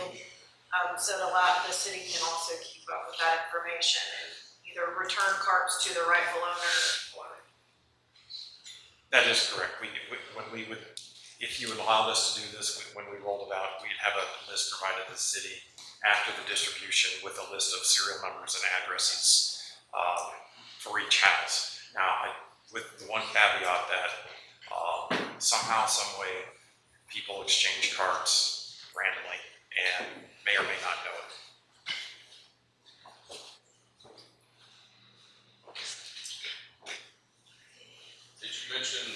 B: So the city can also keep up with that information and either return carts to the rightful owner or.
L: That is correct. If you allowed us to do this, when we rolled it out, we'd have a list provided to the city after the distribution with a list of serial numbers and addresses for each house. Now, with the one caveat that somehow, some way, people exchange carts randomly and may or may not know it.
E: Did you mention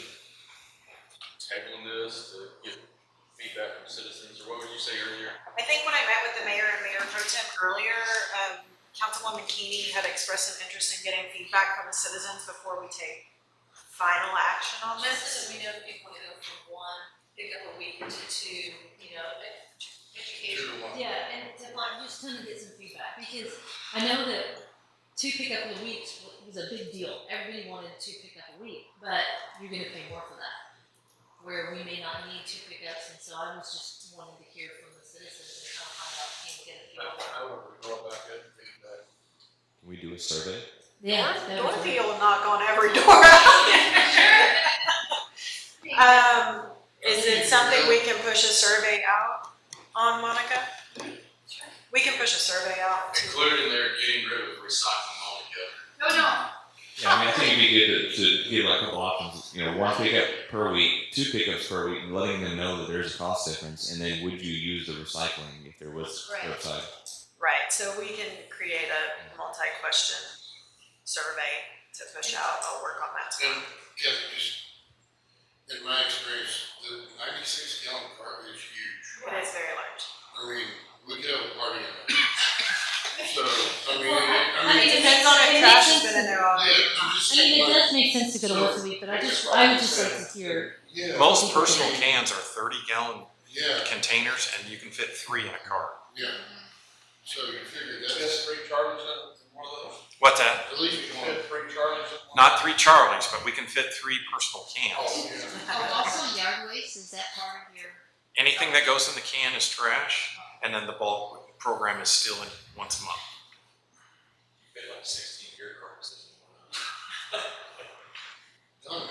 E: tabling this to get feedback from citizens, or what would you say earlier?
B: I think when I met with the mayor and Mayor Pro Tem earlier, Councilwoman Keeney had expressed some interest in getting feedback from the citizens before we take final action on
H: Just
B: this.
H: so we know people to go from 1 pickup a week to 2, education. Yeah, and to just kind of get some feedback, because I know that 2 pickup a week was a big deal. Everybody wanted 2 pickup a week, but you're gonna pay more for that. Where we may not need 2 pickups, and so I was just wanting to hear from the citizens and kind of find out, can we get a feel for it.
F: I would draw back that feedback.
J: Can we do a survey?
H: Yeah, that was
B: Dorothy
H: great.
B: will knock on every door out there. Is it something we can push a survey out on, Monica? We can push a survey out.
E: Included in there, getting rid of recycling altogether.
K: No.
J: Yeah, I mean, I think it'd be good to give like a couple options. 1 pickup per week, 2 pickups per week and letting them know that there's a cost difference, and then would you use the recycling if there was
B: Right.
J: curbside?
B: Right, so we can create a multi-question survey to push out. I'll work on that
F: And
B: too.
F: Kevin, just in my experience, the 96-gallon cart is huge.
B: It is very large.
F: I mean, we could have a party in it. So, I mean,
B: It depends on if trash has been in there all week.
F: Yeah, I'm just
H: I mean,
F: saying,
H: it
F: like,
H: does make sense to go to once a week, but I would just like to hear.
F: yeah,
L: Most personal cans are 30-gallon
F: yeah,
L: containers, and you can fit 3 in a car.
F: yeah. So you figure
A: That's
F: that's,
A: 3 Charlies in one of those?
L: What's that?
F: at least you want.
A: 3 Charlies in one?
L: Not 3 Charlies, but we can fit 3 personal cans.
F: Oh, yeah.
G: Oh, also yard waste, is that part of your?
L: Anything that goes in the can is trash, and then the bulk program is still in once a month.
E: Fit like 16 beer cartons
F: Done.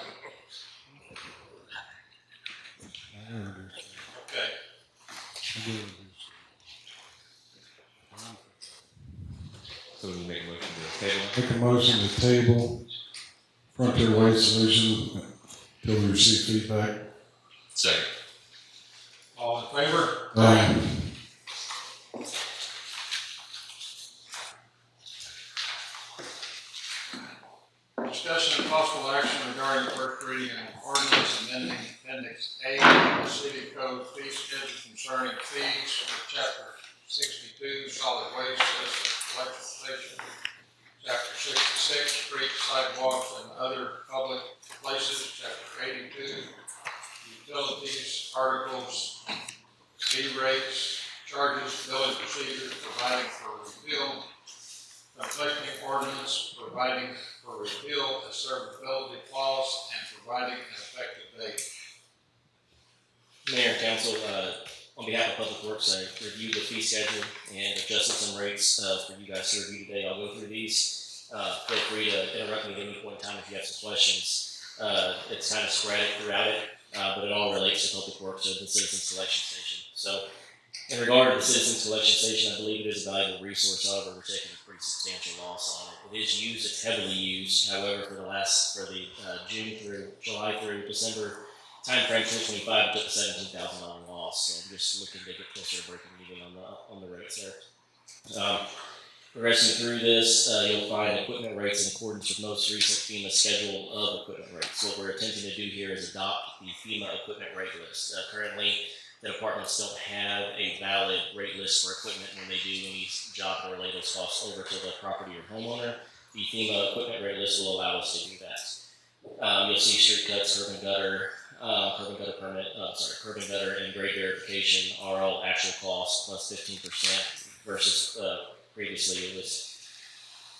A: Okay.
J: So we make a motion to table.
I: Make a motion to table Frontier Waste Solution until we receive feedback.
J: Second.
A: All in favor? Discussion and possible action regarding first reading and ordinance amending appendix A of the city code fee schedule concerning fees for chapter 62 solid waste system collection station, chapter 66 street sidewalks and other public places, chapter 82 utilities, articles, fee rates, charges, billing procedures, providing for repeal, conflicting ordinance, providing for repeal, a servability clause, and providing an effective date.
M: Mayor and council, on behalf of Public Works, I reviewed the fee schedule and adjusted some rates for you guys to review today. I'll go through these. Feel free to interrupt me at any point in time if you have some questions. It's kind of sporadic throughout it, but it all relates to Public Works or the Citizens Collection Station. So, in regard to the Citizens Collection Station, I believe it is a valuable resource. However, we're taking a pretty substantial loss on it. It is used; it's heavily used. However, for the June through July through December timeframe, 2025, it took a $17,000 loss. So I'm just looking to get closer to breaking even on the rates there. Progressing through this, you'll find equipment rates in accordance with most recent FEMA schedule of equipment rates. What we're attempting to do here is adopt the FEMA equipment rate list. Currently, the departments don't have a valid rate list for equipment when they do any job that relate those costs over to the property or homeowner. The FEMA equipment rate list will allow us to do that. You'll see street cuts, curb and gutter, curb and gutter and grade verification are all actual costs plus 15% versus previously it was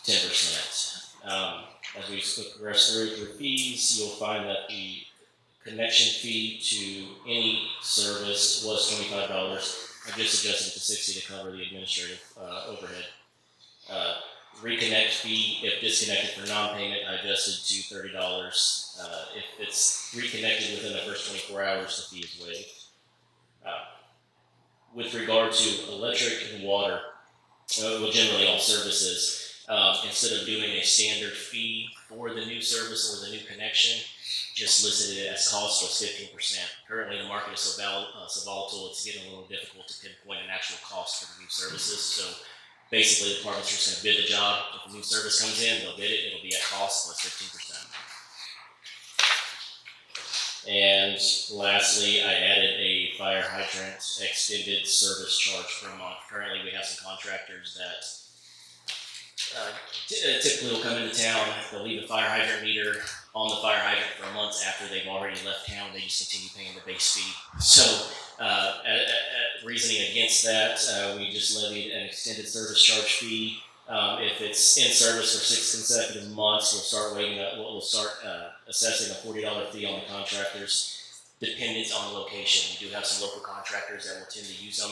M: 10%. As we progress through fees, you'll find that the connection fee to any service was $25. I just adjusted it to 60 to cover the administrative overhead. Reconnect fee, if disconnected for non-payment, I adjusted to $30. If it's reconnected within the first 24 hours, the fee is waived. With regard to electric and water, well, generally all services, instead of doing a standard fee for the new service or the new connection, just listed it as cost plus 15%. Currently, the market is so volatile, it's getting a little difficult to pinpoint an actual cost for the new services. So basically, the department's just going to bid the job. If a new service comes in, they'll bid it. It'll be at cost plus 15%. And lastly, I added a fire hydrant extended service charge per month. Currently, we have some contractors that typically will come into town. They'll leave the fire hydrant meter on the fire hydrant for months after they've already left town. They just continue paying the base fee. So, reasoning against that, we just levied an extended service charge fee. If it's in service for 6 consecutive months, we'll start assessing a $40 fee on the contractors, dependent on the location. We do have some local contractors that will tend to use them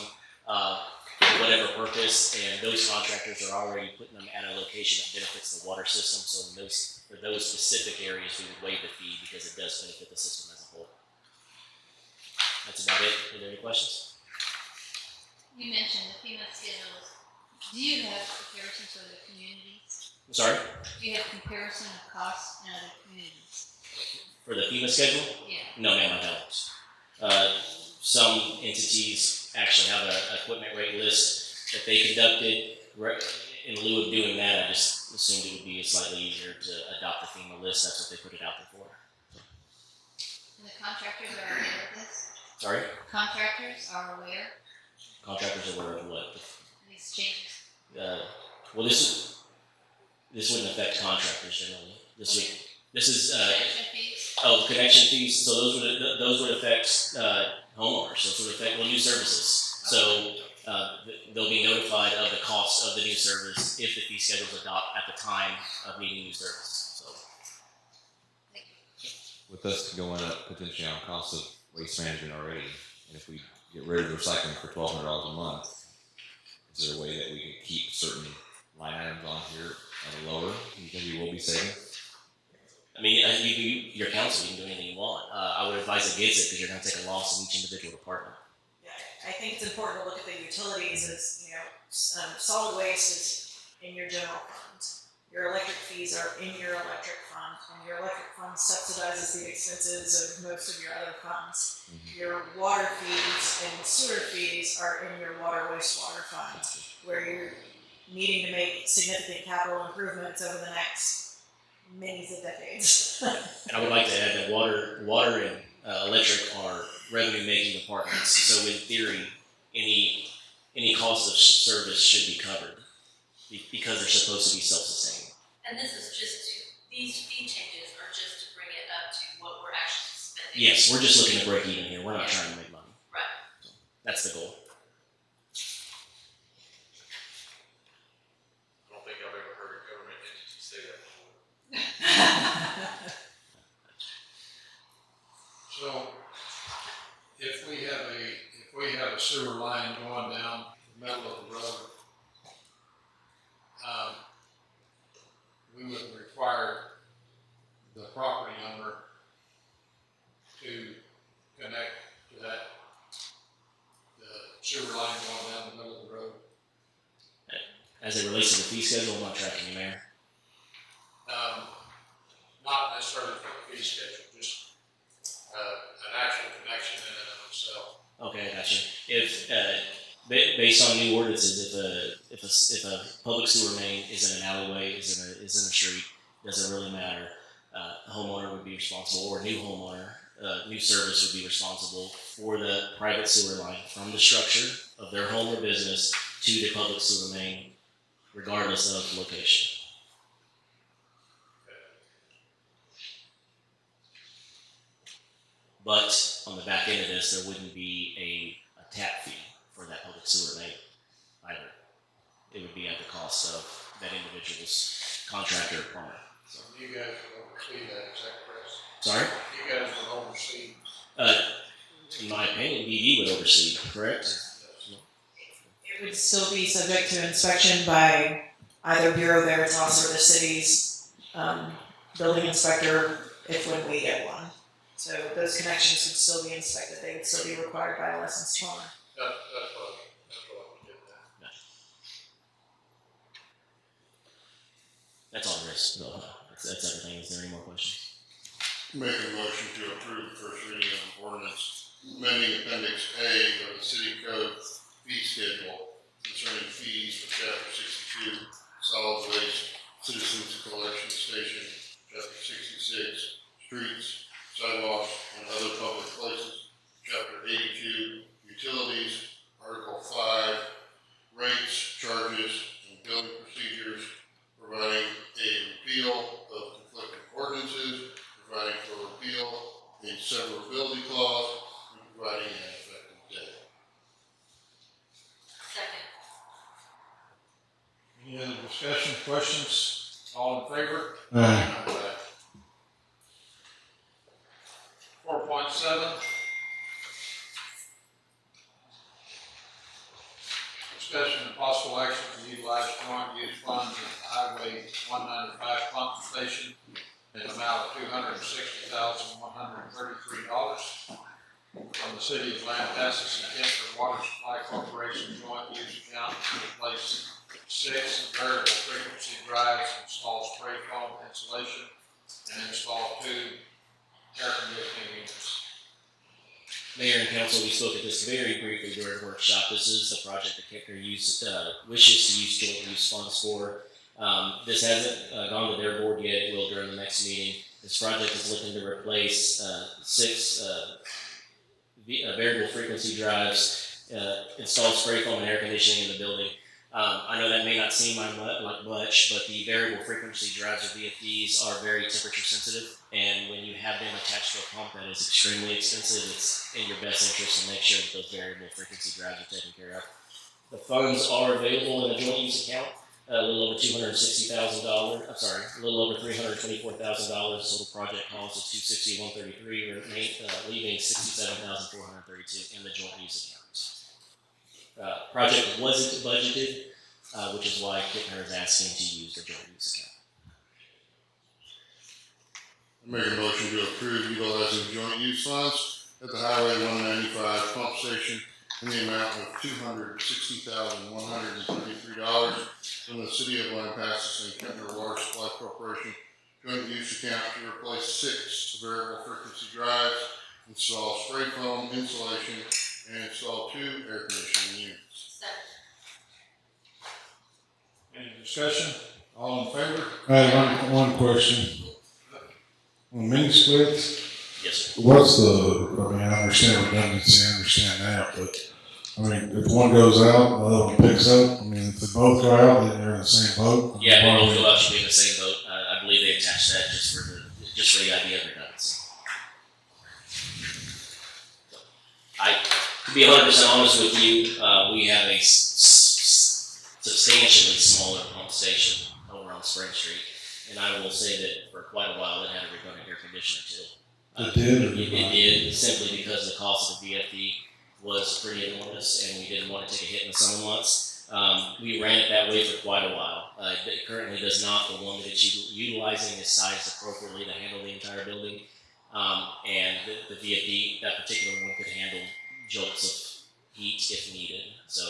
M: for whatever purpose, and those contractors are already putting them at a location that benefits the water system. So for those specific areas, we would waive the fee because it does benefit the system as a whole. That's about it. Are there any questions?
G: You mentioned the FEMA schedules. Do you have comparisons with other communities?
M: I'm sorry?
G: Do you have comparison of costs in other communities?
M: For the FEMA schedule?
G: Yeah.
M: No, ma'am, I don't. Some entities actually have a equipment rate list that they conducted. In lieu of doing that, I just assumed it would be slightly easier to adopt the FEMA list. That's what they put it out there for.
G: And the contractors are aware of this?
M: Sorry?
G: Contractors are aware
M: Contractors are aware of what?
G: of these changes?
M: Well, this wouldn't affect contractors generally. This is
G: Connection fees?
M: connection fees. So those would affect homeowners. Those would affect new services. So they'll be notified of the cost of the new service if the fee schedule is adopted at the time of needing new service. So
J: With us going up potentially on cost of waste management already, and if we get rid of recycling for $1,200 a month, is there a way that we can keep certain line items on here at a lower? You think we will be saving?
M: I mean, your council, you can do anything you want. I would advise against it because you're going to take a loss in each individual department.
B: Yeah, I think it's important to look at the utilities as, solid waste is in your general fund. Your electric fees are in your electric fund, and your electric fund subsidizes the expenses of most of your other funds. Your water fees and sewer fees are in your water wastewater fund, where you're needing to make significant capital improvements over the next many decades.
M: And I would like to add that water and electric are revenue-making departments. So in theory, any cost of service should be covered because they're supposed to be self-sustaining.
H: And this is these fee changes are just to bring it up to what we're actually spending.
M: Yes, we're just looking to break even here. We're not trying to make money.
H: Right.
M: So that's the goal.
E: I don't think I've ever heard a government entity say that before.
A: So, if we have a sewer line going down the middle of the road, we would require the property owner to connect to the sewer line going down the middle of the road.
M: As it relates to the fee schedule, I'm not tracking you, Mayor.
A: Not necessarily for the fee schedule, just an actual connection in and of itself.
M: Okay, I gotcha. If based on new ordinances, if a public sewer main is in an alleyway, is in a street, doesn't really matter. A homeowner would be responsible, or a new homeowner, new service would be responsible for the private sewer line from the structure of their home or business to the public sewer main, regardless of location. But on the back end of this, there wouldn't be a tap fee for that public sewer main either. It would be at the cost of that individual's contractor or plumber. So.
A: You guys would oversee that, is that correct?
M: Sorry?
A: You guys would oversee.
M: In my opinion, DD would oversee, correct?
B: It would still be subject to inspection by either Bureau Veritas or the city's building inspector if when we get one. So those connections would still be inspected. They would still be required by a licensed plumber.
A: That's what we did that.
M: That's all there is. So, that's everything. Is there any more questions?
F: Make a motion to approve the first reading of ordinance amending Appendix A of the City Code fee schedule concerning fees for Chapter 62, Solid Waste Citizens Collection Station, Chapter 66, Streets, Sidewalks, and other public places, Chapter 82, Utilities, Article 5, Rates, Charges, and Billing Procedures, providing a repeal of conflicting ordinances, providing for repeal in severability clause, and providing an effective date.
H: Second.
A: Any other discussion, questions? All in favor?
I: Aye.
A: 4.7. Discussion and possible action to utilize joint use funds at the Highway 195 pump station in the amount of $260,133 from the city of Lampasas and Kent Water Supply Corporation joint use account to replace 6 variable frequency drives, install spray foam insulation, and install 2 air conditioning units.
M: Mayor and council, we spoke at this very briefly during the workshop. This is the project that Kicker wishes to use joint use funds for. This hasn't gone to their board yet. It will during the next meeting. This project is looking to replace 6 variable frequency drives, install spray foam and air conditioning in the building. I know that may not seem like much, but the variable frequency drives or VFDs are very temperature sensitive, and when you have them attached to a pump that is extremely expensive, it's in your best interest to make sure that those variable frequency drives are taken care of. The funds are available in a joint use account, a little over $260,000. I'm sorry, a little over $324,000. Total project cost of $261,33, leaving $67,432 in the joint use account. Project wasn't budgeted, which is why Kittner is asking to use the joint use account.
F: I make a motion to approve utilizing joint use funds at the Highway 195 pump station in the amount of $260,133 from the City of Lampasas and Kettner Water Supply Corporation joint use account to replace 6 variable frequency drives, install spray foam insulation, and install 2 air conditioning units.
A: Any discussion? All in favor?
I: I have one question. On mini splits,
M: Yes, sir.
I: what's I understand redundancy, I understand that, but, if one goes out, the other one picks up, if they both go out, then they're in the same boat?
M: Yeah, they both go out should be in the same boat. I believe they attached that just for the idea of redundancy. To be 100% honest with you, we have a substantially smaller pump station over on Spring Street, and I will say that for quite a while it had a redundant air conditioner too.
I: It did, or
M: It did, simply because the cost of the VFD was pretty enormous, and we didn't want to take a hit in the summer months. We ran it that way for quite a while. It currently does not. The one that it's utilizing is sized appropriately to handle the entire building, and the VFD, that particular one, could handle jolts of heat if needed. So,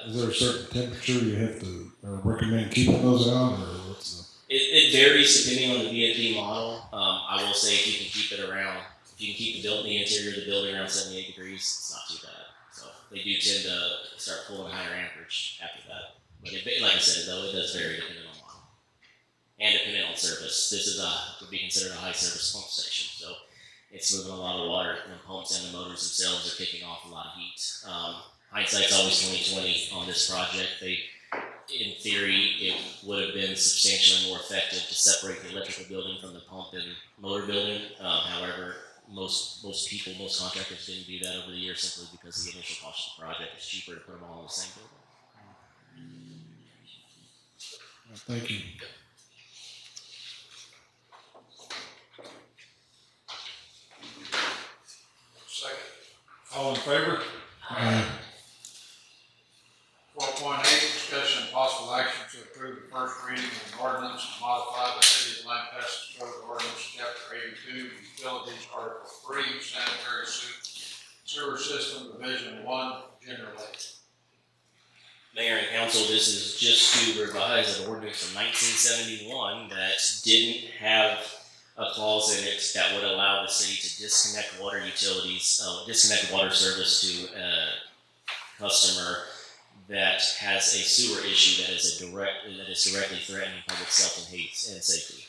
I: is there a certain temperature you have to recommend keeping those on, or what's the?
M: It varies depending on the VFD model. I will say if you can keep it around, if you can keep the interior of the building around 78 degrees, it's not too bad. So they do tend to start pulling higher amperage after that. But like I said, though, it does vary depending on model and depending on service. This is would be considered a high service pump station, so it's moving a lot of water, and the pumps and the motors themselves are kicking off a lot of heat. Hindsight's always 20/20 on this project. In theory, it would have been substantially more effective to separate the electrical building from the pump and motor building. However, most contractors didn't do that over the years simply because the initial cost of the project is cheaper to put them all in the same building.
I: Thank you.
A: Second. All in favor?
I: Aye.
A: 4.8, discussion and possible action to approve the first reading of an ordinance to modify the City of Lampasas Code of Ordinance, Chapter 82, Utilities, Article 3, Sanitary Sewer System, Division 1, generally.
M: Mayor and council, this is just to revise an ordinance from 1971 that didn't have a clause in it that would allow the city to disconnect water service to a customer that has a sewer issue that is directly threatening public health and safety.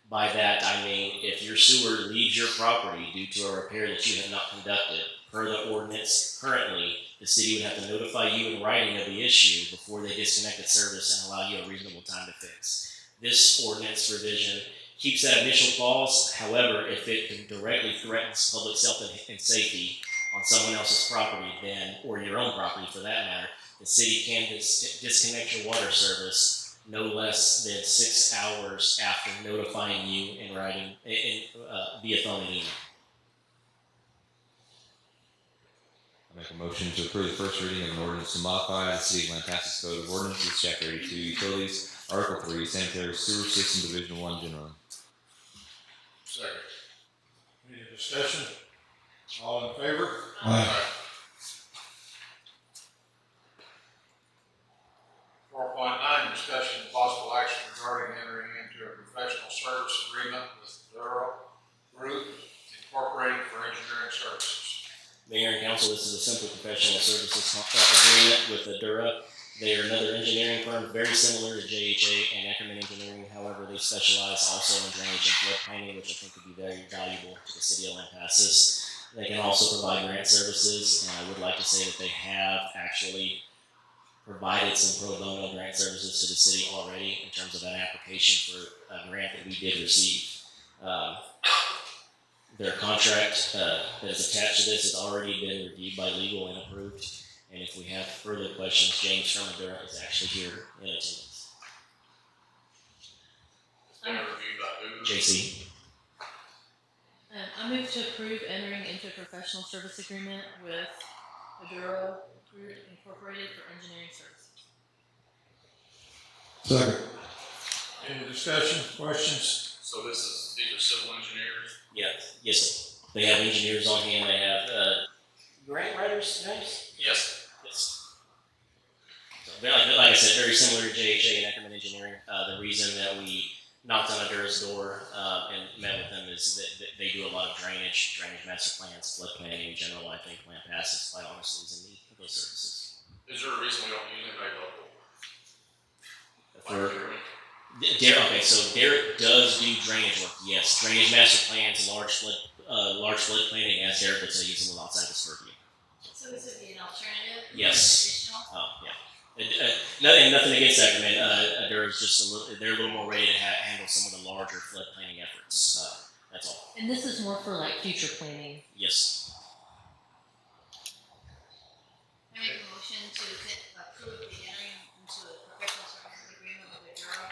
M: By that, I mean if your sewer leaves your property due to a repair that you have not conducted, per the ordinance currently, the city would have to notify you in writing of the issue before they disconnect the service and allow you a reasonable time to fix. This ordinance revision keeps that initial clause. However, if it directly threatens public health and safety on someone else's property, then, or your own property for that matter, the city can disconnect your water service no less than 6 hours after notifying you in writing via phone and email.
J: I make a motion to approve the first reading of an ordinance to modify the City of Lampasas Code of Ordinances, Chapter 82, Utilities, Article 3, Sanitary Sewer System, Division 1, generally.
A: Second. Any discussion? All in favor?
I: Aye.
A: 4.9, discussion and possible action regarding entering into a professional service agreement with Duro Group Incorporated for engineering services.
M: Mayor and council, this is a simple professional services agreement with Adura. They are another engineering firm very similar to JHA and Ackerman Engineering. However, they specialize also in drainage and flood planning, which I think would be very valuable to the city of Lampasas. They can also provide grant services, and I would like to say that they have actually provided some pro bono grant services to the city already in terms of an application for a grant that we did receive. Their contract that is attached to this has already been reviewed by legal and approved. And if we have further questions, James from Adura is actually here in attendance.
E: It's been reviewed by who?
M: JC.
H: I move to approve entering into a professional service agreement with Adura Group Incorporated for engineering services.
I: Second.
A: Any discussion, questions?
E: So these are civil engineers?
M: Yes, sir. They have engineers on hand. They have grant writers, names?
E: Yes.
M: Yes. So, like I said, very similar to JHA and Ackerman Engineering. The reason that we knocked on Adura's door and met with them is that they do a lot of drainage master plans, flood planning in general. I think Lampasas, quite honestly, is in need of those services.
E: Is there a reason we don't use anybody local?
M: Okay, so Derek does do drainage work. Yes, drainage master plans, large flood planning, as Derek would say, he's a little outside his purview.
G: So this would be an alternative?
M: Yes.
G: Additional?
M: Oh, yeah. Nothing against Ackerman. Adura's just they're a little more ready to handle some of the larger flood planning efforts. That's all.
H: And this is more for like future planning.
M: Yes.
G: I make a motion to approve the entering into a professional services agreement with Adura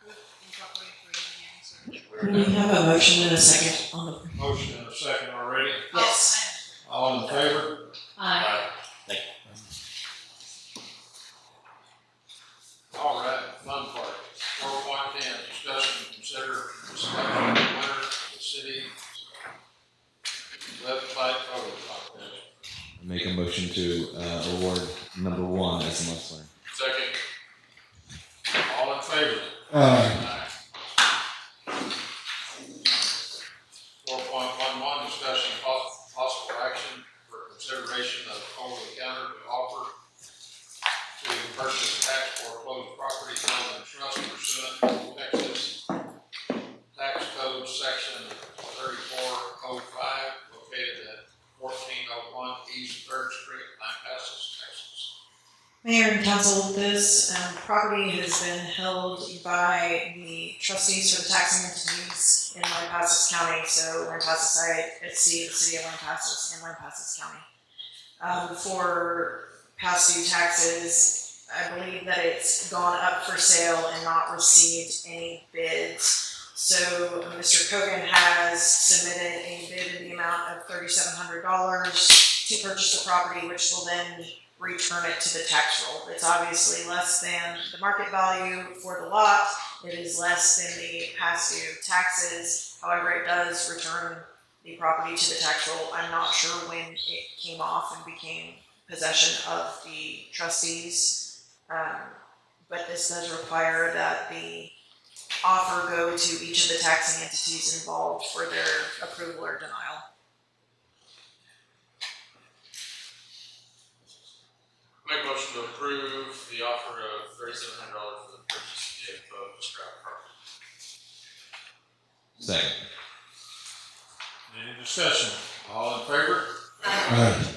G: Group Incorporated for engineering services.
B: We have a motion and a second on the.
A: Motion and a second already.
B: Yes.
A: All in favor?
H: Aye.
M: Thank you.
A: All right, fun part. 4.10, discussion and consider selection of the winner of the city website photo contest.
J: Make a motion to award number 1 as the month's winner.
E: Second.
A: All in favor?
I: Aye.
A: 4.11, discussion and possible action for consideration of over-the-counter to offer to purchase tax foreclosed property held in trust pursuant to Texas Tax Code Section 3405, located at 1401 East 3rd Street, Lampasas, Texas.
B: Mayor and council, this property has been held by the trustees for the taxing entities in Lampasas County, so Lampasas ISC, the city of Lampasas, and Lampasas County. For past due taxes, I believe that it's gone up for sale and not received any bids. So Mr. Kogan has submitted a bid in the amount of $3,700 to purchase the property, which will then return it to the tax roll. It's obviously less than the market value for the lot. It is less than the past due taxes. However, it does return the property to the tax roll. I'm not sure when it came off and became possession of the trustees. But this does require that the offer go to each of the taxing entities involved for their approval or denial.
E: Make a motion to approve the offer of $3,700 for the purchase of the scrap property.
J: Second.
A: Any discussion? All in favor?
I: Aye.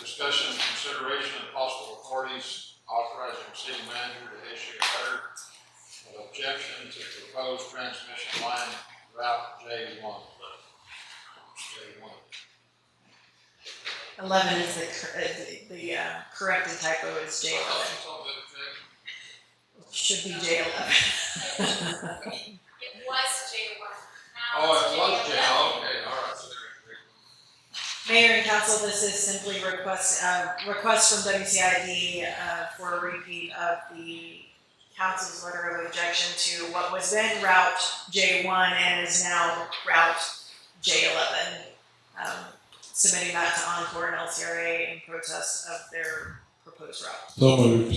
A: Discussion and consideration of possible authorities authorizing city manager to issue a letter of objection to proposed transmission line route J1.
B: 11 is the corrected typo is J11. Should be J11.
K: It was J1.
A: Oh, it was J, okay, all right.
B: Mayor and council, this is simply request from WCID for a repeat of the council's letter of objection to what was then Route J1 and is now Route J11. Submitting that to Encore and LCRA in protest of their proposed route.
I: So moved.
H: I'd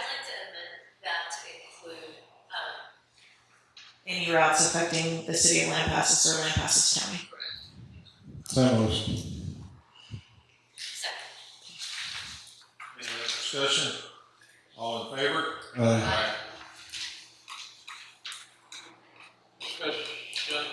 H: like to amend that to include,
B: Any routes affecting the city of Lampasas or Lampasas County.
I: Same motion.
A: Any other discussion? All in favor?
I: Aye.
A: Discussion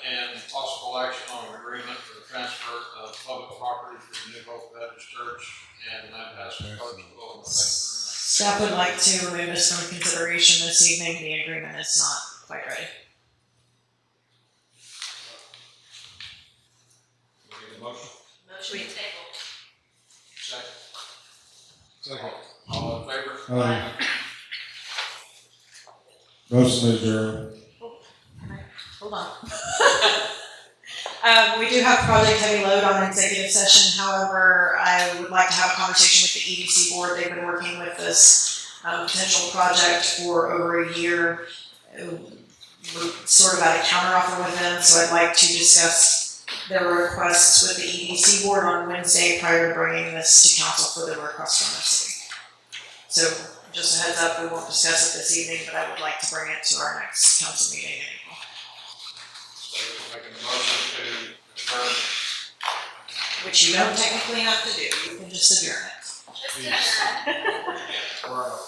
A: and possible action on an agreement for the transfer of public property for the New Hope Baptist Church and Lampasas.
B: Staff would like to remove this from consideration this evening. The agreement is not quite ready.
A: Need a motion?
H: motion to table.
A: Second.
I: Second.
A: All in favor?
I: Aye. Motion adjourned.
B: Hold on. We do have project heavy load on executive session. However, I would like to have a conversation with the EDC board. They've been working with this potential project for over a year. We're sort of at a counteroffer with them, so I'd like to discuss their requests with the EDC board on Wednesday prior to bringing this to council for the request from the city. So just a heads up, we won't discuss it this evening, but I would like to bring it to our next council meeting in April.
A: Making a motion to adjourn.
B: Which you don't technically have to do, you can just adjourn it.
A: We're out.